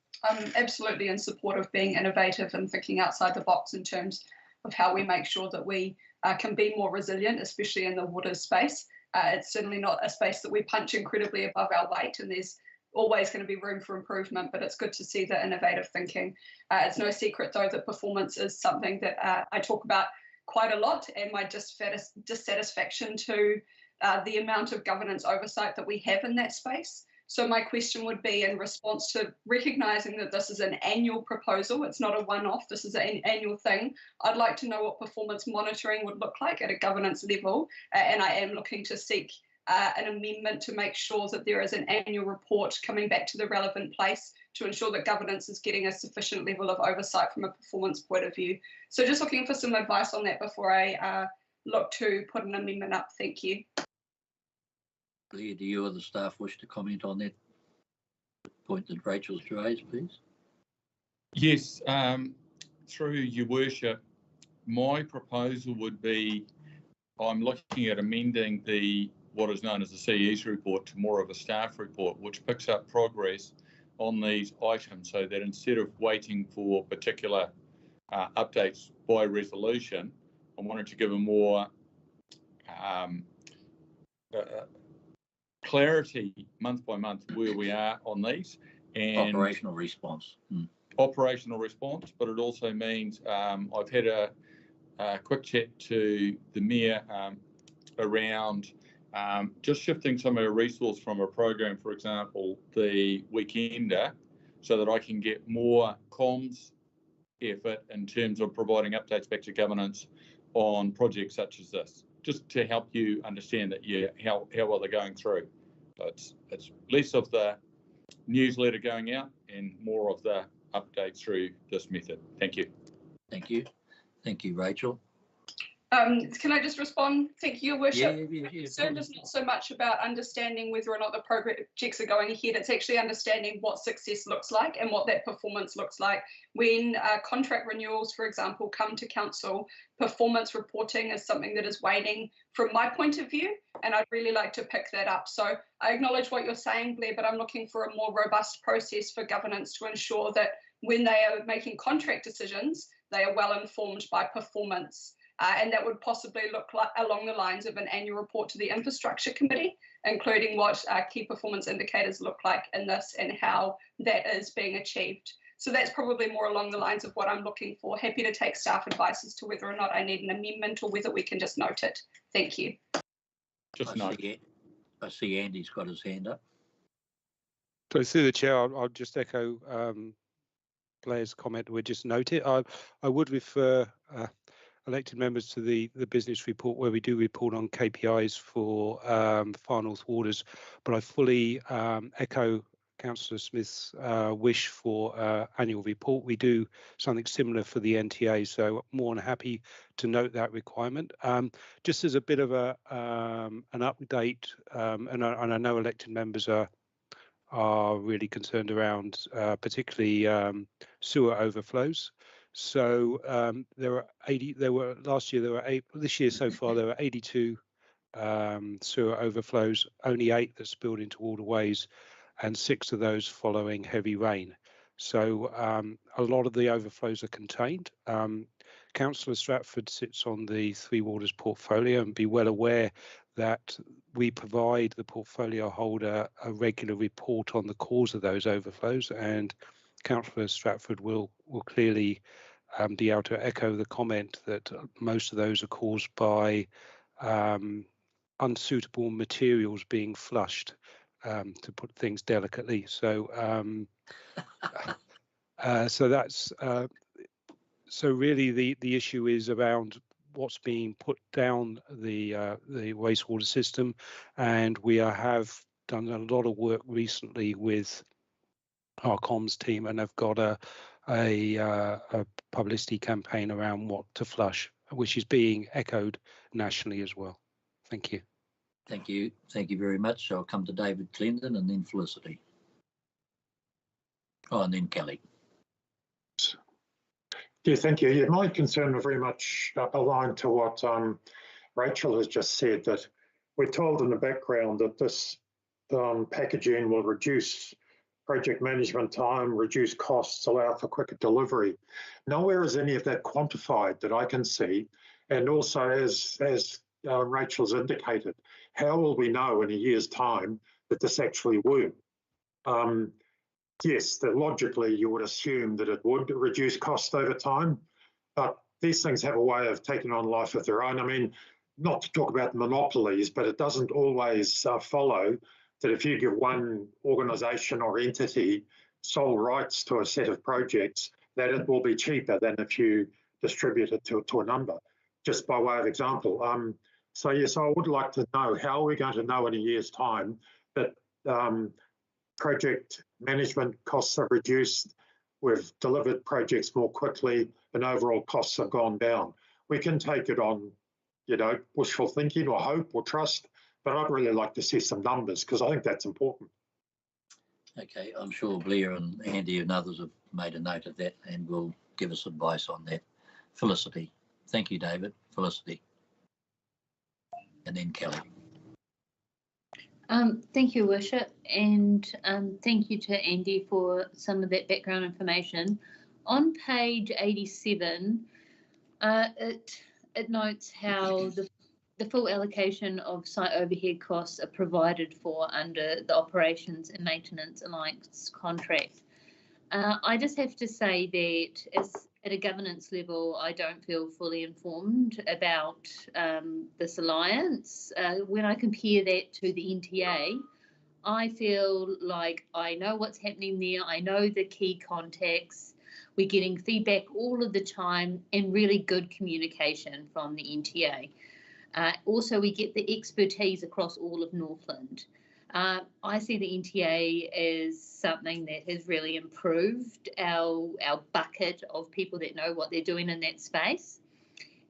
absolutely in support of being innovative and thinking outside the box in terms of how we make sure that we can be more resilient, especially in the water space. It's certainly not a space that we punch incredibly above our weight, and there's always going to be room for improvement, but it's good to see the innovative thinking. It's no secret, though, that performance is something that I talk about quite a lot, and my dissatisfaction to the amount of governance oversight that we have in that space. So my question would be, in response to recognising that this is an annual proposal, it's not a one-off, this is an annual thing, I'd like to know what performance monitoring would look like at a governance level, and I am looking to seek an amendment to make sure that there is an annual report coming back to the relevant place to ensure that governance is getting a sufficient level of oversight from a performance point of view. So just looking for some advice on that before I look to put an amendment up. Thank you. Blair, do you or the staff wish to comment on that point that Rachel's raised, please? Yes, through Your Worship, my proposal would be I'm looking at amending what is known as the CE's report to more of a staff report, which picks up progress on these items, so that instead of waiting for particular updates by resolution, I wanted to give a more clarity month by month where we are on these. And operational response. Operational response, but it also means I've had a quick chat to the Mayor around just shifting some of the resource from a program, for example, the Weekender, so that I can get more comms effort in terms of providing updates back to governance on projects such as this, just to help you understand that, how well they're going through. So it's less of the newsletter going out and more of the updates through this method. Thank you. Thank you. Thank you, Rachel. Can I just respond? Thank you, Your Worship. Yeah, Concerned is not so much about understanding whether or not the projects are going ahead, it's actually understanding what success looks like and what that performance looks like. When contract renewals, for example, come to council, performance reporting is something that is waning from my point of view, and I'd really like to pick that up. So I acknowledge what you're saying, Blair, but I'm looking for a more robust process for governance to ensure that when they are making contract decisions, they are well informed by performance. And that would possibly look like along the lines of an annual report to the Infrastructure Committee, including what key performance indicators look like in this and how that is being achieved. So that's probably more along the lines of what I'm looking for. Happy to take staff advice as to whether or not I need an amendment or whether we can just note it. Thank you. I see Andy's got his hand up. So through the chair, I'll just echo Blair's comment, we just note it. I would refer elected members to the business report where we do report on KPIs for Far North Waters, but I fully echo Councillor Smith's wish for annual report. We do something similar for the NTA, so more than happy to note that requirement. Just as a bit of an update, and I know elected members are really concerned around particularly sewer overflows. So last year there were 8. This year so far there were 82 sewer overflows, only 8 that spilled into waterways, and 6 of those following heavy rain. So a lot of the overflows are contained. Councillor Stratford sits on the Three Waters portfolio and be well aware that we provide the portfolio holder a regular report on the cause of those overflows, and Councillor Stratford will clearly be able to echo the comment that most of those are caused by unsuitable materials being flushed, to put things delicately. So so that's so really the issue is around what's being put down the wastewater system, and we have done a lot of work recently with our comms team and have got a publicity campaign around what to flush, which is being echoed nationally as well. Thank you. Thank you. Thank you very much. I'll come to David Clendon and then Felicity. Oh, and then Kelly. Yeah, thank you. Yeah, my concern are very much aligned to what Rachel has just said, that we're told in the background that this packaging will reduce project management time, reduce costs, allow for quicker delivery. Nowhere is any of that quantified that I can see. And also, as Rachel's indicated, how will we know in a year's time that this actually worked? Yes, that logically you would assume that it would reduce cost over time, but these things have a way of taking on life of their own. I mean, not to talk about monopolies, but it doesn't always follow that if you give one organisation or entity sole rights to a set of projects, that it will be cheaper than if you distribute it to a number, just by way of example. So yes, I would like to know, how are we going to know in a year's time that project management costs are reduced, we've delivered projects more quickly, and overall costs have gone down? We can take it on, you know, wishful thinking or hope or trust, but I'd really like to see some numbers because I think that's important. Okay, I'm sure Blair and Andy and others have made a note of that and will give us advice on that. Felicity. Thank you, David. Felicity. And then Kelly. Thank you, Worship, and thank you to Andy for some of that background information. On page 87, it notes how the full allocation of site overhead costs are provided for under the Operations and Maintenance Alliance contract. I just have to say that as at a governance level, I don't feel fully informed about this alliance. When I compare that to the NTA, I feel like I know what's happening there. I know the key contacts. We're getting feedback all of the time and really good communication from the NTA. Also, we get the expertise across all of Northland. I see the NTA as something that has really improved our bucket of people that know what they're doing in that space.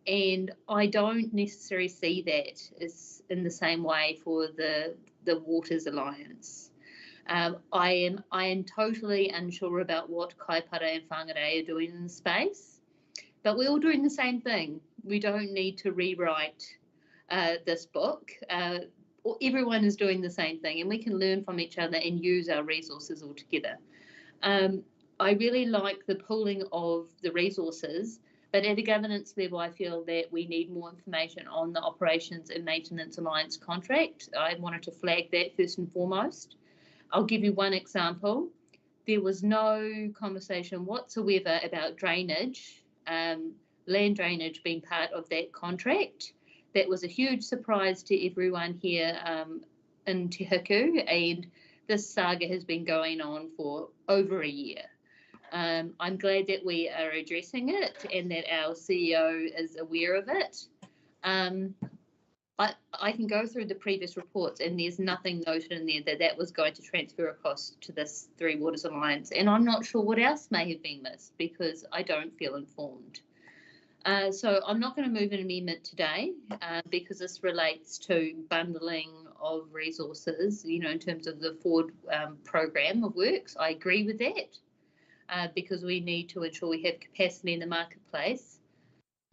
And I don't necessarily see that as in the same way for the Waters Alliance. I am totally unsure about what Kaipara and Whangarei are doing in the space, but we're all doing the same thing. We don't need to rewrite this book. Everyone is doing the same thing, and we can learn from each other and use our resources all together. I really like the pooling of the resources, but at a governance level, I feel that we need more information on the Operations and Maintenance Alliance contract. I wanted to flag that first and foremost. I'll give you one example. There was no conversation whatsoever about drainage, land drainage being part of that contract. That was a huge surprise to everyone here in Te Huku, and this saga has been going on for over a year. I'm glad that we are addressing it and that our CEO is aware of it. I can go through the previous reports and there's nothing noted in there that was going to transfer across to this Three Waters Alliance. And I'm not sure what else may have been missed because I don't feel informed. So I'm not going to move an amendment today because this relates to bundling of resources, in terms of the forward program of works. I agree with that because we need to ensure we have capacity in the marketplace.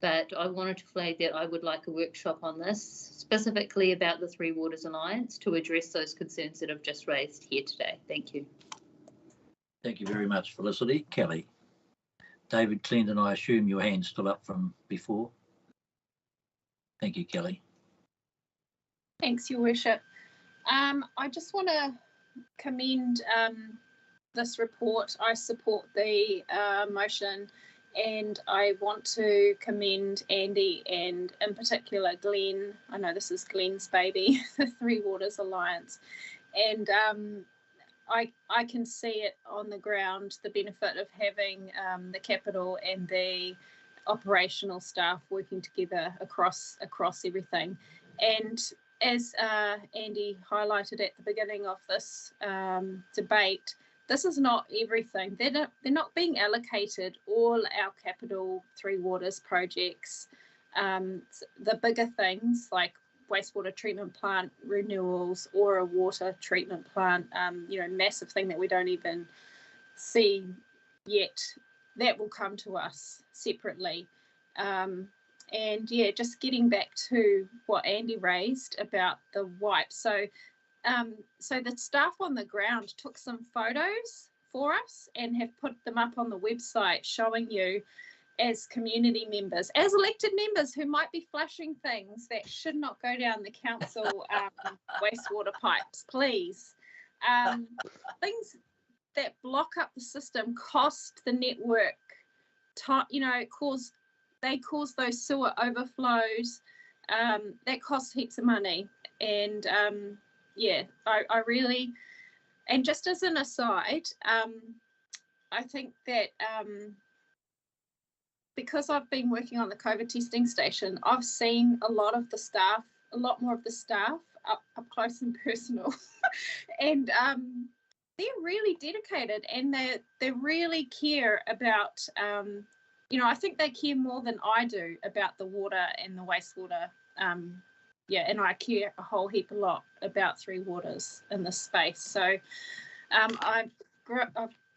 But I wanted to flag that I would like a workshop on this, specifically about the Three Waters Alliance, to address those concerns that I've just raised here today. Thank you. Thank you very much, Felicity. Kelly. David Clinton, I assume your hand's still up from before. Thank you, Kelly. Thanks, Your Worship. I just want to commend this report. I support the motion. And I want to commend Andy and in particular Glenn. I know this is Glenn's baby, the Three Waters Alliance. And I can see it on the ground, the benefit of having the capital and the operational staff working together across everything. And as Andy highlighted at the beginning of this debate, this is not everything. They're not being allocated all our capital Three Waters projects. The bigger things like wastewater treatment plant renewals or a water treatment plant, massive thing that we don't even see yet, that will come to us separately. And yeah, just getting back to what Andy raised about the wipes. So the staff on the ground took some photos for us and have put them up on the website showing you as community members, as elected members who might be flushing things that should not go down the council wastewater pipes, please. Things that block up the system cost the network time, they cause those sewer overflows. That costs heaps of money. And yeah, I really, and just as an aside, I think that because I've been working on the COVID testing station, I've seen a lot more of the staff up close and personal. And they're really dedicated and they really care about, I think they care more than I do about the water and the wastewater. And I care a whole heap a lot about Three Waters in this space. So I've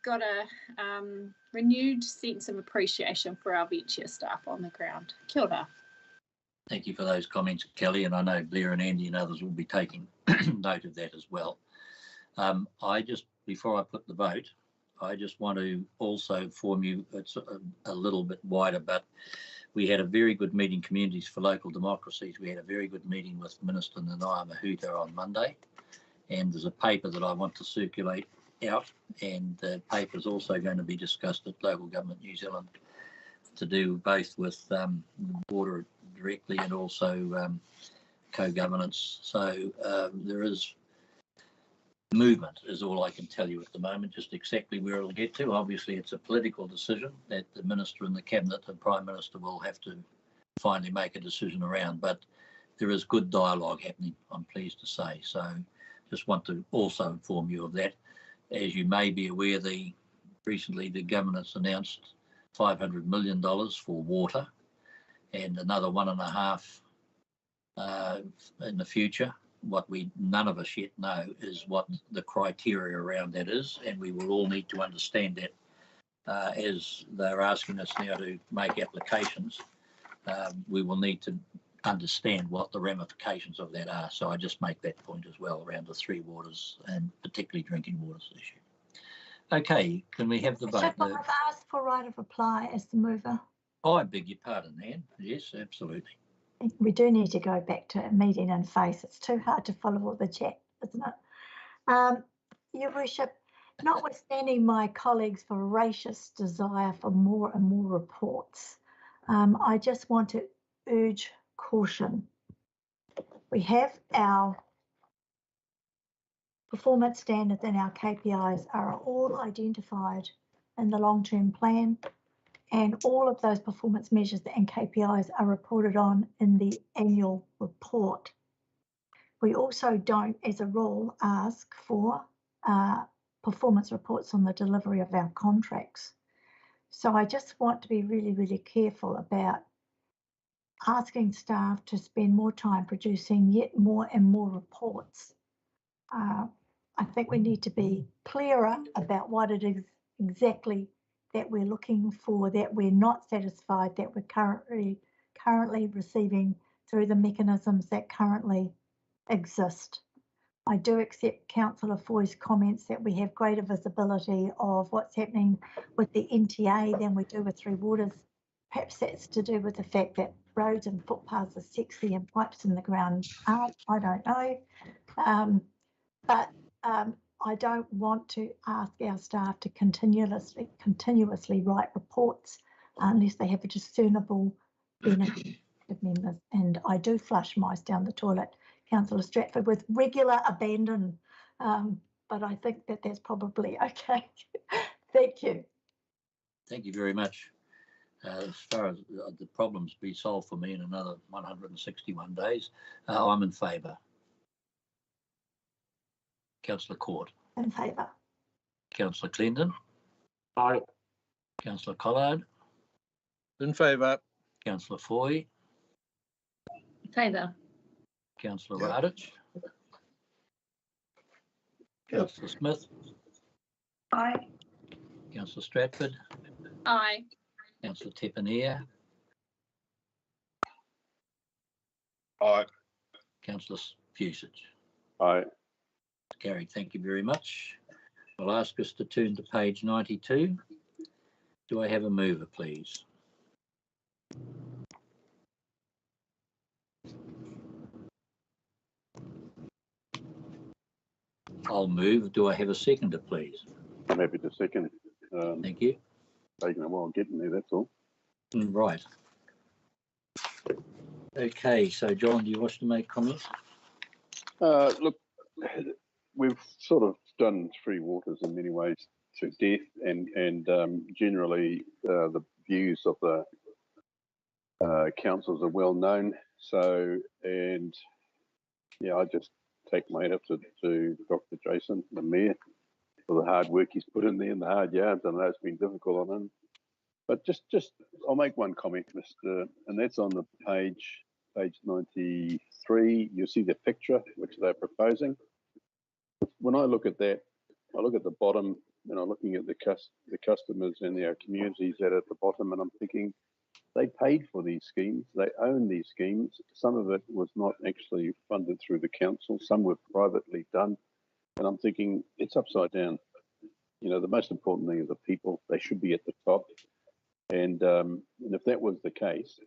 got a renewed sense of appreciation for our Venture staff on the ground. Kia ora. Thank you for those comments, Kelly, and I know Blair and Andy and others will be taking note of that as well. Before I put the vote, I just want to also inform you, it's a little bit wider, but we had a very good meeting, Communities for Local Democracies. We had a very good meeting with Minister Nanaia Mahuta on Monday, and there's a paper that I want to circulate out, and the paper is also going to be discussed at Local Government New Zealand to do both with water directly and also co-governance. So there is movement is all I can tell you at the moment, just exactly where it'll get to. Obviously, it's a political decision that the Minister and the Cabinet and Prime Minister will have to finally make a decision around, but there is good dialogue happening, I'm pleased to say. So just want to also inform you of that. As you may be aware, recently the government's announced $500 million for water and another $1.5 in the future. What none of us yet know is what the criteria around that is, and we will all need to understand that as they're asking us now to make applications. We will need to understand what the ramifications of that are. So I just make that point as well around the Three Waters and particularly drinking waters issue. Okay, can we have the vote? I've asked for right of reply as the mover. Oh, I beg your pardon, Anne. Yes, absolutely. We do need to go back to a meeting and face. It's too hard to follow all the chat, isn't it? Your Worship, notwithstanding my colleagues' voracious desire for more and more reports, I just want to urge caution. We have our performance standards and our KPIs are all identified in the long-term plan, and all of those performance measures and KPIs are reported on in the annual report. We also don't, as a rule, ask for performance reports on the delivery of our contracts. So I just want to be really, really careful about asking staff to spend more time producing yet more and more reports. I think we need to be clearer about what it is exactly that we're looking for, that we're not satisfied, that we're currently receiving through the mechanisms that currently exist. I do accept Councillor Foy's comments that we have greater visibility of what's happening with the NTA than we do with Three Waters. Perhaps that's to do with the fact that roads and footpaths are sexy and pipes in the ground aren't. I don't know. But I don't want to ask our staff to continuously write reports unless they have a discernible benefit of members. And I do flush mice down the toilet, Councillor Stratford, with regular abandon. But I think that that's probably okay. Thank you. Thank you very much. As far as the problems be solved for me in another 161 days, I'm in favour. Councillor Court. In favour. Councillor Clendon. Aye. Councillor Collard. In favour. Councillor Foy. In favour. Councillor Radich. Councillor Smith. Aye. Councillor Stratford. Aye. Councillor Tepanier. Aye. Councillor Fusich. Aye. Carried. Thank you very much. I'll ask us to turn to page 92. Do I have a mover, please? I'll move. Do I have a seconder, please? I'm happy to second. Thank you. Taking a while getting there, that's all. Right. Okay, so John, do you wish to make comments? Look, we've sort of done Three Waters in many ways to death, and generally the views of the councils are well known. So, and yeah, I just take my hat to Dr. Jason, the Mayor, for the hard work he's put in there and the hard yards. I know it's been difficult on him. But just I'll make one comment, Mr. And that's on the page 93. You'll see the picture which they're proposing. When I look at that, I look at the bottom, and I'm looking at the customers and our communities that are at the bottom, and I'm thinking they paid for these schemes, they own these schemes. Some of it was not actually funded through the council, some were privately done, and I'm thinking it's upside down. You know, the most important thing is the people. They should be at the top, and if that was the case,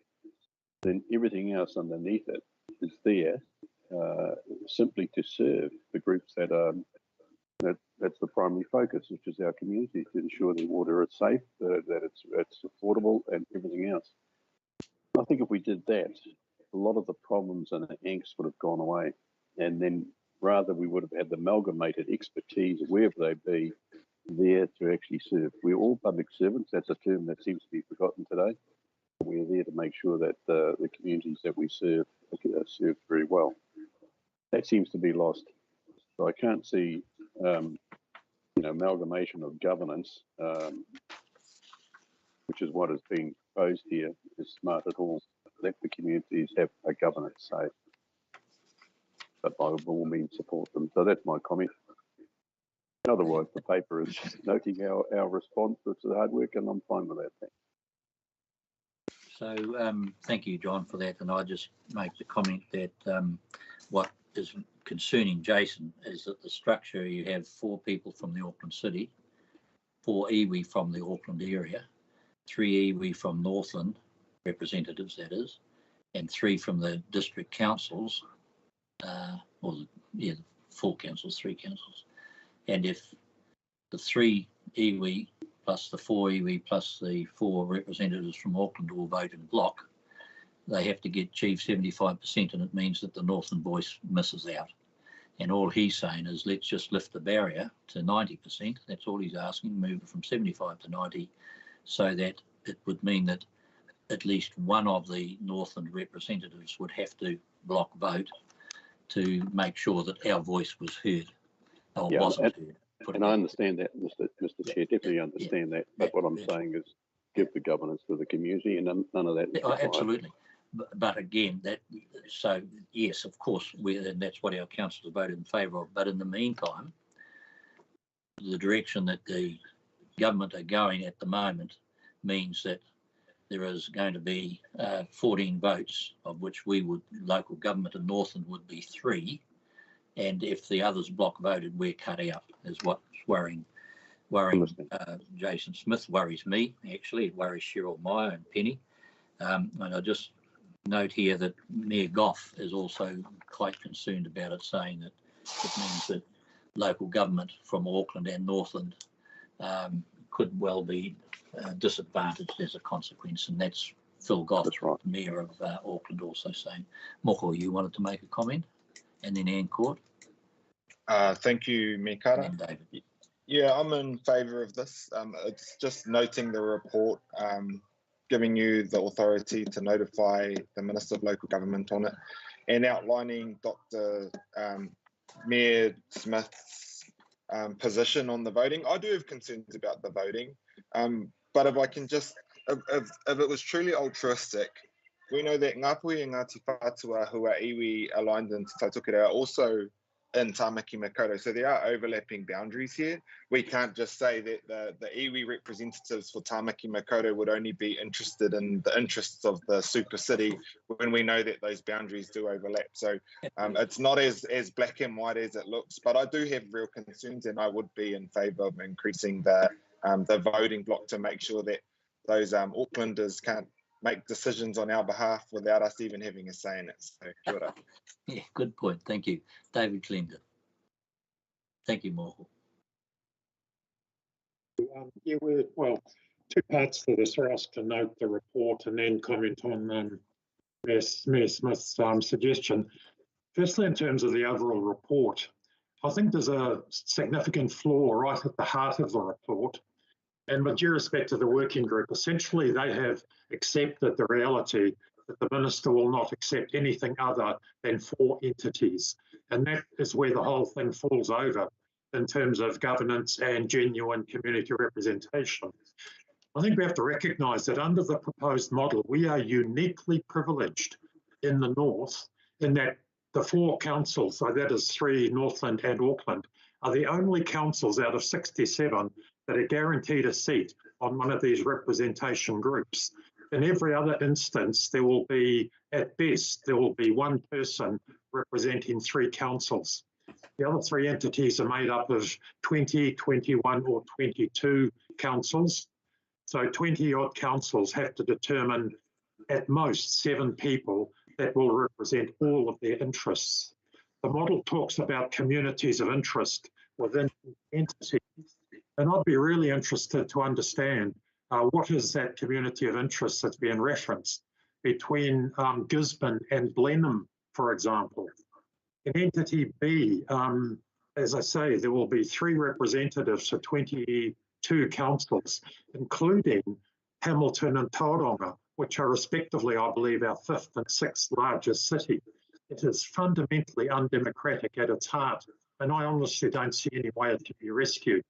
then everything else underneath it is there simply to serve the groups that are that's the primary focus, which is our community, to ensure the water is safe, that it's affordable, and everything else. I think if we did that, a lot of the problems and the angst would have gone away, and then rather we would have had the amalgamated expertise, wherever they be, there to actually serve. We're all public servants. That's a term that seems to be forgotten today. We're there to make sure that the communities that we serve are served very well. That seems to be lost. So I can't see, amalgamation of governance, which is what is being proposed here, is smart at all. Let the communities have a governance say, but by all means support them. So that's my comment. Otherwise, the paper is just noting our response to the hard work, and I'm fine with that. Thanks. So thank you, John, for that. And I just make the comment that what is concerning Jason is that the structure, you have 4 people from the Auckland City, 4 iwi from the Auckland area, 3 iwi from Northland, representatives that is, and 3 from the district councils, the 4 councils, 3 councils. And if the 3 iwi plus the 4 iwi plus the 4 representatives from Auckland all vote in block, they have to achieve 75%, and it means that the Northern voice misses out. And all he's saying is let's just lift the barrier to 90%. That's all he's asking, move it from 75 to 90, so that it would mean that at least one of the Northland representatives would have to block vote to make sure that our voice was heard, or wasn't heard. And I understand that, Mr. Chair, definitely understand that. But what I'm saying is give the governance to the community, and none of that. Absolutely. But again, so yes, of course, and that's what our councillors voted in favour of. But in the meantime, the direction that the government are going at the moment means that there is going to be 14 votes, of which local government in Northland would be 3. And if the others block voted, we're cut out, is what's worrying Jason Smith, worries me, actually. It worries Cheryl Meyer and Penny. And I just note here that Mayor Goff is also quite concerned about it, saying that it means that local government from Auckland and Northland could well be disadvantaged as a consequence, and that's Phil Goff, right, Mayor of Auckland, also saying. Moko, you wanted to make a comment, and then Ann Court. Thank you, Mayor Carter. David. Yeah, I'm in favour of this. It's just noting the report, giving you the authority to notify the Minister of Local Government on it, and outlining Dr. Mayor Smith's position on the voting. I do have concerns about the voting, but if I can just, if it was truly altruistic, we know that Ngāpuhi and Ngāti Whātua, who are iwi aligned in Te Tautukere, are also in Tāmaki Makaurau, so there are overlapping boundaries here. We can't just say that the iwi representatives for Tāmaki Makaurau would only be interested in the interests of the super city when we know that those boundaries do overlap. So it's not as black and white as it looks, but I do have real concerns, and I would be in favour of increasing the voting block to make sure that those Aucklanders can't make decisions on our behalf without us even having a say in it. So, kia ora. Yeah, good point. Thank you. David Clender. Thank you, Moko. Yeah, well, 2 parts to this are asked to note the report and then comment on Mayor Smith's suggestion. Firstly, in terms of the overall report, I think there's a significant flaw right at the heart of the report. And with due respect to the working group, essentially they have accepted the reality that the Minister will not accept anything other than 4 entities. And that is where the whole thing falls over in terms of governance and genuine community representation. I think we have to recognise that under the proposed model, we are uniquely privileged in the North in that the 4 councils, so that is 3, Northland and Auckland, are the only councils out of 67 that are guaranteed a seat on one of these representation groups. In every other instance, there will be, at best, there will be 1 person representing 3 councils. The other 3 entities are made up of 20, 21 or 22 councils. So 20-odd councils have to determine at most 7 people that will represent all of their interests. The model talks about communities of interest within entities, and I'd be really interested to understand what is that community of interest that's being referenced between Gisborne and Blenheim, for example. In entity B, as I say, there will be 3 representatives for 22 councils, including Hamilton and Tauranga, which are respectively, I believe, our 5th and 6th largest city. It is fundamentally undemocratic at its heart, and I honestly don't see any way it can be rescued.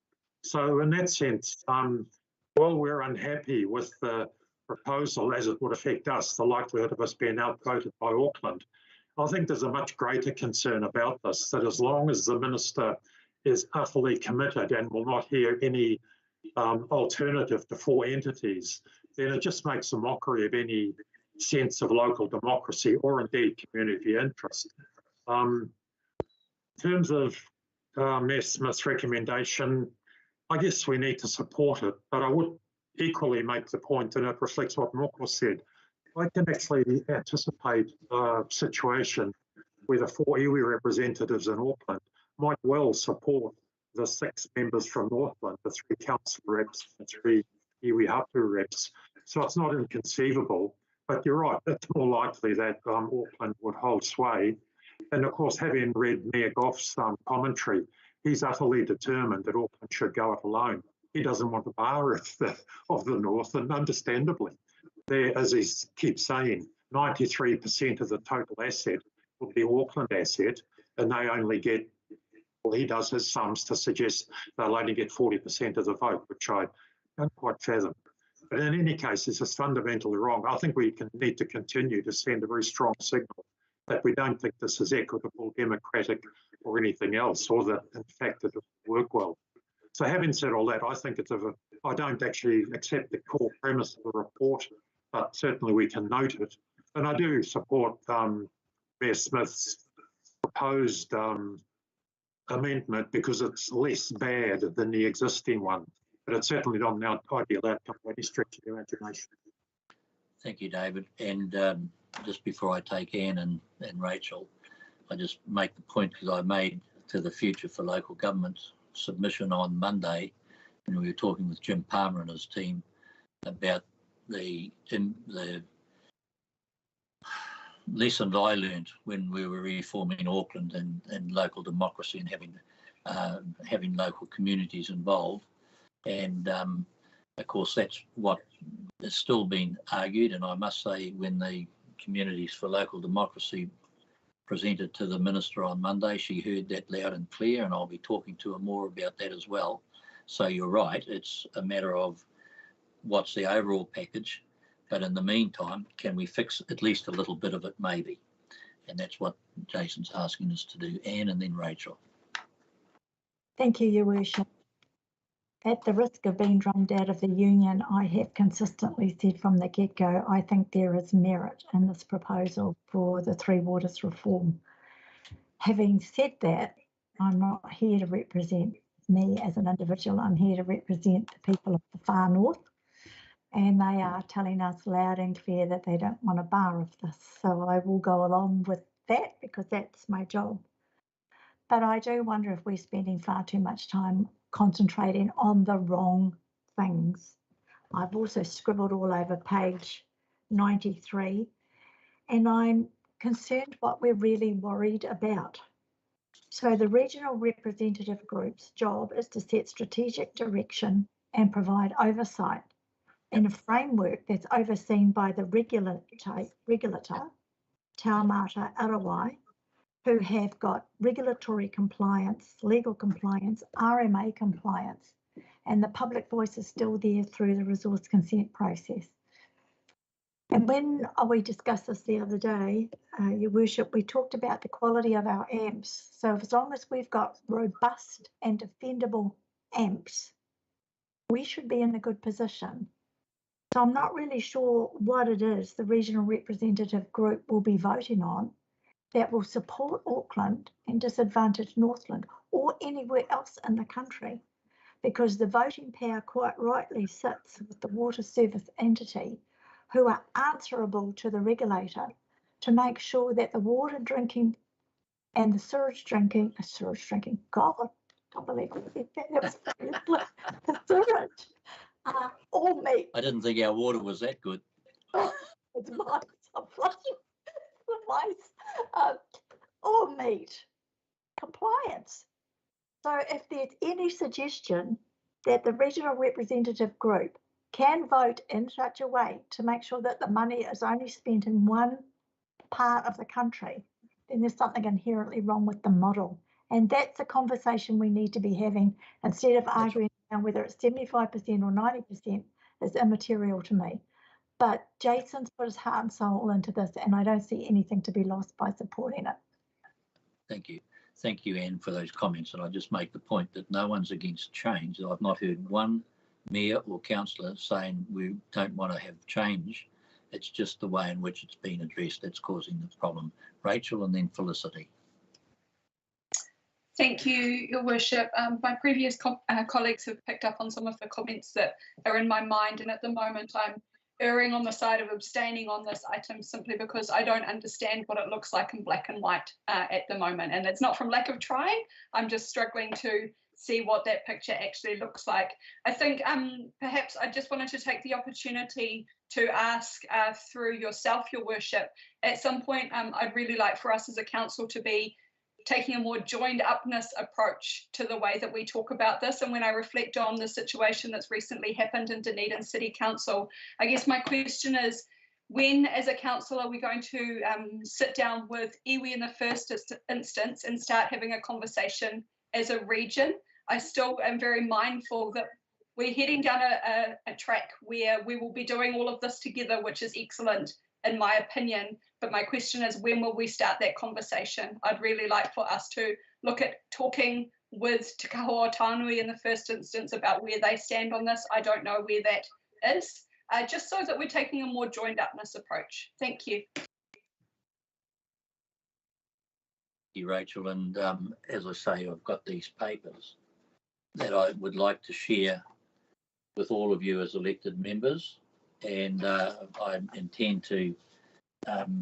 So in that sense, while we're unhappy with the proposal as it would affect us, the likelihood of us being outvoted by Auckland, I think there's a much greater concern about this, that as long as the Minister is utterly committed and will not hear any alternative to 4 entities, then it just makes a mockery of any sense of local democracy or indeed community interest. In terms of Mayor Smith's recommendation, I guess we need to support it, but I would equally make the point, and it reflects what Moko said, I can actually anticipate a situation where the 4 iwi representatives in Auckland might well support the 6 members from Northland, the 3 council reps, the 3 iwi hapu reps. So it's not inconceivable, but you're right, it's more likely that Auckland would hold sway. And of course, having read Mayor Goff's commentary, he's utterly determined that Auckland should go it alone. He doesn't want the bar of the North, and understandably. There, as he keeps saying, 93% of the total asset will be Auckland asset, and they only get, well, he does his sums to suggest they'll only get 40% of the vote, which I don't quite fathom. But in any case, it's just fundamentally wrong. I think we need to continue to send a very strong signal that we don't think this is equitable, democratic, or anything else, or that in fact it will work well. So having said all that, I think I don't actually accept the core premise of the report, but certainly we can note it. And I do support Mayor Smith's proposed amendment because it's less bad than the existing one. But it's certainly not an ideal outcome by any stretch of the imagination. Thank you, David. And just before I take Anne and Rachel, I just make the point because I made to the Future for Local Government submission on Monday, and we were talking with Jim Palmer and his team about the lessons I learned when we were reforming Auckland and local democracy and having local communities involved. And of course, that's what is still being argued. And I must say, when the Communities for Local Democracy presented to the Minister on Monday, she heard that loud and clear, and I'll be talking to her more about that as well. So you're right, it's a matter of what's the overall package, but in the meantime, can we fix at least a little bit of it maybe? And that's what Jason's asking us to do. Anne and then Rachel. Thank you, Your Worship. At the risk of being drummed out of the union, I have consistently said from the get-go, I think there is merit in this proposal for the Three Waters reform. Having said that, I'm not here to represent me as an individual. I'm here to represent the people of the far north, and they are telling us loud and clear that they don't want a bar of this. So I will go along with that because that's my job. But I do wonder if we're spending far too much time concentrating on the wrong things. I've also scribbled all over page 93, and I'm concerned what we're really worried about. So the regional representative group's job is to set strategic direction and provide oversight in a framework that's overseen by the regulator, Taumata Arawai, who have got regulatory compliance, legal compliance, RMA compliance, and the public voice is still there through the resource consent process. And when we discussed this the other day, Your Worship, we talked about the quality of our AMPs. So as long as we've got robust and defendable AMPs, we should be in a good position. So I'm not really sure what it is the regional representative group will be voting on that will support Auckland and disadvantage Northland or anywhere else in the country, because the voting power quite rightly sits with the water service entity who are answerable to the regulator to make sure that the water drinking and the sewage drinking, God, I can't believe I said that, the sewage all meet. I didn't think our water was that good. It's mice, I'm flushing the mice, all meet compliance. So if there's any suggestion that the regional representative group can vote in such a way to make sure that the money is only spent in one part of the country, then there's something inherently wrong with the model. And that's a conversation we need to be having instead of arguing on whether it's 75% or 90% is immaterial to me. But Jason's put his heart and soul into this, and I don't see anything to be lost by supporting it. Thank you. Thank you, Anne, for those comments. And I just make the point that no one's against change. I've not heard one mayor or councillor saying we don't want to have change. It's just the way in which it's been addressed that's causing the problem. Rachel and then Felicity. Thank you, Your Worship. My previous colleagues have picked up on some of the comments that are in my mind, and at the moment I'm erring on the side of abstaining on this item simply because I don't understand what it looks like in black and white at the moment. And it's not from lack of trying, I'm just struggling to see what that picture actually looks like. I think perhaps I just wanted to take the opportunity to ask through yourself, Your Worship, at some point I'd really like for us as a council to be taking a more joined upness approach to the way that we talk about this. And when I reflect on the situation that's recently happened in Dunedin City Council, I guess my question is, when as a council are we going to sit down with iwi in the first instance and start having a conversation as a region? I still am very mindful that we're heading down a track where we will be doing all of this together, which is excellent in my opinion. But my question is, when will we start that conversation? I'd really like for us to look at talking with Te Kahoa Tānui in the first instance about where they stand on this. I don't know where that is, just so that we're taking a more joined upness approach. Thank you. Thank you, Rachel. And as I say, I've got these papers that I would like to share with all of you as elected members, and I intend to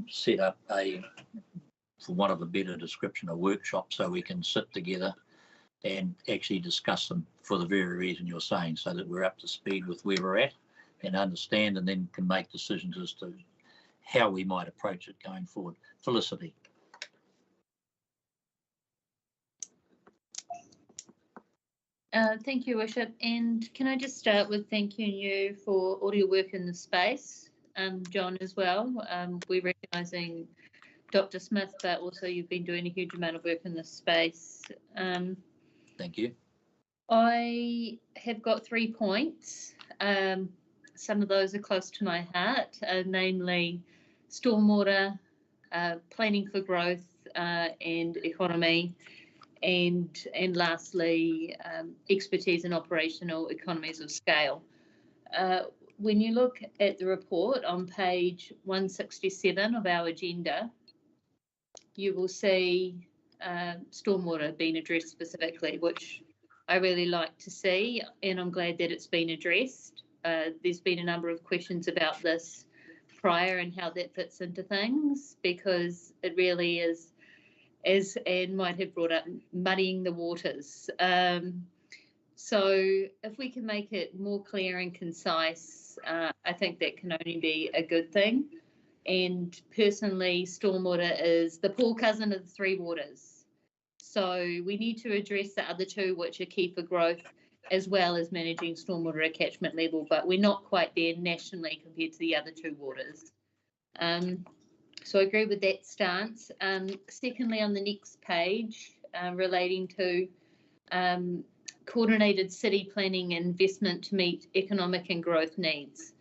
set up for want of a better description, a workshop so we can sit together and actually discuss them for the very reason you're saying, so that we're up to speed with where we're at and understand, and then can make decisions as to how we might approach it going forward. Felicity. Thank you, Worship. And can I just start with thanking you for all your work in the space, John, as well. We're recognising Dr. Smith, but also you've been doing a huge amount of work in this space. Thank you. I have got 3 points. Some of those are close to my heart, namely stormwater, planning for growth and economy, and lastly, expertise and operational economies of scale. When you look at the report on page 167 of our agenda, you will see stormwater being addressed specifically, which I really like to see, and I'm glad that it's been addressed. There's been a number of questions about this prior and how that fits into things, because it really is, as Anne might have brought up, muddying the waters. So if we can make it more clear and concise, I think that can only be a good thing. And personally, stormwater is the poor cousin of the three waters. So we need to address the other two, which are key for growth, as well as managing stormwater at catchment level, but we're not quite there nationally compared to the other two waters. So I agree with that stance. Secondly, on the next page, relating to coordinated city planning and investment to meet economic and growth needs.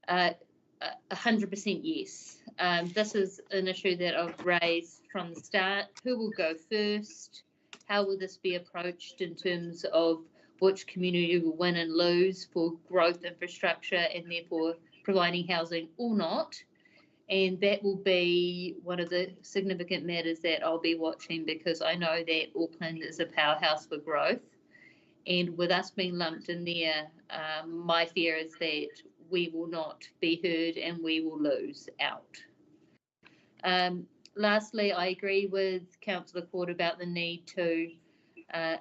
100% yes. This is an issue that I've raised from the start. Who will go first? How will this be approached in terms of which community will win and lose for growth infrastructure and therefore providing housing or not? And that will be one of the significant matters that I'll be watching, because I know that Auckland is a powerhouse for growth. And with us being lumped in there, my fear is that we will not be heard and we will lose out. Lastly, I agree with Councillor Ford about the need to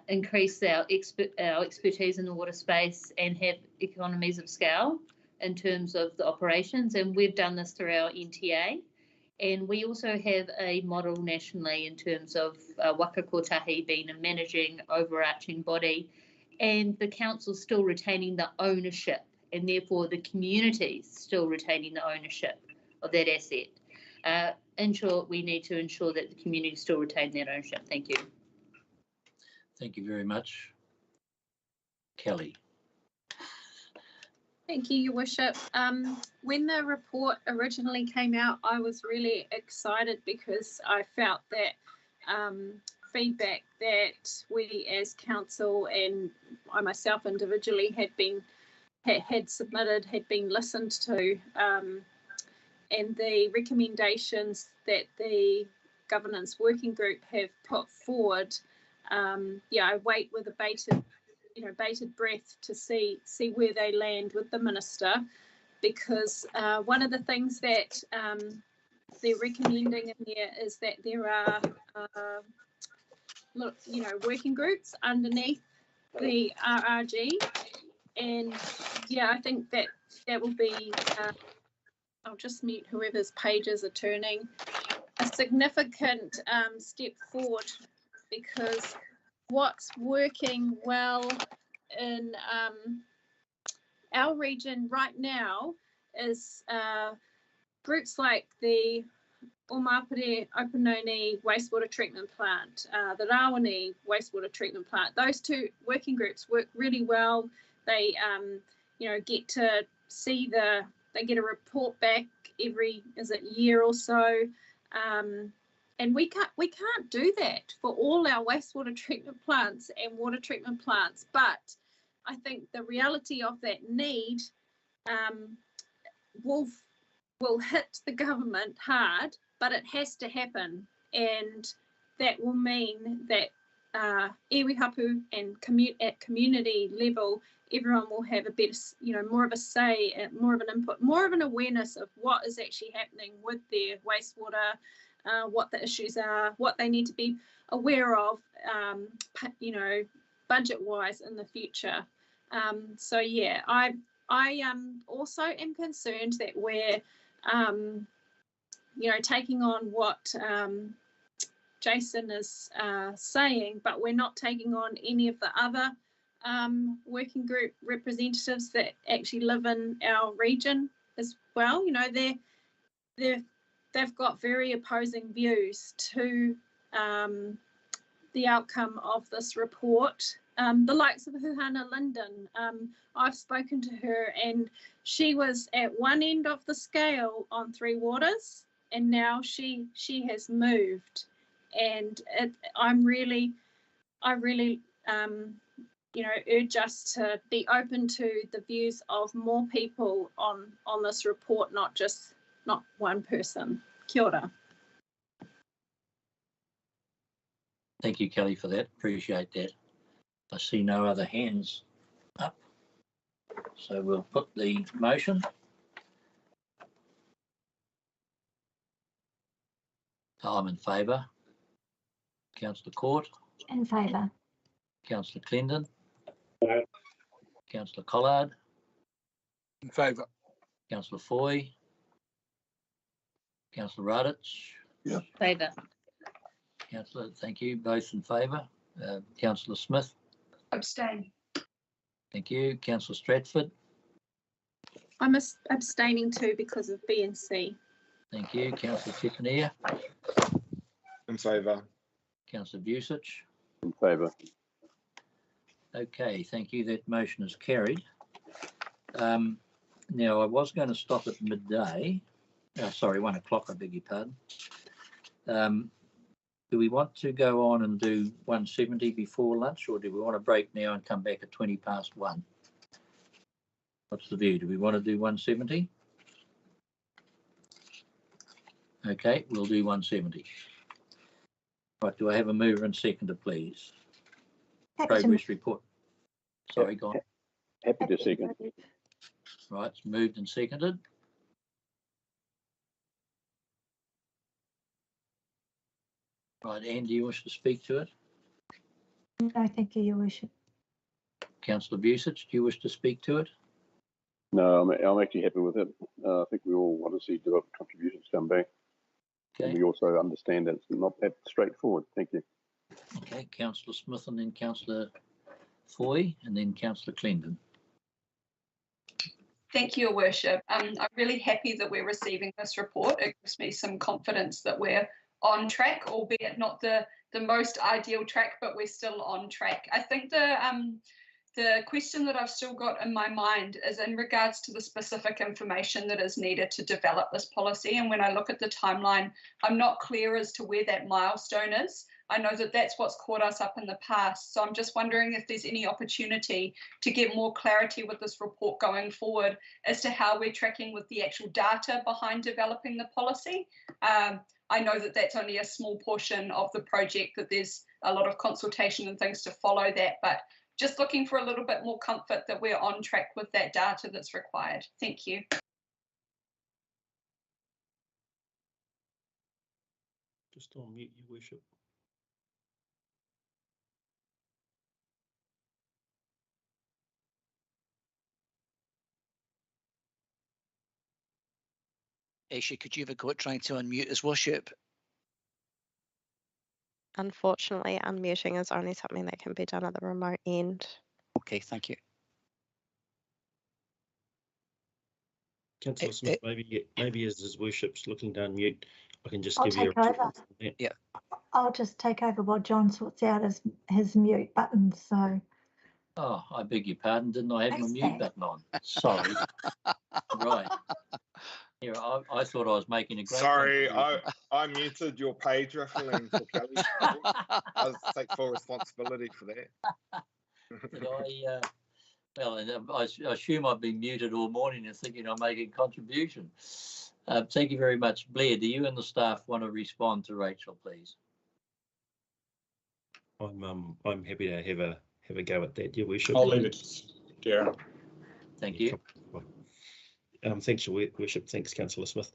increase our expertise in the water space and have economies of scale in terms of the operations, and we've done this through our NTA, and we also have a model nationally in terms of Waka Kotahi being a managing overarching body, and the council still retaining the ownership, and therefore the communities still retaining the ownership of that asset. In short, we need to ensure that the community still retain that ownership. Thank you. Thank you very much. Kelly. Thank you, Your Worship. When the report originally came out, I was really excited because I felt that feedback that we as council and I myself individually had submitted had been listened to, and the recommendations that the governance working group have put forward. I wait with bated breath to see where they land with the minister, because one of the things that they're recommending in there is that there are working groups underneath the RRG, and yeah, I think that will be. I'll just mute whoever's pages are turning. A significant step forward, because what's working well in our region right now is groups like the Omapere Opunoni wastewater treatment plant, the Rawani wastewater treatment plant. Those two working groups work really well. They, get to see they get a report back every year or so, and we can't do that for all our wastewater treatment plants and water treatment plants. But I think the reality of that need will hit the government hard, but it has to happen, and that will mean that iwi hapu and at community level, everyone will have a better, more of a say, more of an input, more of an awareness of what is actually happening with their wastewater, what the issues are, what they need to be aware of, budget-wise in the future. So yeah, I also am concerned that we're taking on what Jason is saying, but we're not taking on any of the other working group representatives that actually live in our region as well. They've got very opposing views to the outcome of this report. The likes of Huhana Linden, I've spoken to her, and she was at one end of the scale on Three Waters, and now she has moved. And I really urge us to be open to the views of more people on this report, not one person. Kia ora. Thank you, Kelly, for that. Appreciate that. I see no other hands up, so we'll put the motion. I'm in favour. Councillor Court. In favour. Councillor Clendon. No. Councillor Collard. In favour. Councillor Foy. Councillor Radich. Yeah. Favour. Councillor, thank you. Both in favour. Councillor Smith. Abstain. Thank you. Councillor Stratford. I'm abstaining too because of B and C. Thank you. Councillor Tiffany. In favour. Councillor Busich. In favour. Okay, thank you. That motion is carried. Now, I was going to stop at midday. Sorry, 1 o'clock, I beg your pardon. Do we want to go on and do 170 before lunch, or do we want to break now and come back at 1:20? What's the view? Do we want to do 170? Okay, we'll do 170. Right, do I have a mover and seconder, please? Progress report. Sorry, go on. Happy to second. Right, it's moved and seconded. Right, Anne, do you wish to speak to it? No, thank you, Your Worship. Councillor Busich, do you wish to speak to it? No, I'm actually happy with it. I think we all want to see development contributions come back. Okay. And we also understand that it's not that straightforward. Thank you. Okay, Councillor Smith and then Councillor Foy and then Councillor Clendon. Thank you, Your Worship. I'm really happy that we're receiving this report. It gives me some confidence that we're on track, albeit not the most ideal track, but we're still on track. I think the question that I've still got in my mind is in regards to the specific information that is needed to develop this policy. And when I look at the timeline, I'm not clear as to where that milestone is. I know that that's what's caught us up in the past. So I'm just wondering if there's any opportunity to get more clarity with this report going forward as to how we're tracking with the actual data behind developing the policy. I know that that's only a small portion of the project, that there's a lot of consultation and things to follow that, but just looking for a little bit more comfort that we're on track with that data that's required. Thank you. Just on mute, Your Worship. Actually, could you have a go at trying to unmute his worship? Unfortunately, unmuting is only something that can be done at the remote end. Okay, thank you. Councillor Smith, maybe as his worship's looking to unmute, I can just I'll give you a take over. response on that. Yeah. I'll just take over while John sorts out his mute button. So. Oh, I beg your pardon. Didn't I have my Thanks, mute Dan. button on? Sorry. Right. Here, I thought I was making a great. Sorry, I muted your page ruffling for Kelly. I'll take full responsibility for that. Did I? Well, and I assume I've been muted all morning and thinking I'm making a contribution. Thank you very much. Blair, do you and the staff want to respond to Rachel, please? I'm happy to have a go at that, Your Worship. I'll leave it to Darren. Thank you. Thanks, Your Worship. Thanks, Councillor Smith.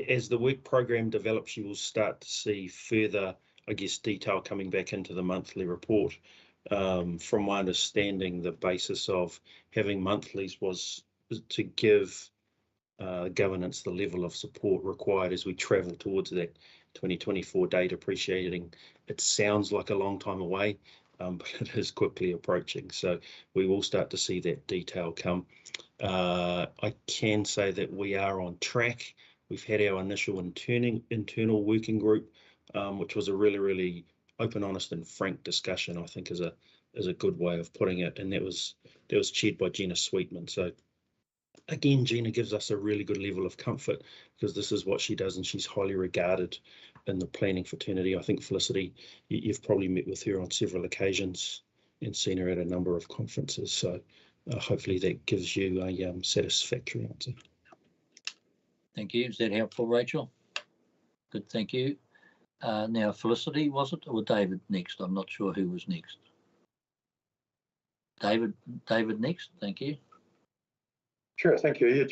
As the work program develops, you will start to see further, I guess, detail coming back into the monthly report. From my understanding, the basis of having monthlies was to give governance the level of support required as we travel towards that 2024 date, appreciating it sounds like a long time away, but it is quickly approaching. So we will start to see that detail come. I can say that we are on track. We've had our initial internal working group, which was a really open, honest and frank discussion, I think is a good way of putting it. And that was chaired by Gina Sweetman. So again, Gina gives us a really good level of comfort because this is what she does and she's highly regarded in the planning fraternity. I think, Felicity, you've probably met with her on several occasions and seen her at a number of conferences. So hopefully that gives you a satisfactory answer. Thank you. Is that helpful, Rachel? Good, thank you. Now, Felicity, was it, or David next? I'm not sure who was next. David next, thank you. Sure, thank you.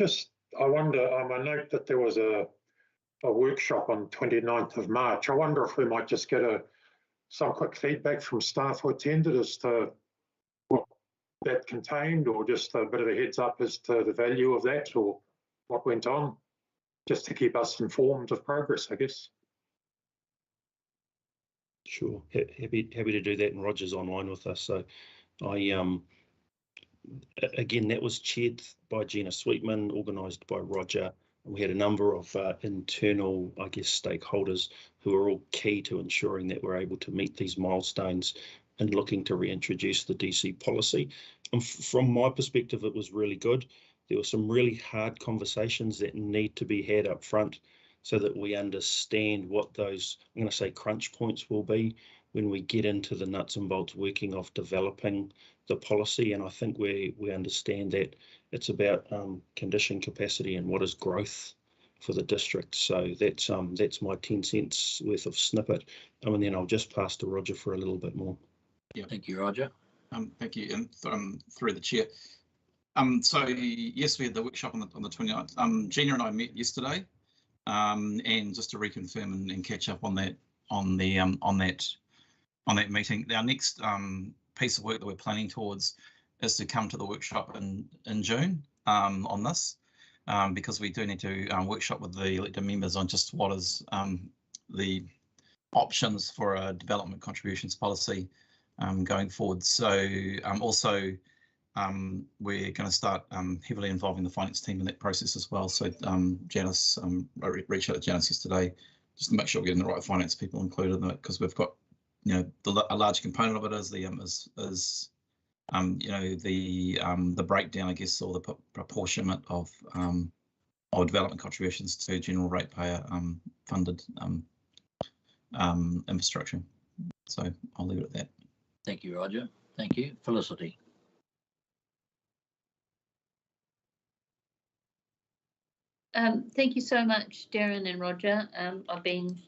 I wonder, I note that there was a workshop on 29th of March. I wonder if we might just get some quick feedback from staff who attended as to what that contained, or just a bit of a heads up as to the value of that or what went on, just to keep us informed of progress, I guess. Sure, happy to do that, and Roger's online with us. So again, that was chaired by Gina Sweetman, organised by Roger. We had a number of internal, I guess, stakeholders who are all key to ensuring that we're able to meet these milestones and looking to reintroduce the DC policy. And from my perspective, it was really good. There were some really hard conversations that need to be had up front so that we understand what those, I'm going to say, crunch points will be when we get into the nuts and bolts working of developing the policy. And I think we understand that it's about condition capacity and what is growth for the district. So that's my 10 cents worth of snippet. And then I'll just pass to Roger for a little bit more. Yeah, thank you, Roger. Thank you, and through the chair. So yes, we had the workshop on the 29th. Gina and I met yesterday, and just to reconfirm and catch up on that meeting. Our next piece of work that we're planning towards is to come to the workshop in June on this, because we do need to workshop with the elected members on just what is the options for a development contributions policy going forward. So also we're going to start heavily involving the finance team in that process as well. So Janice, I reached out to Janice yesterday just to make sure we're getting the right finance people included in it, because we've got, a large component of it is the the breakdown, I guess, or the apportionment of development contributions to general ratepayer funded infrastructure. So I'll leave it at that. Thank you, Roger. Thank you. Felicity. Thank you so much, Darren and Roger. I've been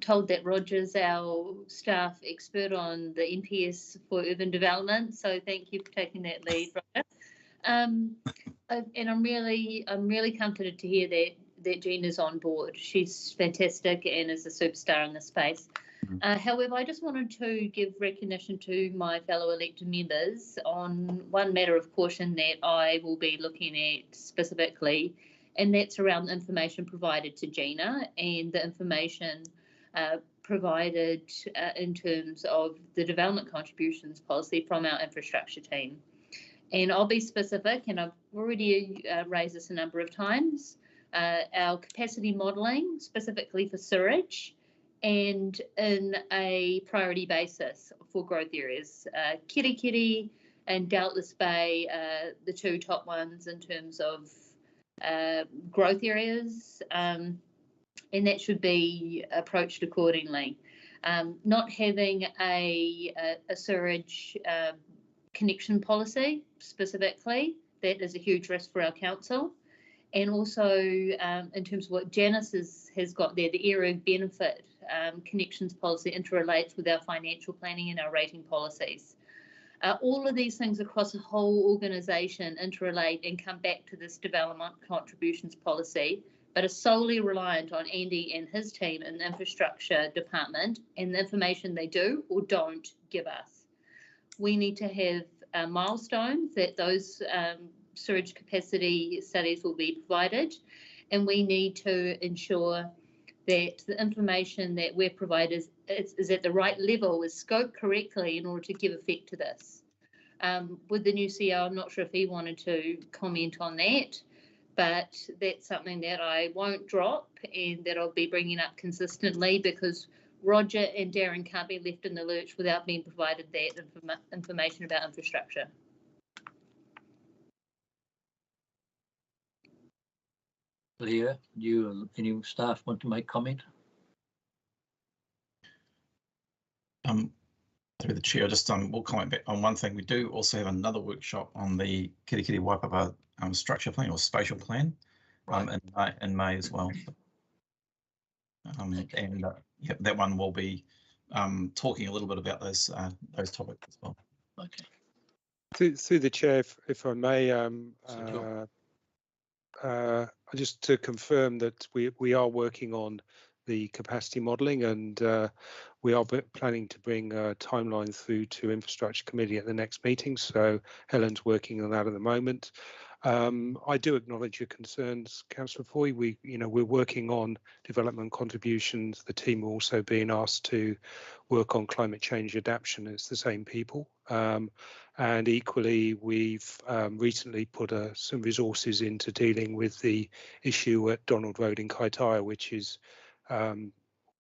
told that Roger's our staff expert on the NPS for urban development, so thank you for taking that lead, Roger. And I'm really comforted to hear that Gina's on board. She's fantastic and is a superstar in this space. However, I just wanted to give recognition to my fellow elected members on one matter of caution that I will be looking at specifically, and that's around the information provided to Gina and the information provided in terms of the development contributions policy from our infrastructure team. And I'll be specific, and I've already raised this a number of times, our capacity modelling, specifically for sewerage, and in a priority basis for growth areas. Kirikiri and Doubtless Bay, the two top ones in terms of growth areas, and that should be approached accordingly. Not having a sewerage connection policy specifically, that is a huge risk for our council. And also in terms of what Janice has got there, the area of benefit connections policy interrelates with our financial planning and our rating policies. All of these things across the whole organisation interrelate and come back to this development contributions policy, but are solely reliant on Andy and his team in the infrastructure department and the information they do or don't give us. We need to have milestones that those sewage capacity studies will be provided, and we need to ensure that the information that we're provided is at the right level, is scoped correctly in order to give effect to this. With the new CEO, I'm not sure if he wanted to comment on that, but that's something that I won't drop and that I'll be bringing up consistently, because Roger and Darren can't be left in the lurch without being provided that information about infrastructure. Leah, you or any staff want to make comment? Through the chair, just we'll comment back on one thing. We do also have another workshop on the Kirikiri Waipapa structure plan or spatial plan in May as well. And yeah, that one will be talking a little bit about those topics as well. Okay. Through the chair, if I may, just to confirm that we are working on the capacity modelling, and we are planning to bring a timeline through to Infrastructure Committee at the next meeting. So Helen's working on that at the moment. I do acknowledge your concerns, Councillor Foy. We're working on development contributions. The team are also being asked to work on climate change adaptation. It's the same people. And equally, we've recently put some resources into dealing with the issue at Donald Road in Kaitaia, which is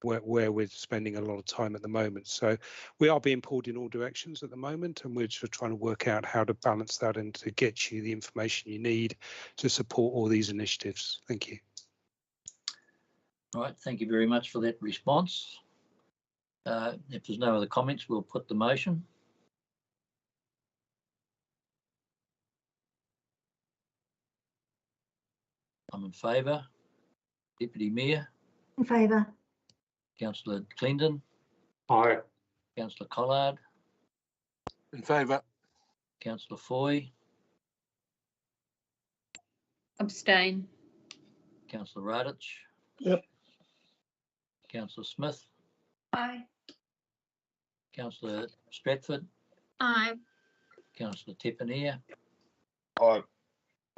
where we're spending a lot of time at the moment. So we are being pulled in all directions at the moment, and we're just trying to work out how to balance that and to get you the information you need to support all these initiatives. Thank you. All right, thank you very much for that response. If there's no other comments, we'll put the motion. I'm in favour. Deputy Mayor? In favour. Councillor Clendon? Aye. Councillor Collard? In favour. Councillor Foy? Abstain. Councillor Radich? Yep. Councillor Smith? Aye. Councillor Stratford? Aye. Councillor Tepanier? Aye.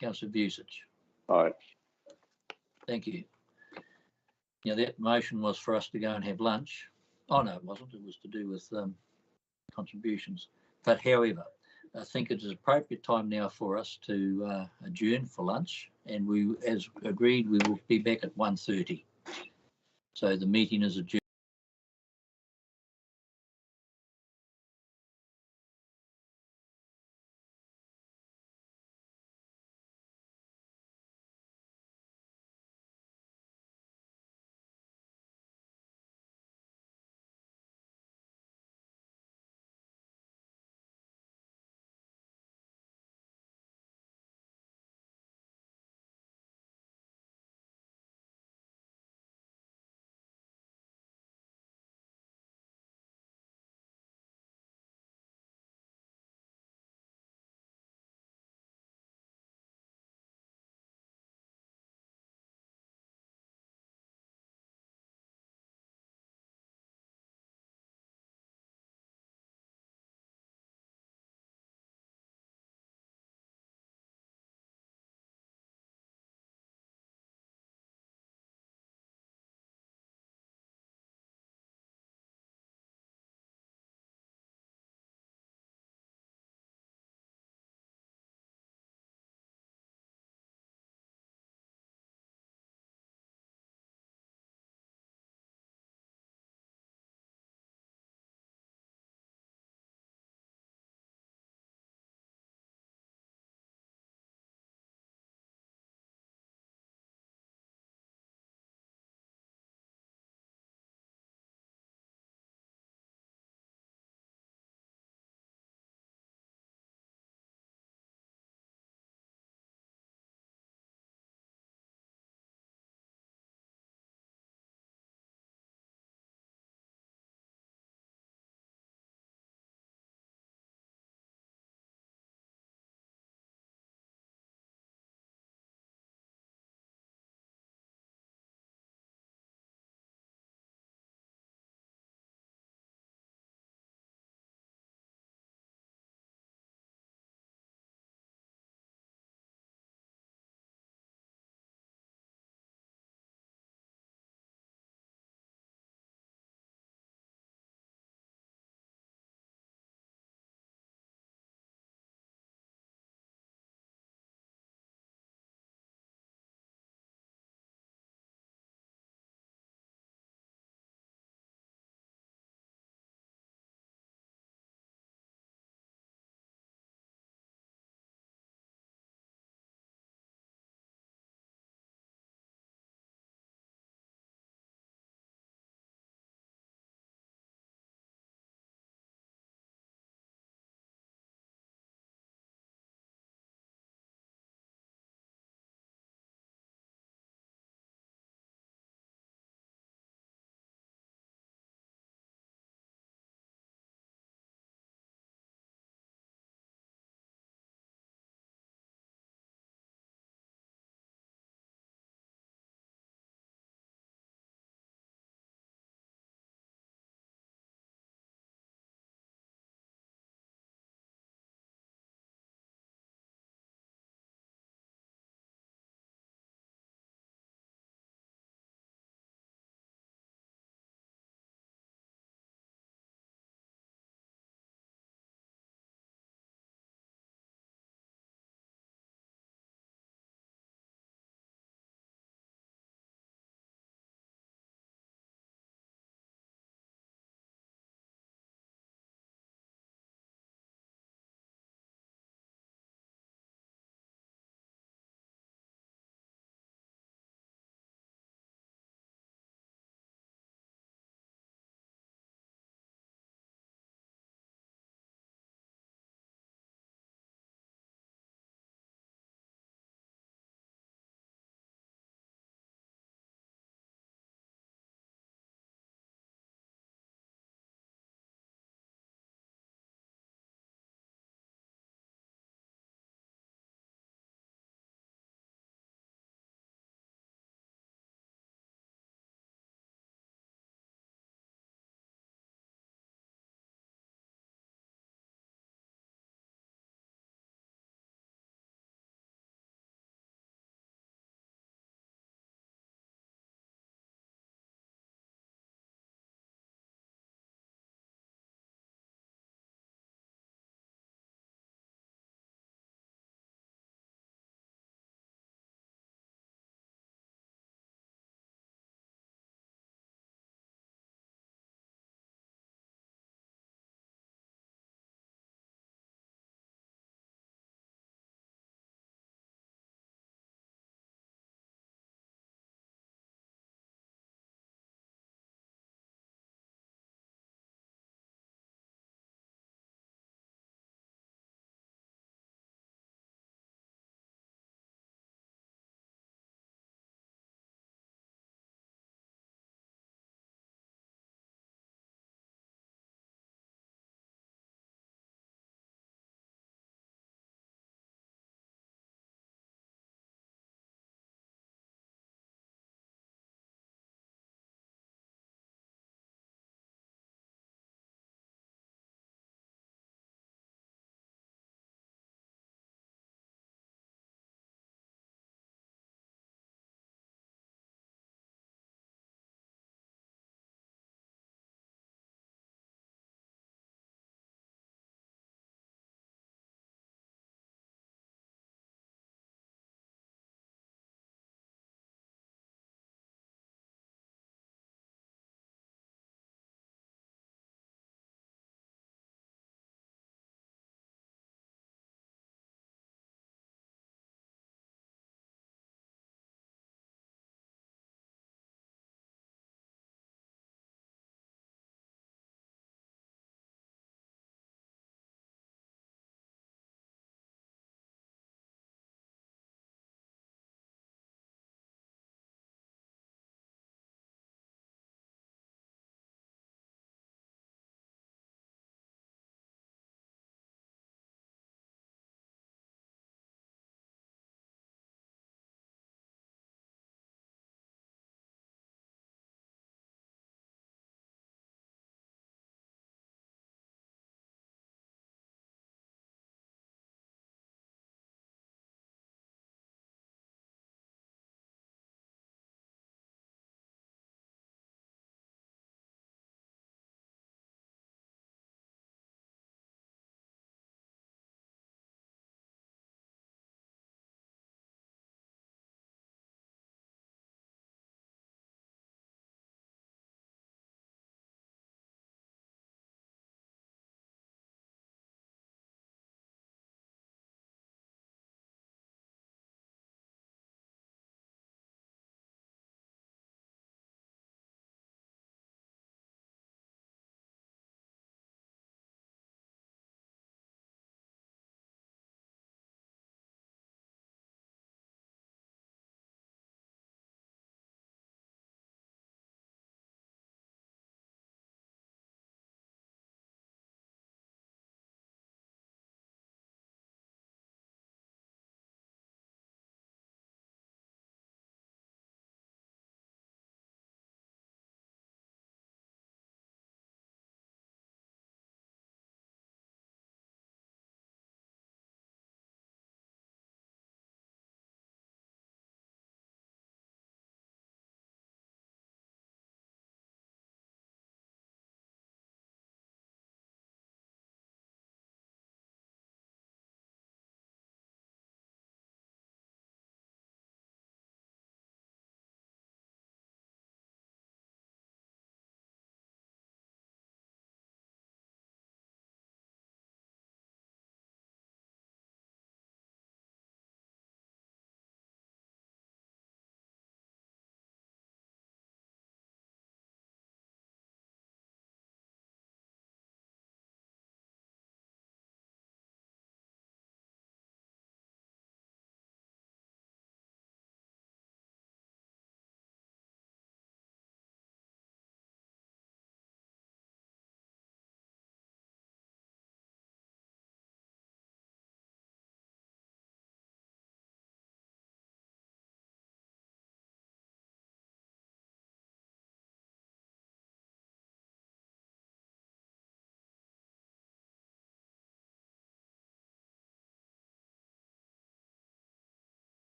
Councillor Busich? Aye. Thank you. Now that motion was for us to go and have lunch. Oh no, it wasn't. It was to do with contributions. But however, I think it is appropriate time now for us to adjourn for lunch, and we, as agreed, we will be back at 1:30. So the meeting is adjourned.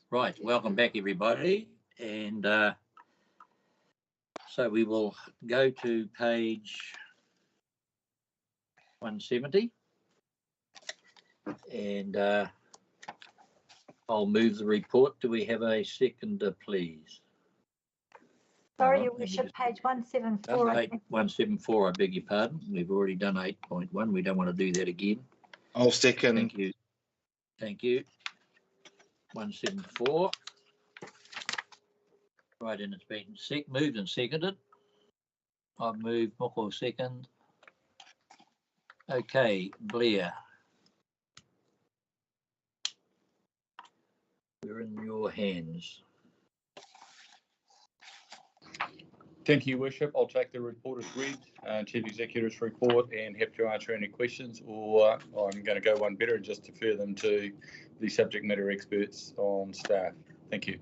Right, welcome back everybody. And so we will go to page 170. And I'll move the report. Do we have a seconder, please? Sorry, Your Worship, page 174. 174, I beg your pardon. We've already done 8.1. We don't want to do that again. I'll second. Thank you. Thank you. 174. Right, and it's been moved and seconded. I've moved, Moko second. Okay, Blair. We're in your hands. Thank you, Worship. I'll take the report as read, Chief Executive's report, and happy to answer any questions, or I'm going to go one better and just defer them to the subject matter experts on staff. Thank you.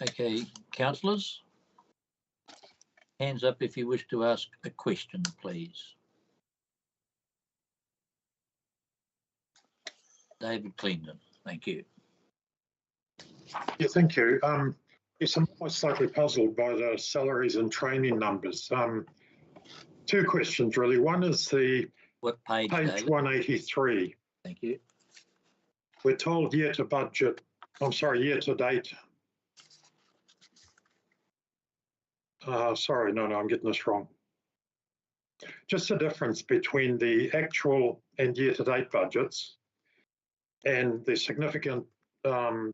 Okay, councillors, hands up if you wish to ask a question, please. David Cleandon, thank you. Yeah, thank you. Yes, I'm quite slightly puzzled by the salaries and training numbers. Two questions really. One is the what page 183. Thank you. We're told year to budget, year to date. Sorry, no, I'm getting this wrong. Just the difference between the actual and year to date budgets and the significant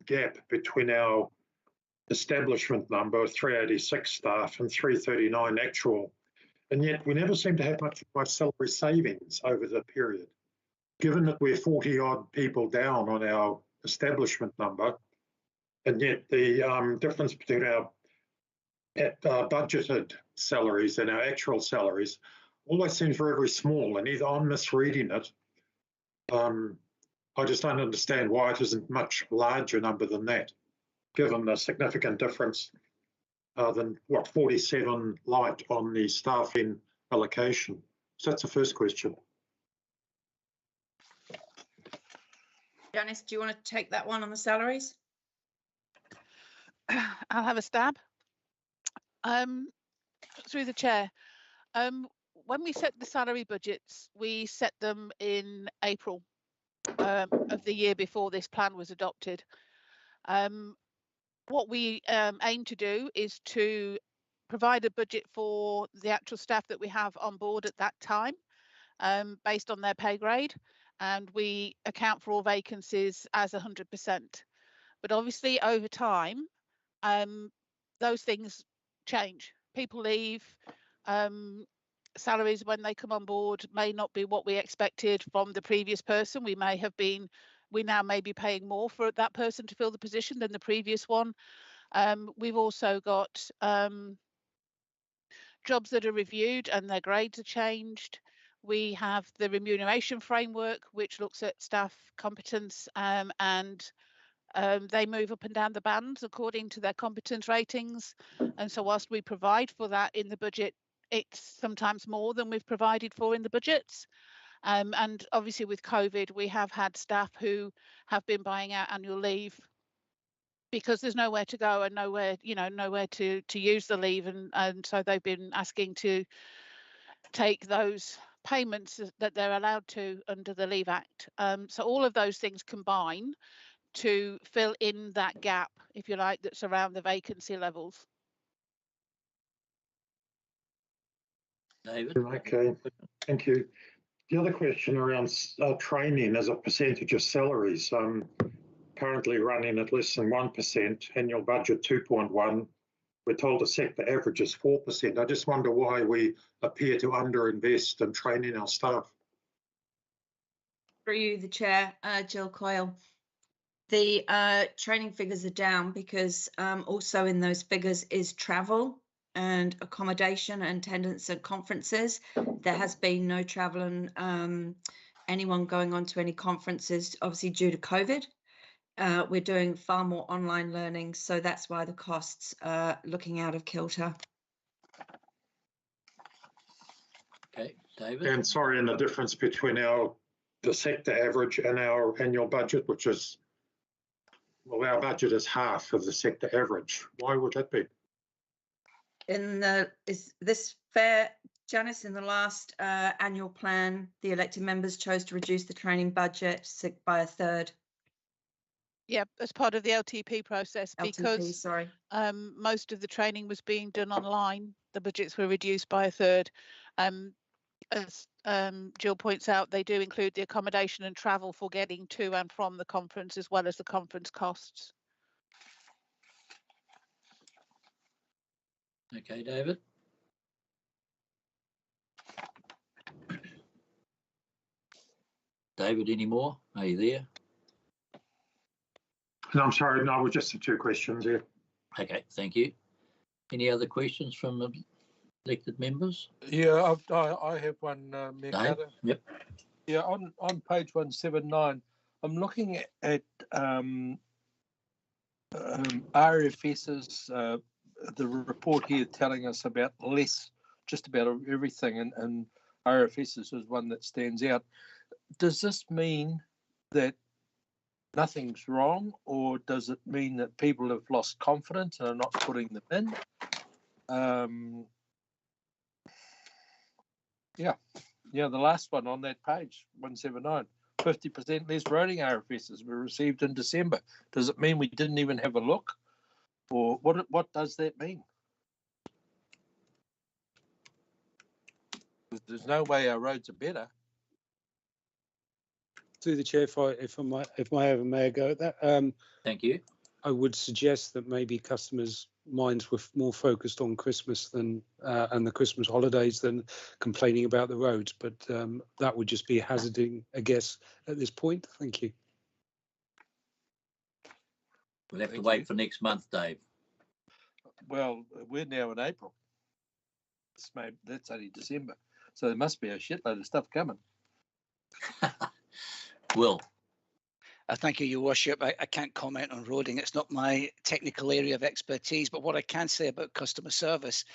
gap between our establishment number of 386 staff and 339 actual, and yet we never seem to have much salary savings over the period. Given that we're 40 odd people down on our establishment number, and yet the difference between our budgeted salaries and our actual salaries always seems very, very small, and either I'm misreading it. I just don't understand why it isn't much larger number than that, given the significant difference than what 47 light on the staffing allocation. So that's the first question. Janice, do you want to take that one on the salaries? I'll have a stab. Through the chair. When we set the salary budgets, we set them in April of the year before this plan was adopted. What we aim to do is to provide a budget for the actual staff that we have on board at that time, based on their pay grade, and we account for all vacancies as 100%. But obviously over time, those things change. People leave, salaries when they come on board may not be what we expected from the previous person. We now may be paying more for that person to fill the position than the previous one. We've also got jobs that are reviewed and their grades are changed. We have the remuneration framework, which looks at staff competence, and they move up and down the bands according to their competence ratings. And so whilst we provide for that in the budget, it's sometimes more than we've provided for in the budgets. And obviously with COVID, we have had staff who have been buying out annual leave because there's nowhere to go and nowhere to use the leave. And so they've been asking to take those payments that they're allowed to under the Leave Act. So all of those things combine to fill in that gap, if you like, that's around the vacancy levels. David? Okay, thank you. The other question around training as a percentage of salaries, currently running at less than 1%, annual budget 2.1. We're told the sector average is 4%. I just wonder why we appear to underinvest in training our staff. Through you, the chair, Jill Coyle. The training figures are down because also in those figures is travel and accommodation and attendance at conferences. There has been no travel and anyone going on to any conferences, obviously due to COVID. We're doing far more online learning, so that's why the costs are looking out of kilter. Okay, David? And sorry, and the difference between the sector average and our annual budget, which is Well, our budget is half of the sector average. Why would that be? Is this fair, Janice? In the last annual plan, the elected members chose to reduce the training budget by a third. Yeah, as part of the LTP process, because sorry. Most of the training was being done online. The budgets were reduced by a third. As Jill points out, they do include the accommodation and travel for getting to and from the conference, as well as the conference costs. Okay, David. David, any more? Are you there? No, I'm sorry, no, it was just the two questions there. Okay, thank you. Any other questions from the elected members? Yeah, I have one, Mayor Dave? Carter. Yep. Yeah, on page 179, I'm looking at RFS's, the report here telling us about just about everything, and RFS's is one that stands out. Does this mean that nothing's wrong, or does it mean that people have lost confidence and are not putting them in? Yeah, the last one on that page, 179, 50% less roading RFSs were received in December. Does it mean we didn't even have a look? Or what does that mean? There's no way our roads are better. Through the chair, if I may have a go at that. Thank you. I would suggest that maybe customers' minds were more focused on Christmas than and the Christmas holidays than complaining about the roads. But that would just be hazarding a guess at this point. Thank you. We'll have to wait for next month, Dave. Well, we're now in April. That's only December. So there must be a shitload of stuff coming. Will. Thank you, Your Worship. I can't comment on roading. It's not my technical area of expertise. But what I can say about customer service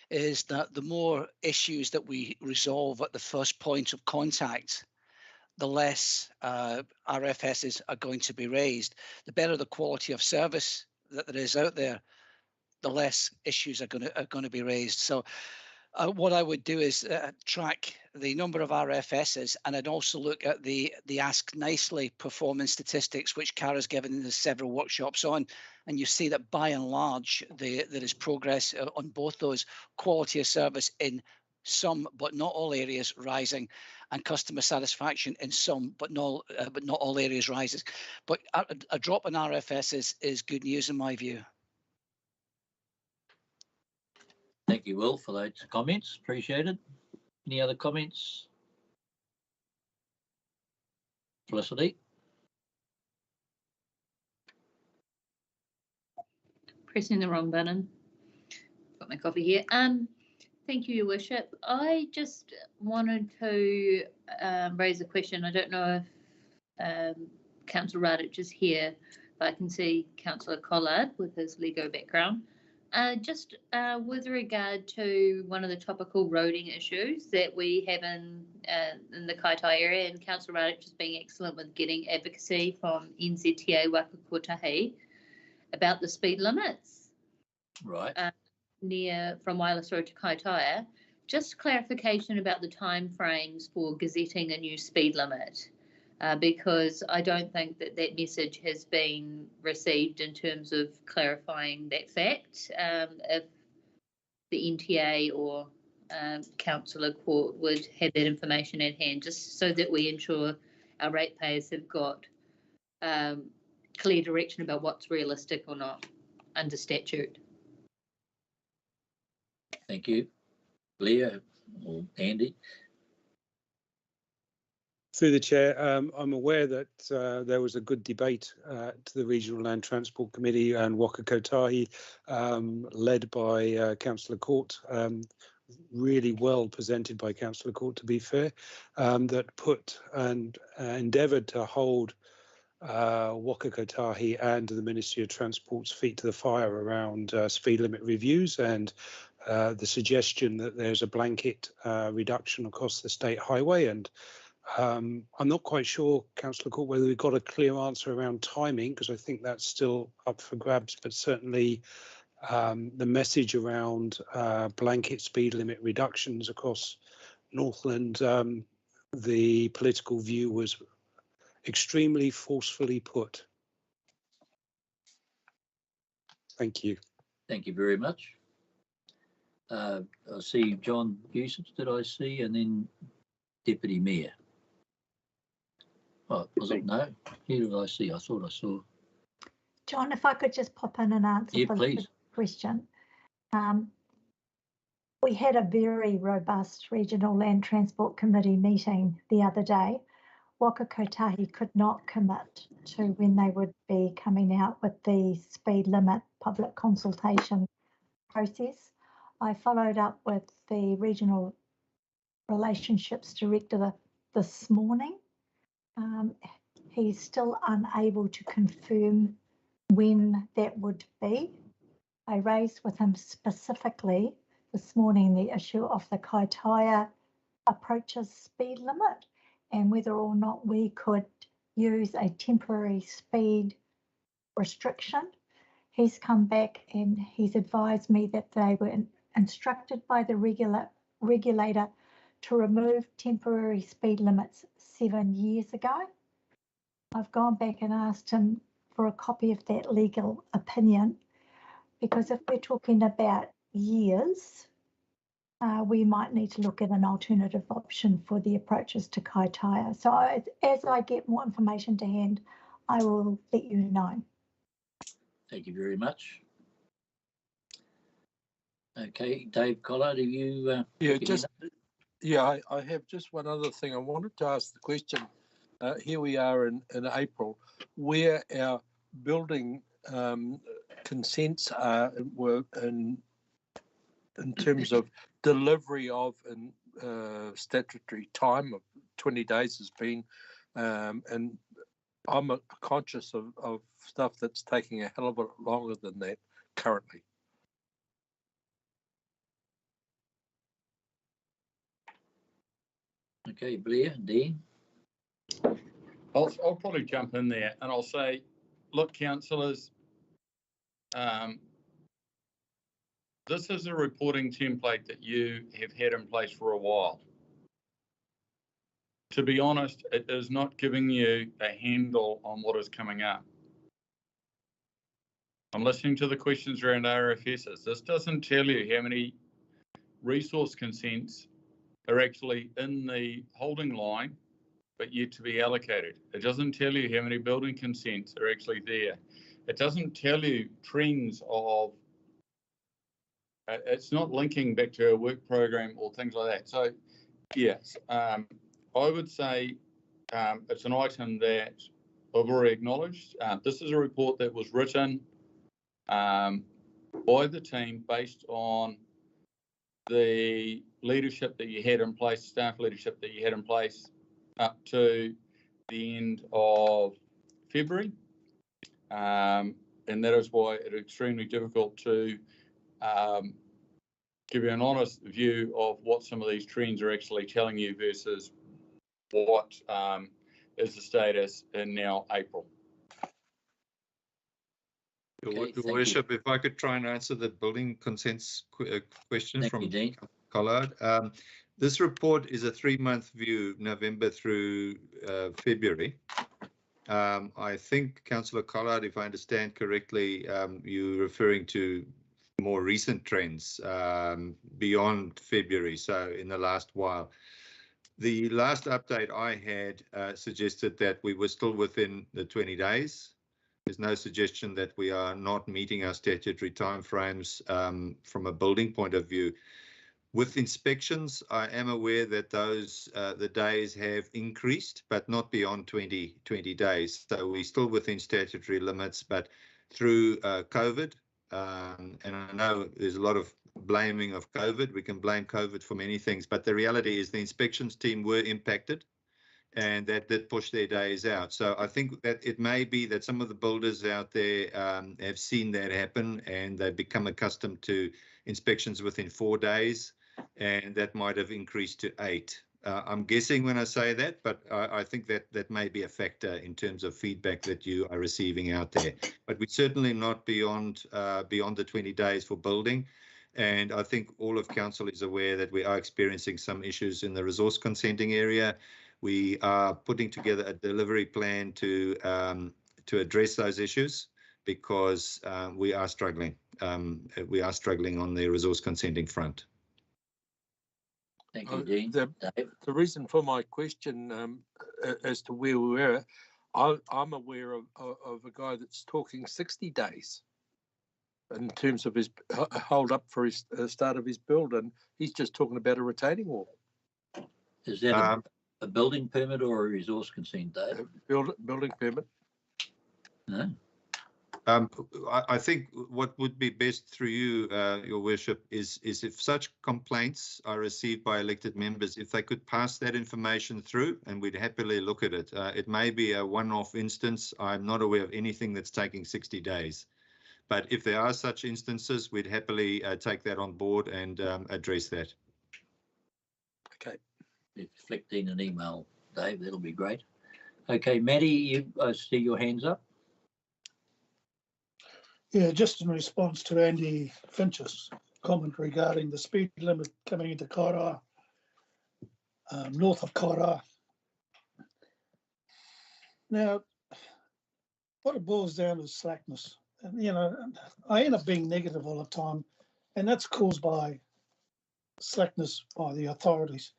is that the more issues that we resolve at the first point of contact, the less RFSs are going to be raised. The better the quality of service that there is out there, the less issues are going to be raised. So what I would do is track the number of RFSs, and I'd also look at the Ask Nicely performance statistics, which Cara's given in the several workshops on, and you see that by and large there is progress on both those. Quality of service in some but not all areas rising, and customer satisfaction in some but not all areas rises. But a drop in RFS is good news in my view. Thank you, Will, for those comments. Appreciated. Any other comments? Felicity? Pressing the wrong button. Got my coffee here. Thank you, Your Worship. I just wanted to raise a question. I don't know if Councillor Radich is here, but I can see Councillor Collard with his Lego background. Just with regard to one of the topical roading issues that we have in the Kaitai area, and Councillor Radich has been excellent with getting advocacy from NZTA Wakakotahi about the speed limits. Right. From Wireless Road to Kaitaia. Just clarification about the time frames for gazetting a new speed limit, because I don't think that message has been received in terms of clarifying that fact. If the NTA or Councillor Court would have that information at hand, just so that we ensure our ratepayers have got clear direction about what's realistic or not under statute. Thank you. Leah or Andy? Through the chair, I'm aware that there was a good debate to the Regional Land Transport Committee and Waka Kotahi, led by Councillor Court, really well presented by Councillor Court, to be fair, that put and endeavoured to hold Waka Kotahi and the Ministry of Transport's feet to the fire around speed limit reviews and the suggestion that there's a blanket reduction across the state highway, and I'm not quite sure, Councillor Court, whether we've got a clear answer around timing, because I think that's still up for grabs, but certainly the message around blanket speed limit reductions across Northland, the political view was extremely forcefully put. Thank you. Thank you very much. I see John Busich, did I see, and then Deputy Mayor. Oh, was it? No, who did I see? I thought I saw. John, if I could just pop in and answer for please. the question. We had a very robust Regional Land Transport Committee meeting the other day. Waka Kotahi could not commit to when they would be coming out with the speed limit public consultation process. I followed up with the Regional Relationships Director this morning. He's still unable to confirm when that would be. I raised with him specifically this morning the issue of the Kaitaia approaches speed limit and whether or not we could use a temporary speed restriction. He's come back and he's advised me that they were instructed by the regulator to remove temporary speed limits 7 years ago. I've gone back and asked him for a copy of that legal opinion, because if we're talking about years, we might need to look at an alternative option for the approaches to Kaitaia. So as I get more information to hand, I will let you know. Thank you very much. Okay, Dave Collard, have you? I have just one other thing. I wanted to ask the question. Here we are in April, where our building consents were in terms of delivery of statutory time of 20 days has been, and I'm conscious of stuff that's taking a hell of a lot longer than that currently. Okay, Blair, Dean. I'll probably jump in there and I'll say, look, councillors, this is a reporting template that you have had in place for a while. To be honest, it is not giving you a handle on what is coming up. I'm listening to the questions around RFSs. This doesn't tell you how many resource consents are actually in the holding line but yet to be allocated. It doesn't tell you how many building consents are actually there. It doesn't tell you trends of, it's not linking back to a work program or things like that. So yes, I would say it's an item that I've already acknowledged. This is a report that was written by the team based on the leadership that you had in place, staff leadership that you had in place up to the end of February. And that is why it's extremely difficult to give you an honest view of what some of these trends are actually telling you versus what is the status in now April. Okay, Your Worship, if I could try and answer the building consents question from Collard. This report is a 3-month view, November through February. I think, Councillor Collard, if I understand correctly, you're referring to more recent trends beyond February, so in the last while. The last update I had suggested that we were still within the 20 days. There's no suggestion that we are not meeting our statutory timeframes from a building point of view. With inspections, I am aware that those the days have increased, but not beyond 20 days. So we're still within statutory limits, but through COVID, and I know there's a lot of blaming of COVID. We can blame COVID for many things, but the reality is the inspections team were impacted, and that did push their days out. So I think that it may be that some of the builders out there have seen that happen, and they've become accustomed to inspections within 4 days, and that might have increased to 8. I'm guessing when I say that, but I think that may be a factor in terms of feedback that you are receiving out there. But we're certainly not beyond the 20 days for building. And I think all of council is aware that we are experiencing some issues in the resource consenting area. We are putting together a delivery plan to address those issues, because we are struggling. We are struggling on the resource consenting front. Thank you, Dean. The reason for my question as to where we were, I'm aware of a guy that's talking 60 days in terms of his hold up for his start of his build, and he's just talking about a retaining wall. Is that a building permit or a resource consent, Dave? Building permit. No. I think what would be best through you, Your Worship, is if such complaints are received by elected members, if they could pass that information through, and we'd happily look at it. It may be a one-off instance. I'm not aware of anything that's taking 60 days. But if there are such instances, we'd happily take that on board and address that. Okay. If flick Dean an email, Dave, that'll be great. Okay, Maddie, I see your hands up. Yeah, just in response to Andy Finch's comment regarding the speed limit coming into Kairaha, north of Kairaha. Now, what it boils down to is slackness. And, you know, I end up being negative all the time, and that's caused by slackness by the authorities.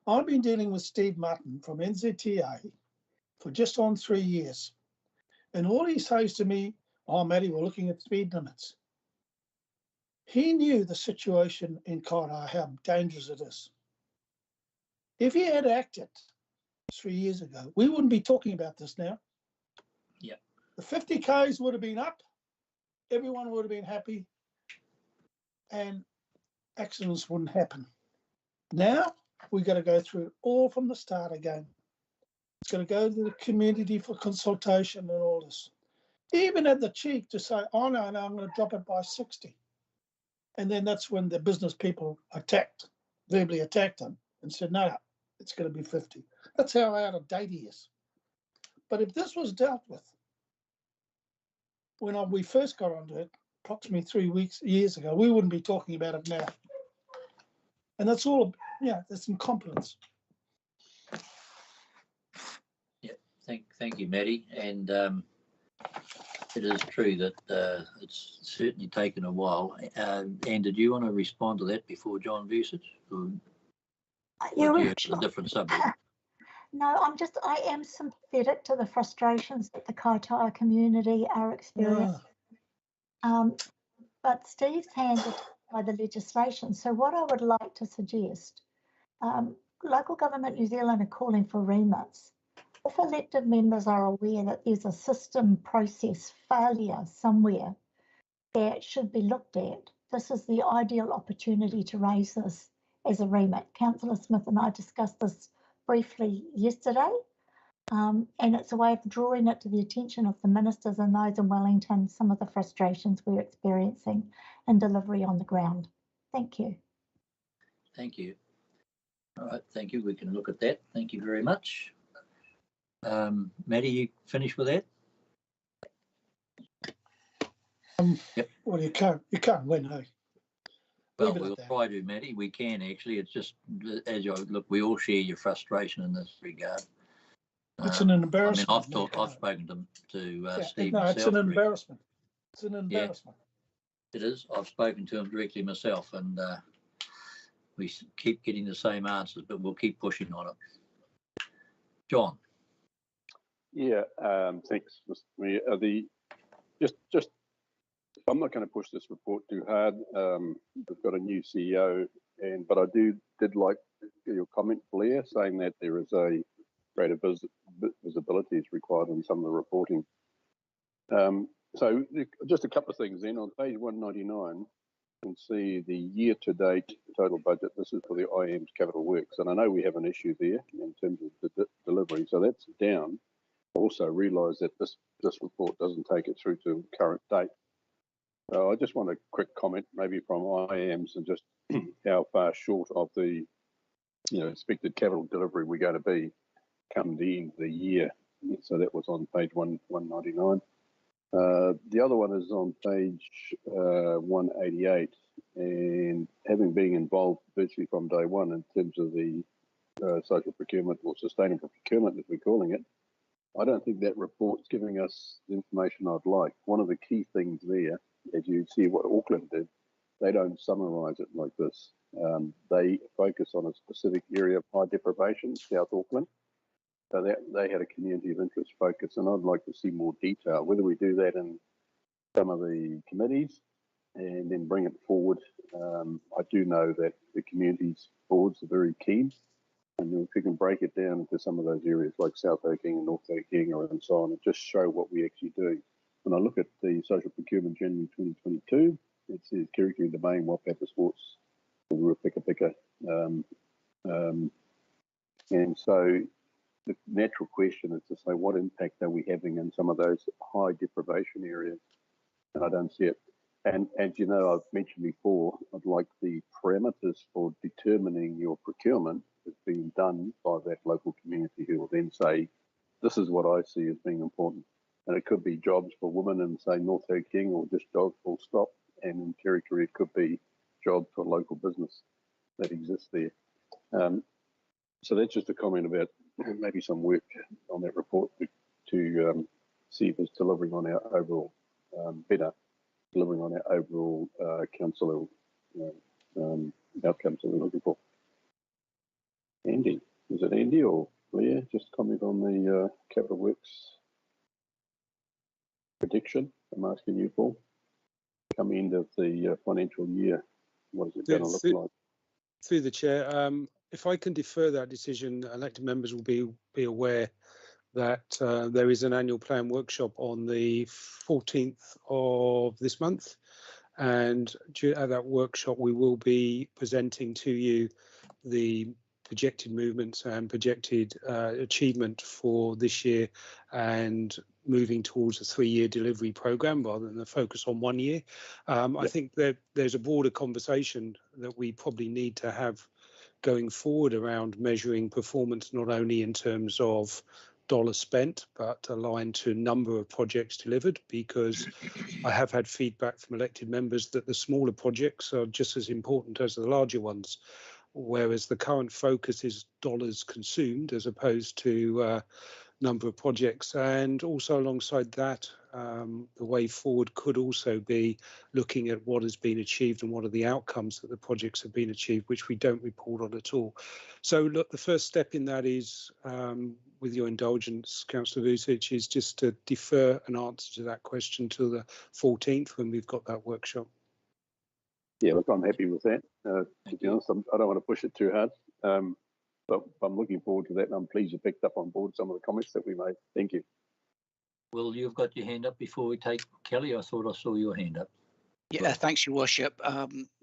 I've been dealing with Steve Martin from NZTA for just on 3 years. And all he says to me, "Oh, Matty, we're looking at speed limits." He knew the situation in Kairaha, how dangerous it is. If he had acted 3 years ago, we wouldn't be talking about this now. Yeah. The 50 Ks would have been up, everyone would have been happy, and accidents wouldn't happen. Now, we've got to go through it all from the start again. It's going to go to the community for consultation and all this. Even had the cheek to say, "Oh, no, I'm going to drop it by 60. And then that's when the business people verbally attacked him and said, "No, it's going to be 50. That's how out of date he is. But if this was dealt with when we first got onto it, approximately 3 years ago, we wouldn't be talking about it now. And that's all, yeah, that's incompetence. Yeah, thank you, Maddie. And it is true that it's certainly taken a while. Anne, did you want to respond to that before John Vucic? Or do you have a different subject? No, I am sympathetic to the frustrations that the Kaitaia community are experiencing. But Steve's hands are tied by the legislation. So what I would like to suggest, local government New Zealand are calling for remits. If elected members are aware that there's a system process failure somewhere that should be looked at, this is the ideal opportunity to raise this as a remit. Councillor Smith and I discussed this briefly yesterday, and it's a way of drawing it to the attention of the ministers and those in Wellington, some of the frustrations we're experiencing in delivery on the ground. Thank you. Thank you. All right, thank you. We can look at that. Thank you very much. Maddie, you finished with that? Yep. Well, you can't win, hey? Well, we'll try to, Maddie. We can actually. It's just as you look, we all share your frustration in this regard. It's an embarrassment. I mean, I've spoken to Steve. No, myself. it's an embarrassment. It's an embarrassment. Yeah, it is. I've spoken to him directly myself, and we keep getting the same answers, but we'll keep pushing on it. John. Yeah, thanks, Mr. Mayor. Just, I'm not going to push this report too hard. We've got a new CEO, but I did like your comment, Blair, saying that there is a greater visibility is required in some of the reporting. So just a couple of things then. On page 199, you can see the year-to-date total budget. This is for the IM's capital works, and I know we have an issue there in terms of the delivery, so that's down. Also realise that this report doesn't take it through to current date. So I just want a quick comment, maybe from IAMs, and just how far short of the expected capital delivery we're going to be come the end of the year. So that was on page 199. The other one is on page 188, and having been involved virtually from day one in terms of the social procurement or sustainable procurement, as we're calling it, I don't think that report's giving us the information I'd like. One of the key things there, as you see what Auckland did, they don't summarise it like this. They focus on a specific area of high deprivation, South Auckland. So that they had a community of interest focus, and I'd like to see more detail, whether we do that in some of the committees and then bring it forward. I do know that the communities boards are very keen, and if we can break it down into some of those areas like South Oaking and North Oaking and so on, and just show what we're actually doing. When I look at the social procurement January 2022, it says Kirikiri Domain, Wapapa Sports, Ruapika. And so the natural question is to say, what impact are we having in some of those high deprivation areas? And I don't see it. And as you know, I've mentioned before, I'd like the parameters for determining your procurement is being done by that local community who will then say, this is what I see as being important. And it could be jobs for women in, say, North King, or just jobs full stop. And in Kirikiri, it could be jobs for local business that exists there. So that's just a comment about maybe some work on that report to see if it's delivering on our overall delivering on our overall council outcomes that we're looking for. Andy, is it Andy or Leah? Just comment on the capital works prediction I'm asking you for. Come end of the financial year, what is it going to look like? Through the chair, if I can defer that decision, elected members will be aware that there is an annual plan workshop on the 14th of this month, and at that workshop we will be presenting to you the projected movements and projected achievement for this year, and moving towards a 3-year delivery program rather than a focus on 1 year. I think that there's a broader conversation that we probably need to have going forward around measuring performance, not only in terms of dollars spent, but aligned to number of projects delivered, because I have had feedback from elected members that the smaller projects are just as important as the larger ones, whereas the current focus is dollars consumed as opposed to number of projects. And also alongside that, the way forward could also be looking at what has been achieved and what are the outcomes that the projects have been achieved, which we don't report on at all. So look, the first step in that is, with your indulgence, Councillor Vucic, is just to defer an answer to that question till the 14th when we've got that workshop. Yeah, look, I'm happy with that. To be honest, I don't want to push it too hard. But I'm looking forward to that, and I'm pleased you picked up on board some of the comments that we made. Thank you. Well, you've got your hand up before we take Kelly. I thought I saw your hand up. Yeah, thanks, Your Worship.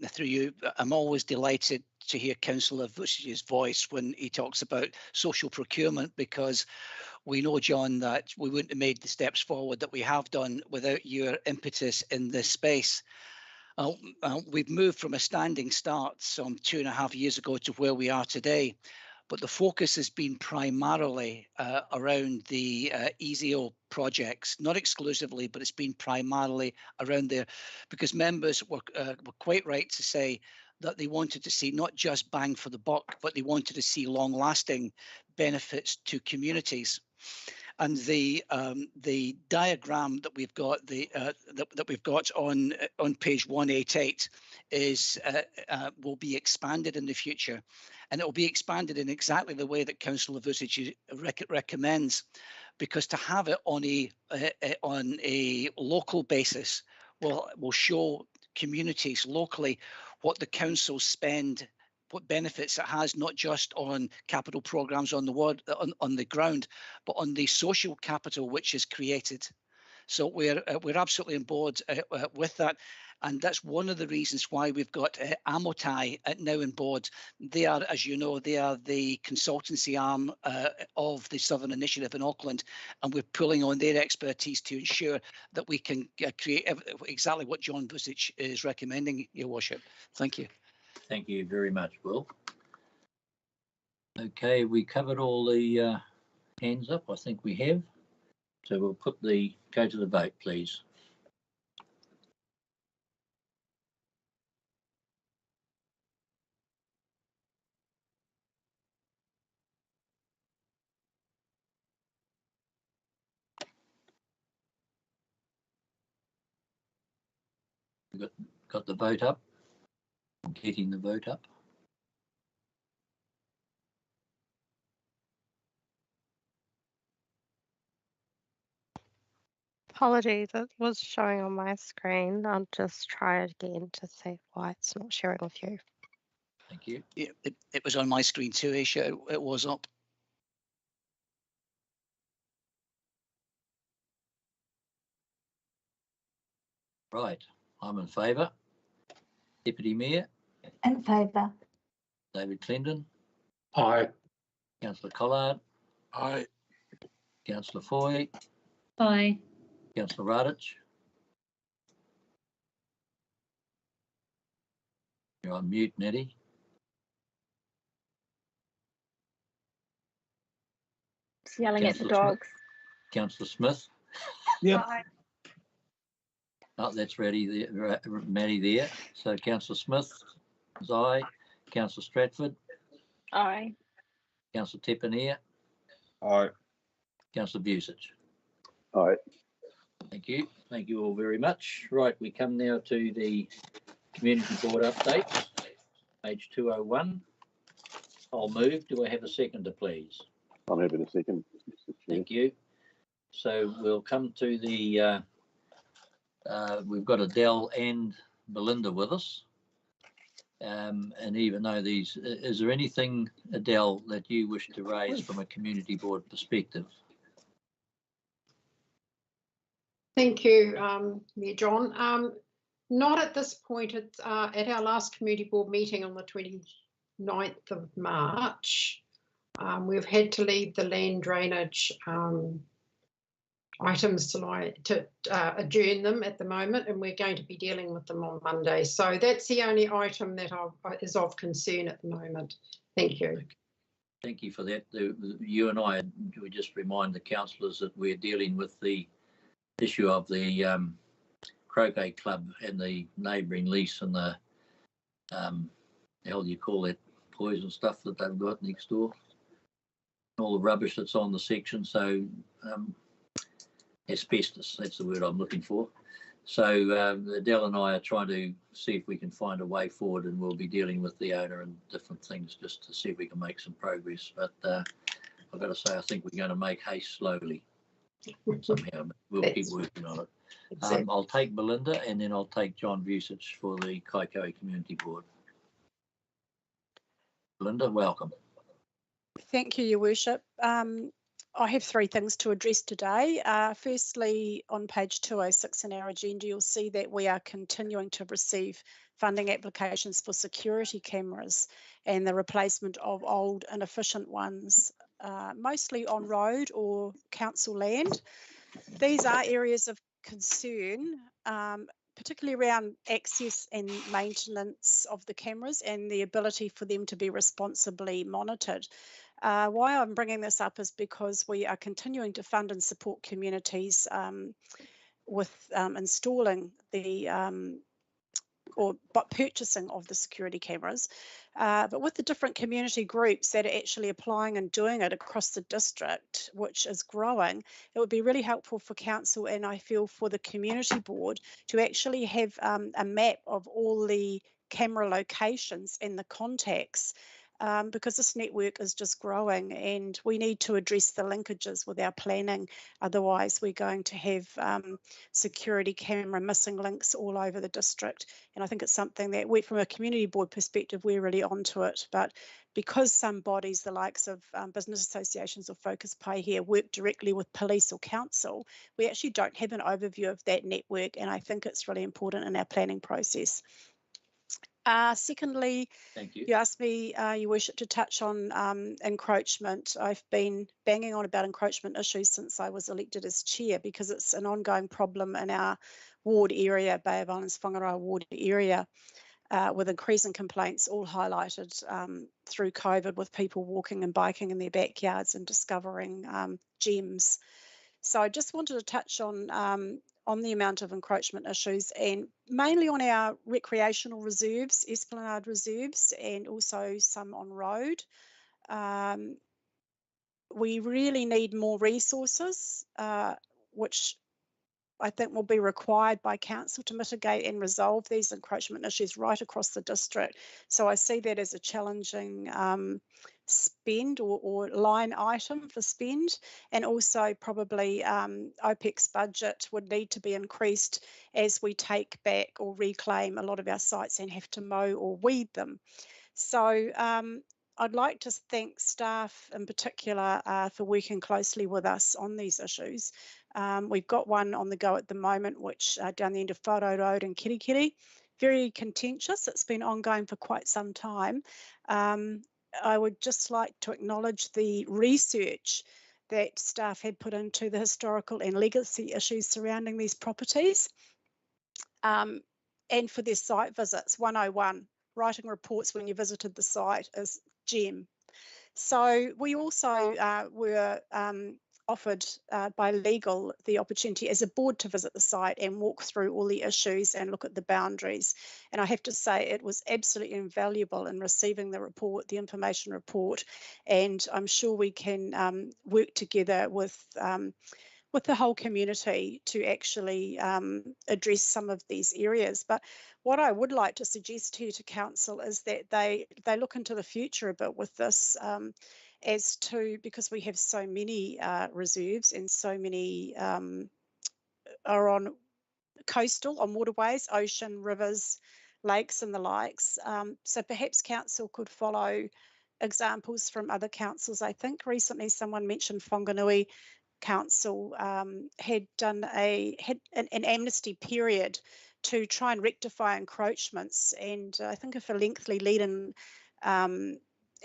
Through you, I'm always delighted to hear Councillor Vucic's voice when he talks about social procurement, because we know, John, that we wouldn't have made the steps forward that we have done without your impetus in this space. We've moved from a standing start some 2.5 years ago to where we are today. But the focus has been primarily around the EZO projects, not exclusively, but it's been primarily around there, because members were quite right to say that they wanted to see not just bang for the buck, but they wanted to see long-lasting benefits to communities. And the diagram that we've got that we've got on page 188 is will be expanded in the future, and it will be expanded in exactly the way that Councillor Vucic recommends, because to have it on a local basis will show communities locally what the council spend, what benefits it has, not just on capital programs on the ground, but on the social capital which is created. So we're absolutely on board with that, and that's one of the reasons why we've got Amotai now on board. They are, as you know, they are the consultancy arm of the Southern Initiative in Auckland, and we're pulling on their expertise to ensure that we can create exactly what John Vucic is recommending, Your Worship. Thank you. Thank you very much, Will. Okay, we covered all the hands up. I think we have. So we'll go to the vote, please. Got the vote up. I'm getting the vote up. Apologies, it was showing on my screen. I'll just try it again to see why it's not sharing with you. Thank you. Yeah, it was on my screen too, Aisha. It was up. Right, I'm in favour. Deputy Mayor? In favour. David Clendon? Aye. Councillor Collard? Aye. Councillor Foy? Aye. Councillor Radich? You're on mute, Nettie. It's yelling at the dogs. Councillor Smith? Yep. Aye. Oh, that's ready there, Maddie there. So Councillor Smith is aye. Councillor Stratford? Aye. Councillor Tepanier? Aye. Councillor Busich? Aye. Thank you. Thank you all very much. Right, we come now to the Community Board updates, page 201. I'll move. Do I have a seconder, please? I'm having a second. Thank you. So we'll come to the, we've got Adele and Belinda with us. And even though is there anything, Adele, that you wish to raise from a Community Board perspective? Thank you, Mayor John. Not at this point. It's at our last Community Board meeting on the 29th of March. We've had to leave the land drainage items to adjourn them at the moment, and we're going to be dealing with them on Monday. So that's the only item that is of concern at the moment. Thank you. Thank you for that. You and I, we just remind the councillors that we're dealing with the issue of the croquet club and the neighbouring lease and the how do you call that poison stuff that they've got next door, all the rubbish that's on the section. So asbestos, that's the word I'm looking for. So Adele and I are trying to see if we can find a way forward, and we'll be dealing with the owner and different things just to see if we can make some progress. But I've got to say, I think we're going to make haste slowly somehow. We'll keep working on it. I'll take Belinda, and then I'll take John Busich for the Kaikoai Community Board. Belinda, welcome. Thank you, Your Worship. I have three things to address today. Firstly, on page 206 in our agenda, you'll see that we are continuing to receive funding applications for security cameras and the replacement of old inefficient ones, mostly on road or council land. These are areas of concern, particularly around access and maintenance of the cameras and the ability for them to be responsibly monitored. Why I'm bringing this up is because we are continuing to fund and support communities with installing the purchasing of the security cameras, but with the different community groups that are actually applying and doing it across the district, which is growing, it would be really helpful for council, and I feel for the community board, to actually have a map of all the camera locations and the contacts, because this network is just growing and we need to address the linkages with our planning. Otherwise, we're going to have security camera missing links all over the district. And I think it's something that we, from a community board perspective, we're really onto it. But because some bodies, the likes of business associations or focus pay here, work directly with police or council, we actually don't have an overview of that network. And I think it's really important in our planning process. Secondly, you asked me, Your Worship, to touch on encroachment. I've been banging on about encroachment issues since I was elected as chair, because it's an ongoing problem in our ward area, Bay of Islands Whangaroa ward area. with increasing complaints, all highlighted through COVID, with people walking and biking in their backyards and discovering gems. So I just wanted to touch on the amount of encroachment issues, and mainly on our recreational reserves, esplanade reserves, and also some on road. We really need more resources, which I think will be required by council to mitigate and resolve these encroachment issues right across the district. So I see that as a challenging spend or line item for spend, and also probably OPEX budget would need to be increased as we take back or reclaim a lot of our sites and have to mow or weed them. So I'd like to thank staff in particular for working closely with us on these issues. We've got one on the go at the moment, which down the end of Wharo Road in Kirikiri, very contentious. It's been ongoing for quite some time. I would just like to acknowledge the research that staff had put into the historical and legacy issues surrounding these properties, and for their site visits. 101, writing reports when you visited the site is gem. So we also were offered by legal the opportunity as a board to visit the site and walk through all the issues and look at the boundaries. And I have to say it was absolutely invaluable in receiving the report, the information report, and I'm sure we can work together with the whole community to actually address some of these areas. But what I would like to suggest here to council is that they look into the future a bit with this, as to, because we have so many reserves and so many are on coastal, on waterways, ocean, rivers, lakes and the likes. So perhaps council could follow examples from other councils. I think recently someone mentioned Whanganui Council had done an amnesty period to try and rectify encroachments, and I think if a lengthy lead-in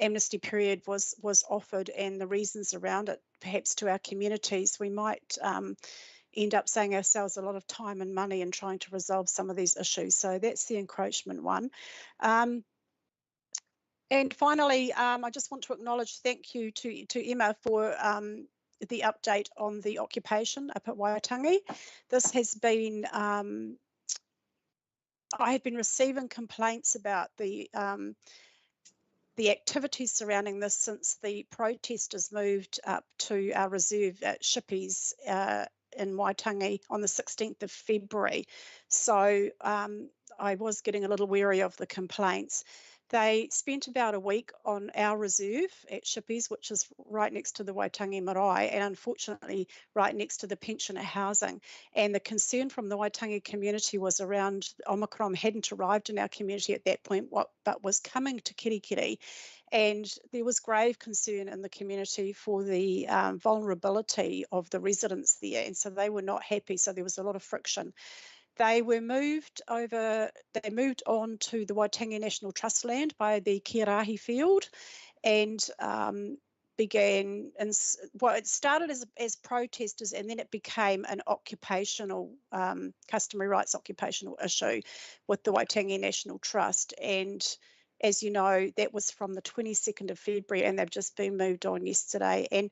amnesty period was offered and the reasons around it perhaps to our communities, we might end up saving ourselves a lot of time and money in trying to resolve some of these issues. So that's the encroachment one. And finally, I just want to acknowledge, thank you to Emma for the update on the occupation up at Waitangi. This has been, I have been receiving complaints about the activities surrounding this since the protesters moved up to our reserve at Shippies in Waitangi on the 16th of February. So I was getting a little wary of the complaints. They spent about a week on our reserve at Shippies, which is right next to the Waitangi Marae, and unfortunately right next to the pensioner housing. And the concern from the Waitangi community was around Omicron hadn't arrived in our community at that point, but was coming to Kirikiri. And there was grave concern in the community for the vulnerability of the residents there. And so they were not happy. So there was a lot of friction. They were moved on to the Waitangi National Trust land by the Kiarahi field, and began, well, it started as protesters, and then it became an occupational, customary rights occupational issue with the Waitangi National Trust. And as you know, that was from the 22nd of February, and they've just been moved on yesterday. And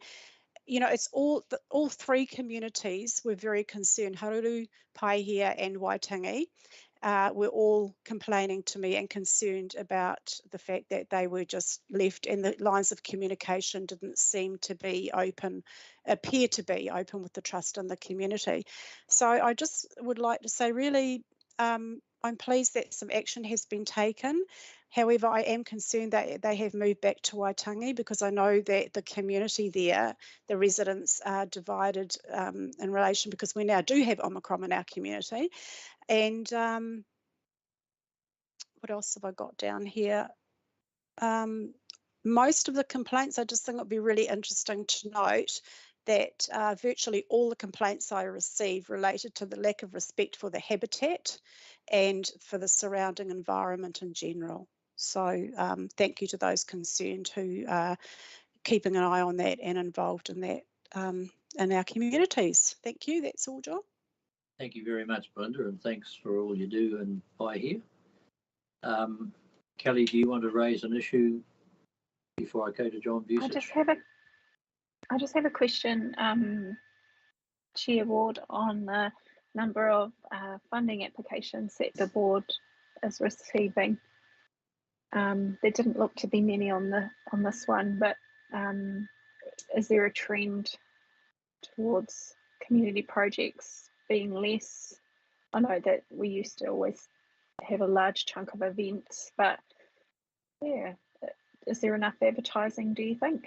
you know, it's all three communities were very concerned. Haruru, Paihia and Waitangi were all complaining to me and concerned about the fact that they were just left and the lines of communication didn't seem to be open, appear to be open with the trust in the community. So I just would like to say really I'm pleased that some action has been taken. However, I am concerned that they have moved back to Waitangi because I know that the community there, the residents are divided in relation, because we now do have Omicron in our community. And what else have I got down here? Most of the complaints, I just think it would be really interesting to note that virtually all the complaints I received related to the lack of respect for the habitat and for the surrounding environment in general. So thank you to those concerned who are keeping an eye on that and involved in that in our communities. Thank you. That's all, John. Thank you very much, Belinda, and thanks for all you do and by here. Kelly, do you want to raise an issue before I go to John Busich? I just have a question, Chair Ward, on the number of funding applications that the board is receiving. There didn't look to be many on this one, but is there a trend towards community projects being less? I know that we used to always have a large chunk of events, but yeah, is there enough advertising, do you think?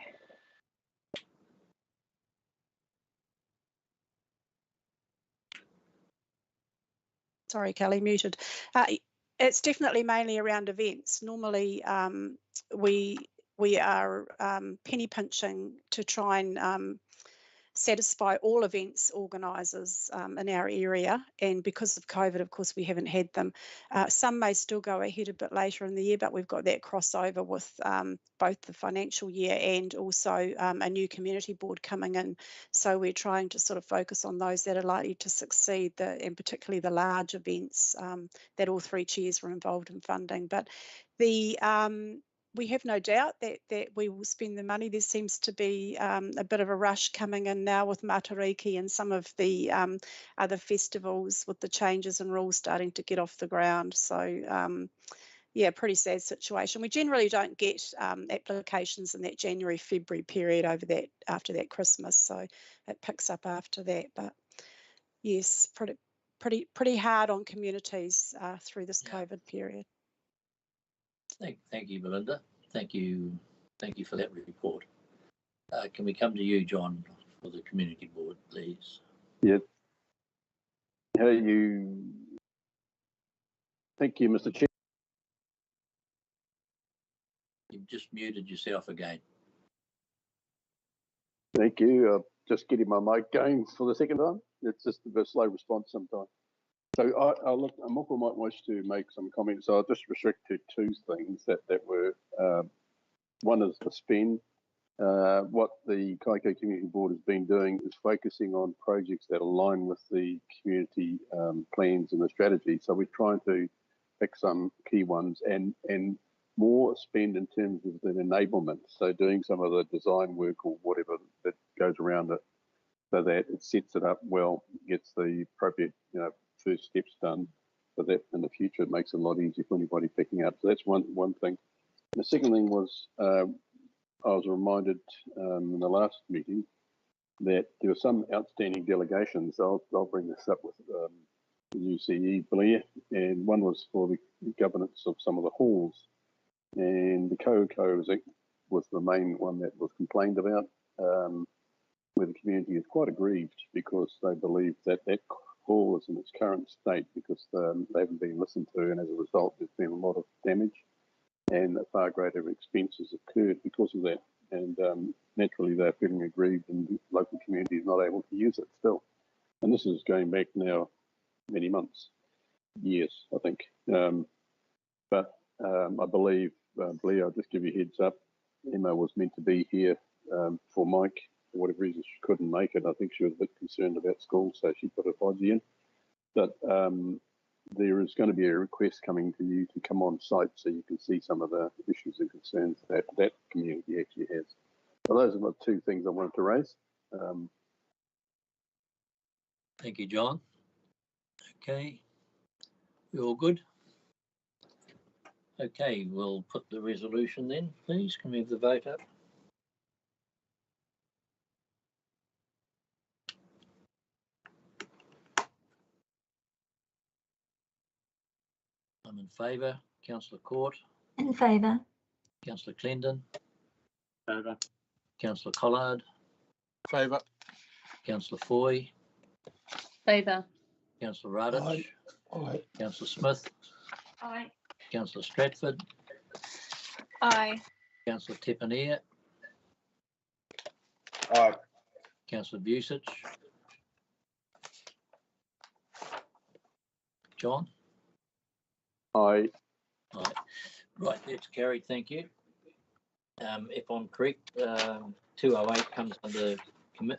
Sorry, Kelly, muted. It's definitely mainly around events. Normally, we are penny pinching to try and satisfy all events organisers in our area, and because of COVID, of course, we haven't had them. Some may still go ahead a bit later in the year, but we've got that crossover with both the financial year and also a new community board coming in. So we're trying to sort of focus on those that are likely to succeed, and particularly the large events that all three chairs were involved in funding. But we have no doubt that we will spend the money. There seems to be a bit of a rush coming in now with Matariki and some of the other festivals, with the changes in rules starting to get off the ground. So yeah, pretty sad situation. We generally don't get applications in that January-February period after that Christmas, so it picks up after that. But yes, pretty hard on communities through this COVID period. Thank you, Melinda. Thank you for that report. Can we come to you, John, for the community board, please? Yeah. Thank you, Mr. Chair. You've just muted yourself again. Thank you. Just getting my mic going for the second time. It's just a bit slow response sometimes. So Moko might wish to make some comments. So I'll just restrict to two things that were, one is the spend. What the Kaiko Community Board has been doing is focusing on projects that align with the community plans and the strategy. So we're trying to pick some key ones and more spend in terms of the enablement. So doing some of the design work or whatever that goes around it, so that it sets it up well, gets the appropriate first steps done, so that in the future it makes it a lot easier for anybody picking up. So that's one thing. The second thing was I was reminded in the last meeting that there were some outstanding delegations. I'll bring this up with the new CE, Blair, and one was for the governance of some of the halls. And the Kooko was the main one that was complained about, where the community is quite aggrieved because they believe that hall is in its current state because they haven't been listened to, and as a result there's been a lot of damage and far greater expenses occurred because of that. And naturally they're feeling aggrieved, and the local community is not able to use it still. And this is going back now many months, years, I think. But I believe, Blair, I'll just give you a heads up, Emma was meant to be here for Mike. For whatever reason, she couldn't make it. I think she was a bit concerned about school, so she put a Fodgy in. But there is going to be a request coming to you to come on site so you can see some of the issues and concerns that that community actually has. So those are the two things I wanted to raise. Thank you, John. Okay, we all good? Okay, we'll put the resolution then, please. Can we have the vote up? I'm in favour. Councillor Court. In favour. Councillor Clendon. Favour. Councillor Collard. Favour. Councillor Foy. Favour. Councillor Radich. Aye. Councillor Smith. Aye. Councillor Stratford. Aye. Councillor Tepanier. Aye. Councillor Busich. John. Aye. Aye. Right, that's carried. Thank you. If I'm correct, 208 comes under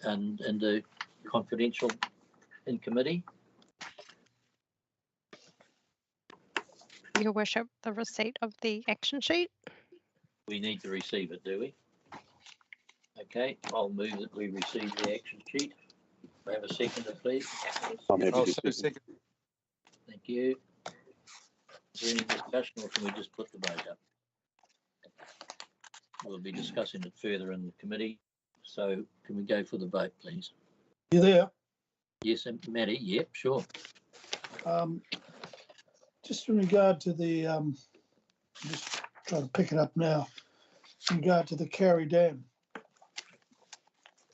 under confidential in committee. Your Worship, the receipt of the action sheet. We need to receive it, do we? Okay, I'll move that we receive the action sheet. We have a seconder, please. I'm happy I'll to so second. second. Thank you. Is there any discussion, or can we just put the vote up? We'll be discussing it further in the committee. So can we go for the vote, please? You there? Yes, and Maddie, yep, sure. Just in regard to the, just trying to pick it up now, in regard to the Carry Dam.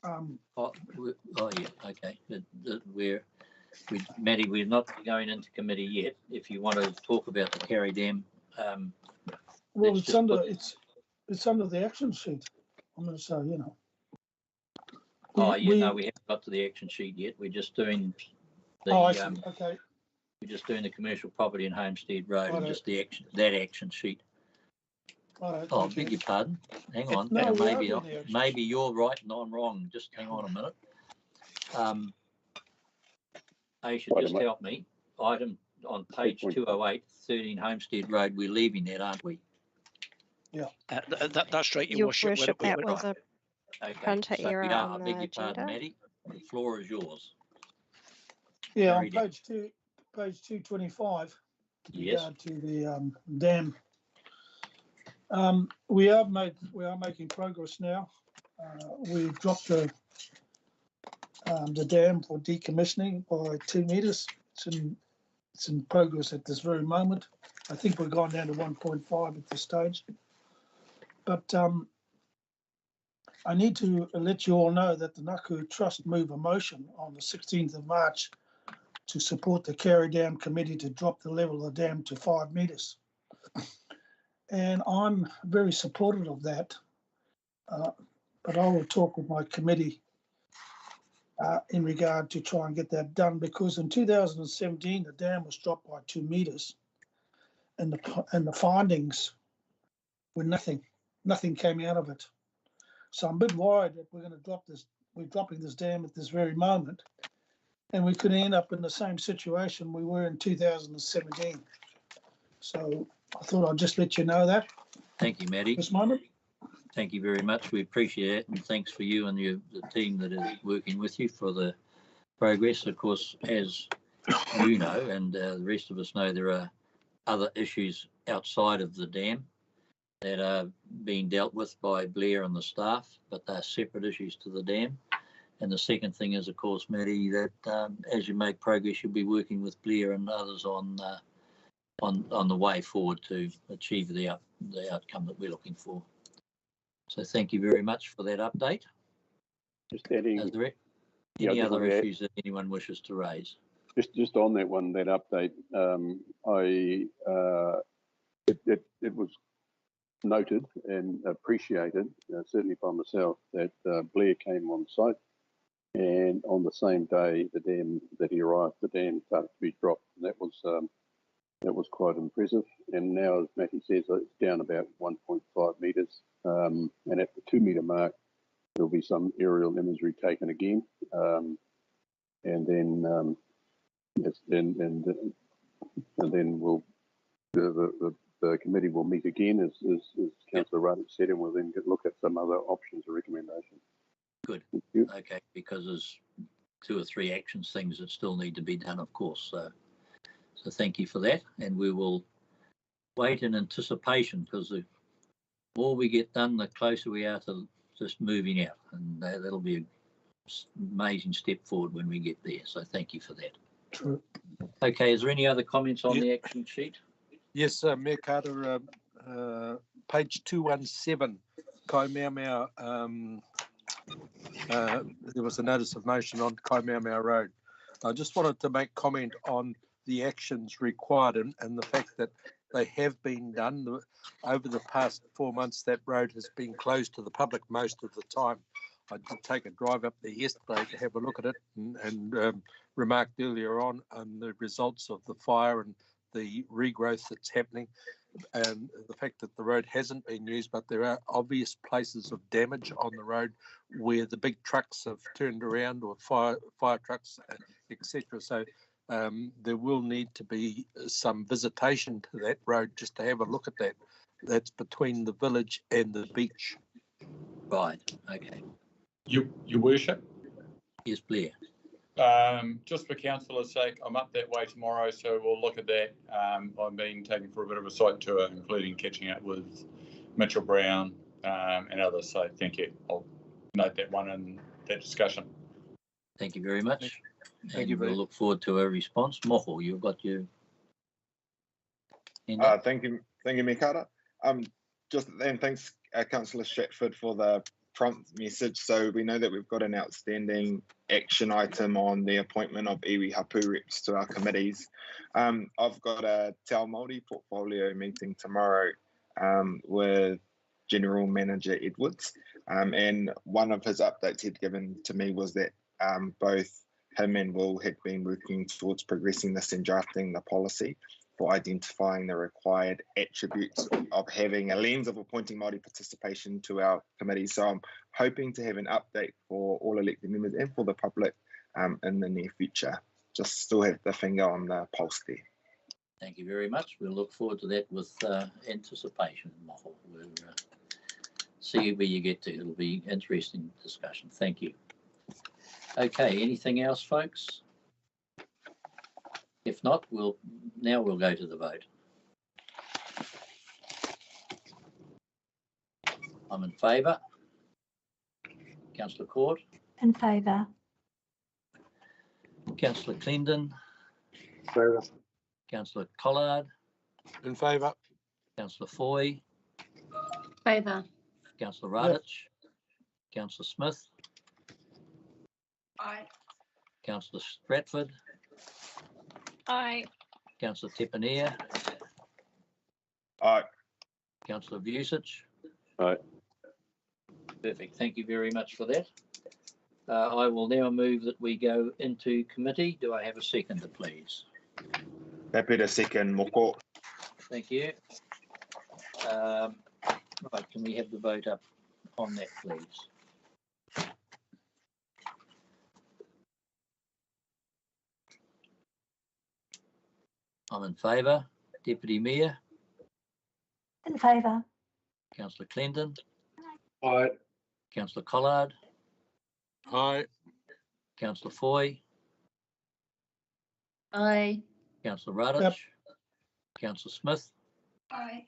Oh yeah, okay. Maddie, we're not going into committee yet. If you want to talk about the Carry Dam, well, it's under the action sheet. I'm going to say, you know. No, we haven't got to the action sheet yet. We're just doing the. Oh, I see. Okay. We're just doing the commercial property and Homestead Road, Right. and just that action sheet. Right, oh, beg your pardon. Hang on. No, maybe you're right and I'm wrong. Just hang on a minute. Aisha, just help me. Item on page 208, 13 Homestead Road. We're leaving that, aren't we? Yeah. That's right, Your Worship. That was a okay. printer So error we are. on I the beg your pardon, agenda. Maddie. The floor is yours. Yeah, on page 225. Yes. To the dam. We are making progress now. We've dropped the dam for decommissioning by 2 metres. It's in progress at this very moment. I think we've gone down to 1.5 at this stage. But I need to let you all know that the Ngaku Trust move a motion on the 16th of March to support the Carry Dam Committee to drop the level of the dam to 5 metres. And I'm very supportive of that. But I will talk with my committee in regard to try and get that done, because in 2017 the dam was dropped by 2 metres, and the findings were nothing came out of it. So I'm a bit worried that we're dropping this dam at this very moment, and we could end up in the same situation we were in 2017. So I thought I'd just let you know that. Thank you, Maddie. This moment. Thank you very much. We appreciate it, and thanks for you and the team that is working with you for the progress. Of course, as you know, and the rest of us know, there are other issues outside of the dam that are being dealt with by Blair and the staff, but they're separate issues to the dam. And the second thing is, of course, Maddie, that as you make progress, you'll be working with Blair and others on the way forward to achieve the outcome that we're looking for. So thank you very much for that update. Just adding. Is there any other issues that anyone wishes to raise? Just on that one, that update, it was noted and appreciated, certainly by myself, that Blair came on site, and on the same day the dam that he arrived, the dam started to be dropped. And that was quite impressive. And now, as Matty says, it's down about 1.5 metres, and at the 2 metre mark there'll be some aerial imagery taken again, and then we'll the committee will meet again, as Councillor Rudd said, and we'll then look at some other options or recommendations. Good. Okay, because there's 2 or 3 actions things that still need to be done, of course. So thank you for that, and we will wait in anticipation, because the more we get done, the closer we are to just moving out, and that'll be an amazing step forward when we get there. So thank you for that. True. Okay, is there any other comments on the action sheet? Yes, Mayor Carter, page 217, Kaimau, there was a notice of motion on Kaimau Road. I just wanted to make comment on the actions required and the fact that they have been done. Over the past 4 months, that road has been closed to the public most of the time. I did take a drive up there yesterday to have a look at it, and remarked earlier on the results of the fire and the regrowth that's happening, and the fact that the road hasn't been used, but there are obvious places of damage on the road where the big trucks have turned around, or fire trucks, etc. So there will need to be some visitation to that road just to have a look at that. That's between the village and the beach. Right, okay. Your worship? Yes, Blair. Just for councillor's sake, I'm up that way tomorrow, so we'll look at that. I've been taken for a bit of a site tour, including catching up with Mitchell Brown and others. So thank you. I'll note that one in that discussion. Thank you very much. Thank you. We'll look forward to a response. Moho, you've got your. Thank you, Mikata. Thanks, Councillor Stratford, for the prompt message. So we know that we've got an outstanding action item on the appointment of iwi hapu reps to our committees. I've got a Te Ao Māori portfolio meeting tomorrow with General Manager Edwards, and one of his updates he'd given to me was that both him and Will had been working towards progressing this and drafting the policy for identifying the required attributes of having a lens of appointing Māori participation to our committee. So I'm hoping to have an update for all elected members and for the public in the near future. Just still have the finger on the pulse there. Thank you very much. We'll look forward to that with anticipation, Moho. We'll see where you get to. It'll be interesting discussion. Thank you. Okay, anything else, folks? If not, we'll go to the vote. I'm in favour. Councillor Court. In favour. Councillor Clendon. Favour. Councillor Collard. In favour. Councillor Foy. Favour. Councillor Radich. Councillor Smith. Aye. Councillor Stratford. Aye. Councillor Tepania. Aye. Councillor Vusic. Aye. Perfect. Thank you very much for that. I will now move that we go into committee. Do I have a seconder, please? Happy to second, Moko. Thank you. Right, can we have the vote up on that, please? I'm in favour. Deputy Mayor. In favour. Councillor Clendon. Aye. Councillor Collard. Aye. Councillor Foy. Aye. Councillor Radich. Yep. Councillor Smith. Aye.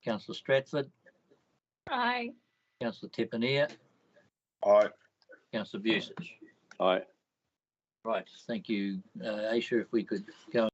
Councillor Stratford. Aye. Councillor Tepania. Aye. Councillor Vusic. Aye. Right, thank you. Aisha, if we could go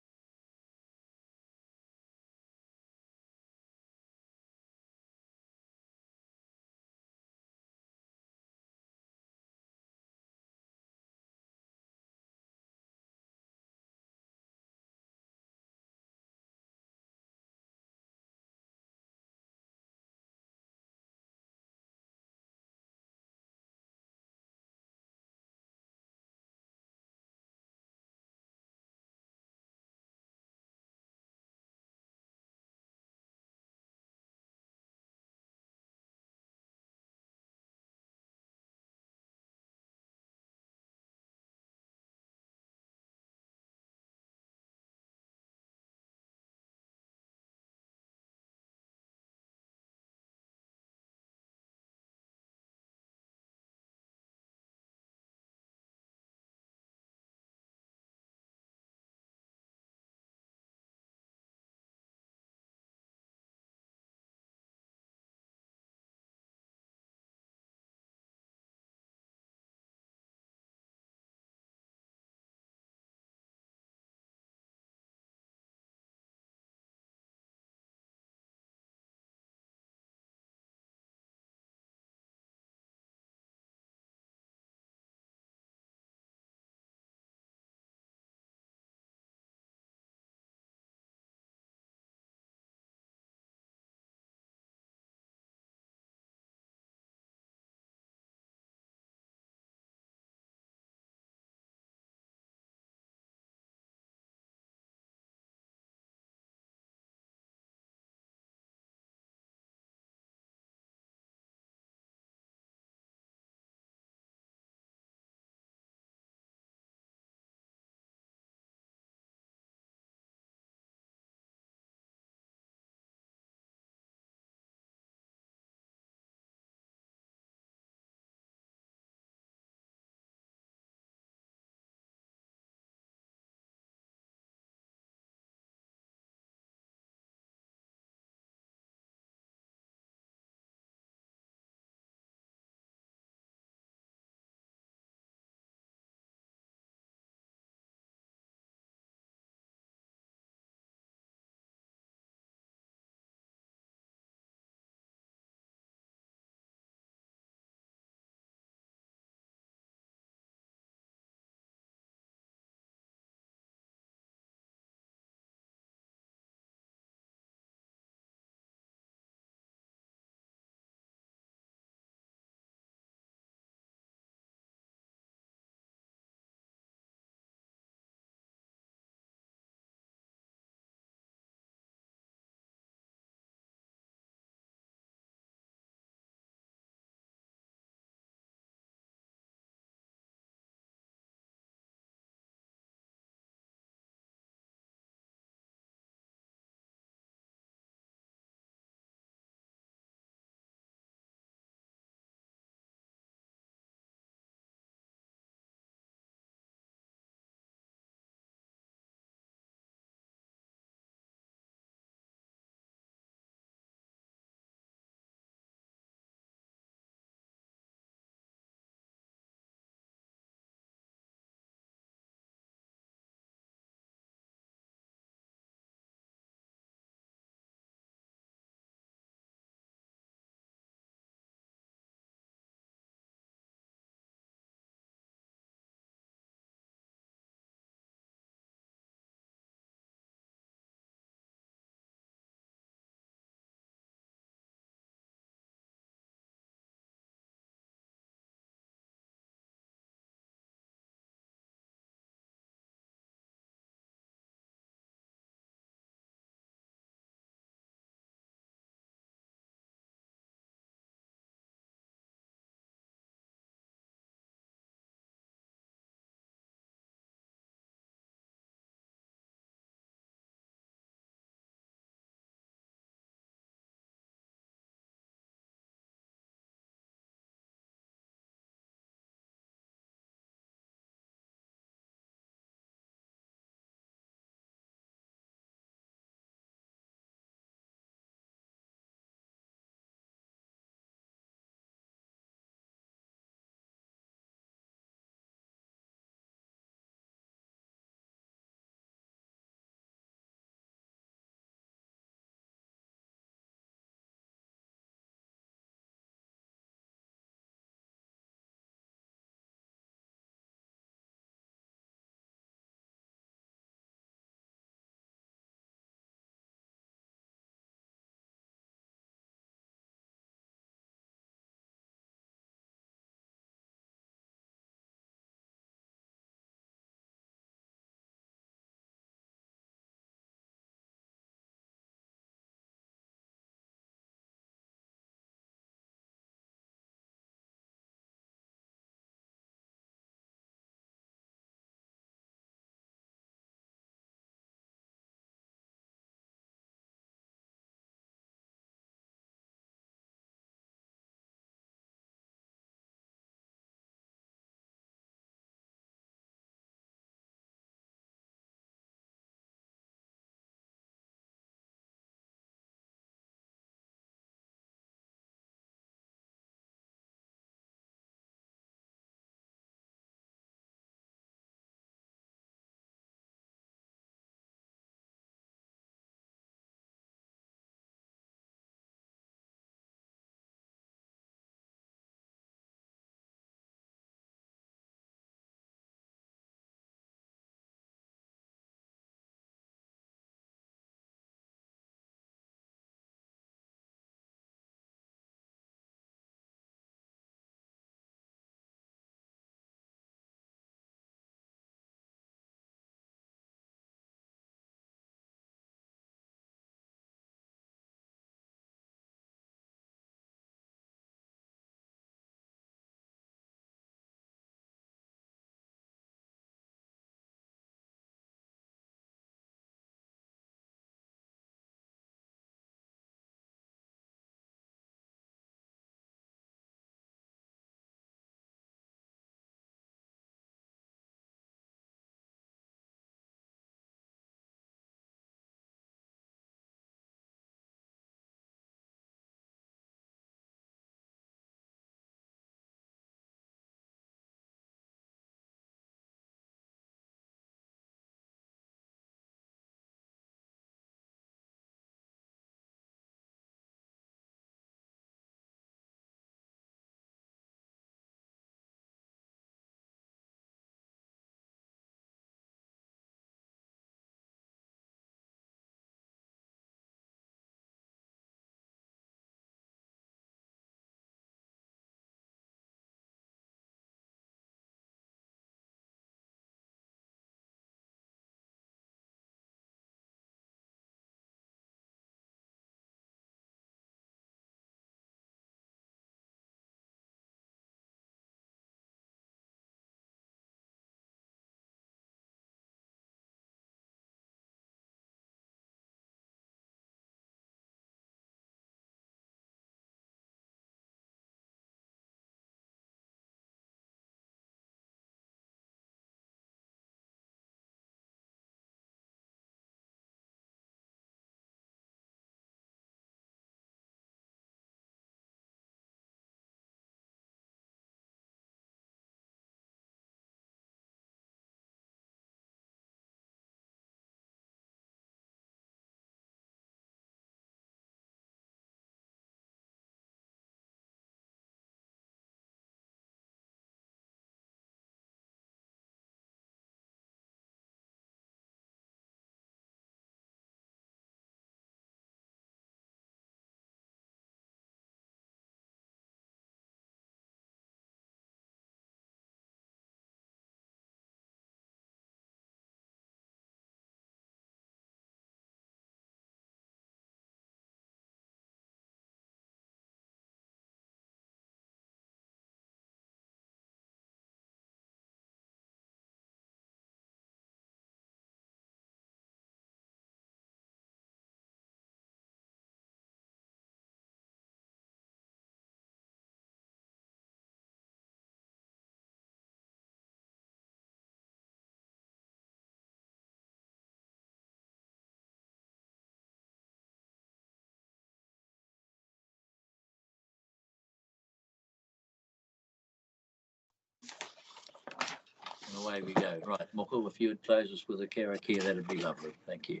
away we go. Right, Moko, if you would close us with a karakia, that'd be lovely. Thank you.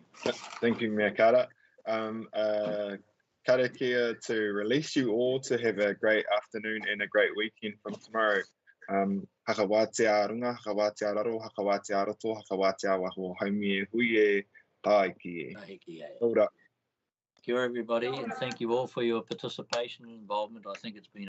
Thank you, Mea Kara. Karakia to release you all to have a great afternoon and a great weekend from tomorrow. Hakawate a runga, hakawate a raro, hakawate a roto, hakawate a waho, haumi e hui e, haiki e. Hold up. Thank you, everybody, and thank you all for your participation and involvement. I think it's been